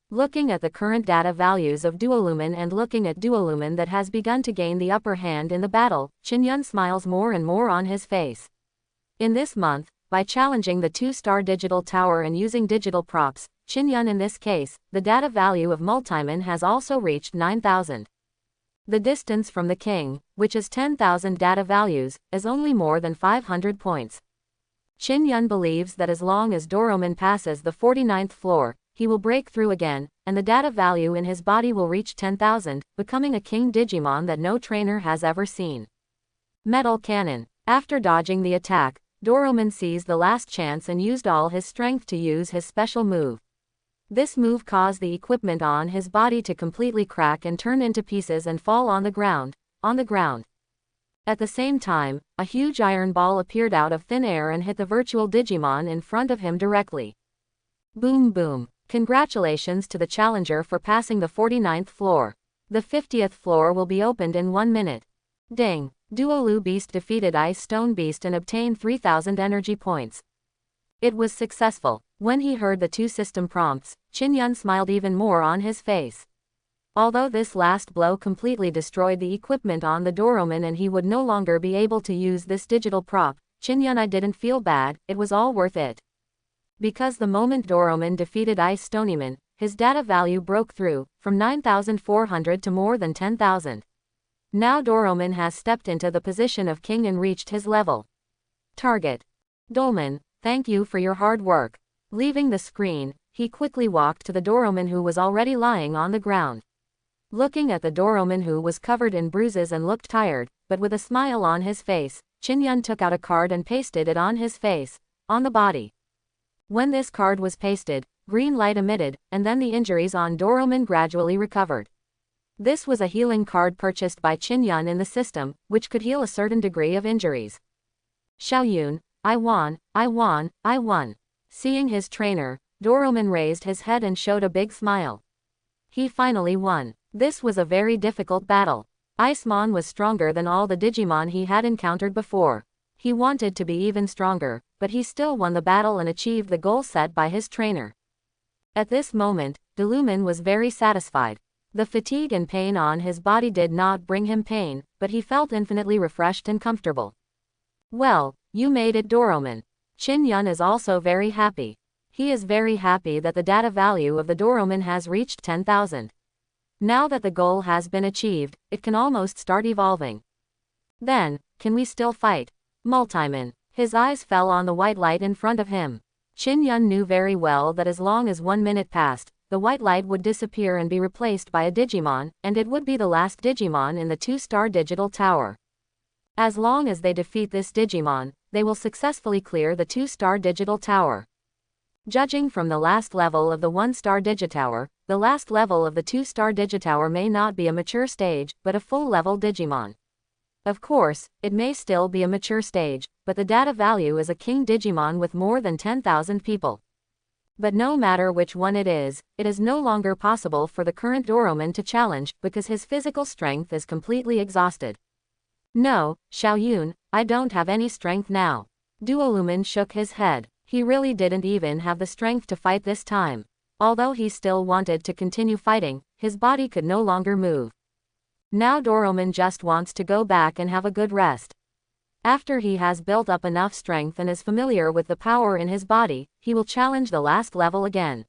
looking at the current data values of Duolumin and looking at Duolumin that has begun to gain the upper hand in the battle, Qin Yun smiles more and more on his face. In this month, by challenging the 2-star digital tower and using digital props, Qin Yun in this case, the data value of Multiman has also reached 9,000. The distance from the king, which is 10,000 data values, is only more than 500 points. Qin Yun believes that as long as Doroman passes the 49th floor, he will break through again, and the data value in his body will reach 10,000, becoming a king Digimon that no trainer has ever seen. Metal Cannon. After dodging the attack, Doroman seized the last chance and used all his strength to use his special move. This move caused the equipment on his body to completely crack and turn into pieces and fall on the ground. At the same time, a huge iron ball appeared out of thin air and hit the virtual Digimon in front of him directly. Boom boom. Congratulations to the challenger for passing the 49th floor. The 50th floor will be opened in 1 minute. Ding. Duolu Beast defeated Ice Stone Beast and obtained 3,000 energy points. It was successful. When he heard the 2 system prompts, Qin Yun smiled even more on his face. Although this last blow completely destroyed the equipment on the Doroman and he would no longer be able to use this digital prop, Qin Yun didn't feel bad, it was all worth it. Because the moment Doroman defeated Ice Stonyman, his data value broke through, from 9,400 to more than 10,000. Now Doroman has stepped into the position of king and reached his level. Target. Dolman, thank you for your hard work. Leaving the screen, he quickly walked to the Doroman who was already lying on the ground. Looking at the Doroman who was covered in bruises and looked tired, but with a smile on his face, Qin Yun took out a card and pasted it on his face, on the body. When this card was pasted, green light emitted, and then the injuries on Doroman gradually recovered. This was a healing card purchased by Qin Yun in the system, which could heal a certain degree of injuries. Xiaoyun, I won, I won, I won. Seeing his trainer, Doroman raised his head and showed a big smile. He finally won. This was a very difficult battle. Icemon was stronger than all the Digimon he had encountered before. He wanted to be even stronger, but he still won the battle and achieved the goal set by his trainer. At this moment, Deluman was very satisfied. The fatigue and pain on his body did not bring him pain, but he felt infinitely refreshed and comfortable. Well, you made it, Doroman. Qin Yun is also very happy. He is very happy that the data value of the Doroman has reached 10,000. Now that the goal has been achieved, it can almost start evolving. Then, can we still fight? Multiman. His eyes fell on the white light in front of him. Qin Yun knew very well that as long as 1 minute passed, the white light would disappear and be replaced by a Digimon, and it would be the last Digimon in the 2-star digital tower. As long as they defeat this Digimon, they will successfully clear the 2-star digital tower. Judging from the last level of the 1-star Digitower, the last level of the 2-star Digitower may not be a mature stage, but a full-level Digimon. Of course, it may still be a mature stage, but the data value is a king Digimon with more than 10,000 people. But no matter which one it is no longer possible for the current Doroman to challenge, because his physical strength is completely exhausted. No, Xiaoyun, I don't have any strength now. Duolumin shook his head. He really didn't even have the strength to fight this time. Although he still wanted to continue fighting, his body could no longer move. Now Doroman just wants to go back and have a good rest. After he has built up enough strength and is familiar with the power in his body, he will challenge the last level again.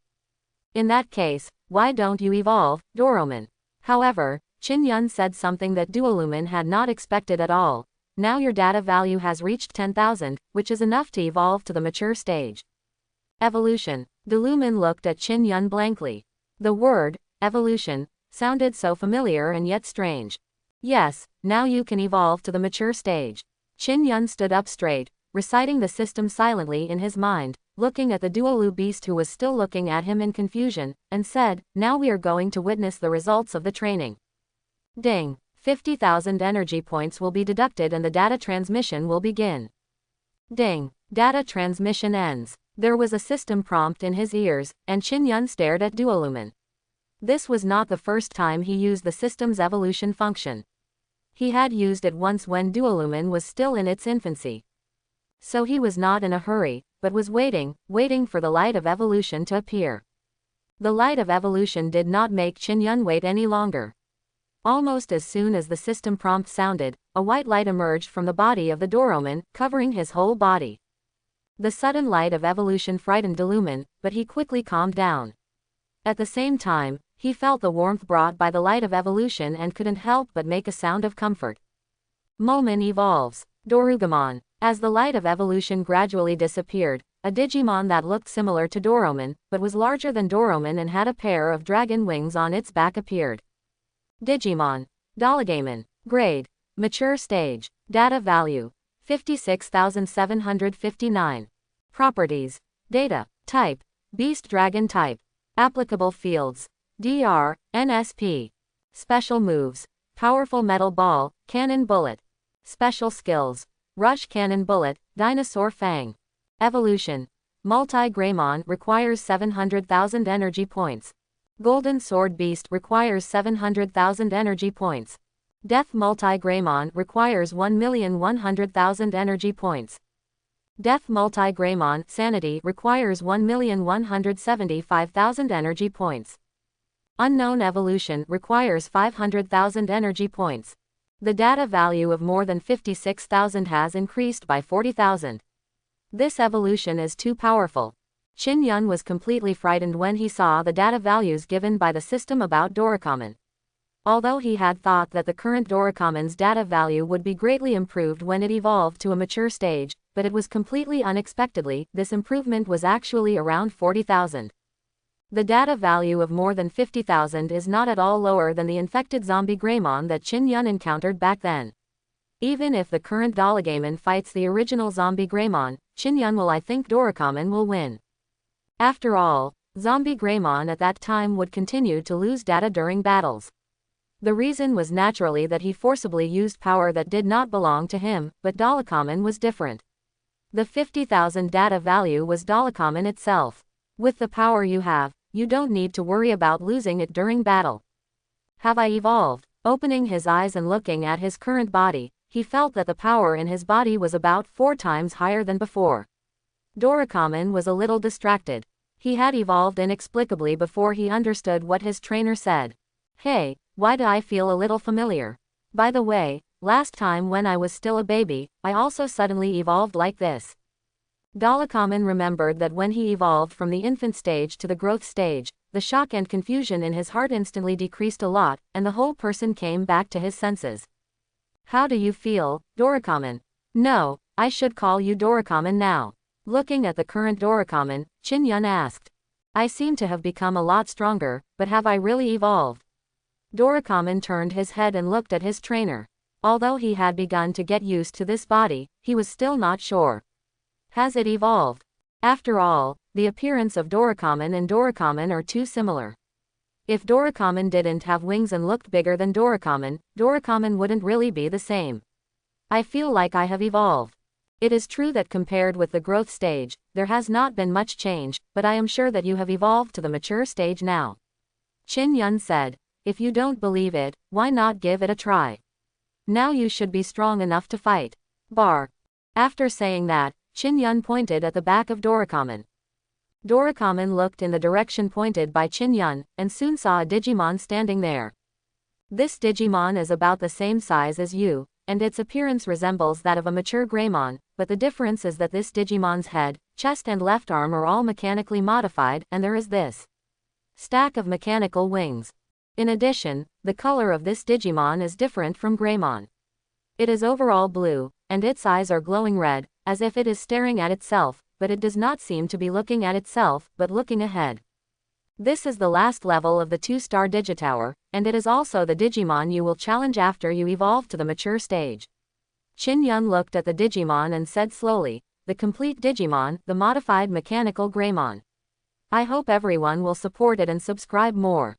In that case, why don't you evolve, Doroman? However, Qin Yun said something that Duolumin had not expected at all. Now your data value has reached 10,000, which is enough to evolve to the mature stage. Evolution. Delumin looked at Qin Yun blankly. The word, evolution, sounded so familiar and yet strange. Yes, now you can evolve to the mature stage. Qin Yun stood up straight, reciting the system silently in his mind, looking at the Duolu beast who was still looking at him in confusion, and said, now we are going to witness the results of the training. Ding. 50,000 energy points will be deducted and the data transmission will begin. Ding. Data transmission ends. There was a system prompt in his ears, and Qin Yun stared at Duolumin. This was not the first time he used the system's evolution function. He had used it once when Duolumin was still in its infancy. So he was not in a hurry, but was waiting for the light of evolution to appear. The light of evolution did not make Qin Yun wait any longer. Almost as soon as the system prompt sounded, a white light emerged from the body of the Doroman, covering his whole body. The sudden light of evolution frightened Delumin, but he quickly calmed down. At the same time, he felt the warmth brought by the light of evolution and couldn't help but make a sound of comfort. Momen evolves. Dorugamon. As the light of evolution gradually disappeared, a Digimon that looked similar to Doroman, but was larger than Doroman and had a pair of dragon wings on its back appeared. Digimon. Doligamon. Grade. Mature stage. Data value. 56,759. Properties. Data. Type. Beast Dragon type. Applicable fields. DR, NSP. Special moves. Powerful Metal Ball, Cannon Bullet. Special skills. Rush Cannon Bullet, Dinosaur Fang. Evolution. Multi-Greymon requires 700,000 energy points. Golden Sword Beast requires 700,000 energy points. Death Multi-Greymon requires 1,100,000 energy points. Death Multi-Greymon Sanity requires 1,175,000 energy points. Unknown Evolution requires 500,000 energy points. The data value of more than 56,000 has increased by 40,000. This evolution is too powerful. Qin Yun was completely frightened when he saw the data values given by the system about Doracommon. Although he had thought that the current Doracommon's data value would be greatly improved when it evolved to a mature stage, but it was completely unexpectedly, this improvement was actually around 40,000. The data value of more than 50,000 is not at all lower than the infected zombie Greymon that Qin Yun encountered back then. Even if the current Doligamon fights the original zombie Greymon, Qin Yun will I think Doracommon will win. After all, zombie Greymon at that time would continue to lose data during battles. The reason was naturally that he forcibly used power that did not belong to him, but Dolicommon was different. The 50,000 data value was Dalacommon itself. With the power you have, you don't need to worry about losing it during battle. Have I evolved? Opening his eyes and looking at his current body, he felt that the power in his body was about 4 times higher than before. Dalacommon was a little distracted. He had evolved inexplicably before he understood what his trainer said. Hey, why do I feel a little familiar? By the way, last time when I was still a baby, I also suddenly evolved like this. Dalacommon remembered that when he evolved from the infant stage to the growth stage, the shock and confusion in his heart instantly decreased a lot, and the whole person came back to his senses. How do you feel, Dalacommon? No, I should call you Dalacommon now. Looking at the current Dalacommon, Qin asked. I seem to have become a lot stronger, but have I really evolved? Dalacommon turned his head and looked at his trainer. Although he had begun to get used to this body, he was still not sure. Has it evolved? After all, the appearance of Dalacommon and Dalacommon are too similar. If Dalacommon didn't have wings and looked bigger than Dalacommon, Dalacommon wouldn't really be the same. I feel like I have evolved. It is true that compared with the growth stage, there has not been much change, but I am sure that you have evolved to the mature stage now. Qin said. If you don't believe it, why not give it a try? Now you should be strong enough to fight. Bar. After saying that, Qin pointed at the back of Dalacommon. Dalacommon looked in the direction pointed by Qin, and soon saw a Digimon standing there. This Digimon is about the same size as you, and its appearance resembles that of a mature Greymon, but the difference is that this Digimon's head, chest and left arm are all mechanically modified, and there is this stack of mechanical wings. In addition, the color of this Digimon is different from Greymon. It is overall blue, and its eyes are glowing red, as if it is staring at itself, but it does not seem to be looking at itself, but looking ahead. This is the last level of the 2-star Digitower, and it is also the Digimon you will challenge after you evolve to the mature stage. Qin looked at the Digimon and said slowly, the complete Digimon, the modified mechanical Greymon. I hope everyone will support it and subscribe more.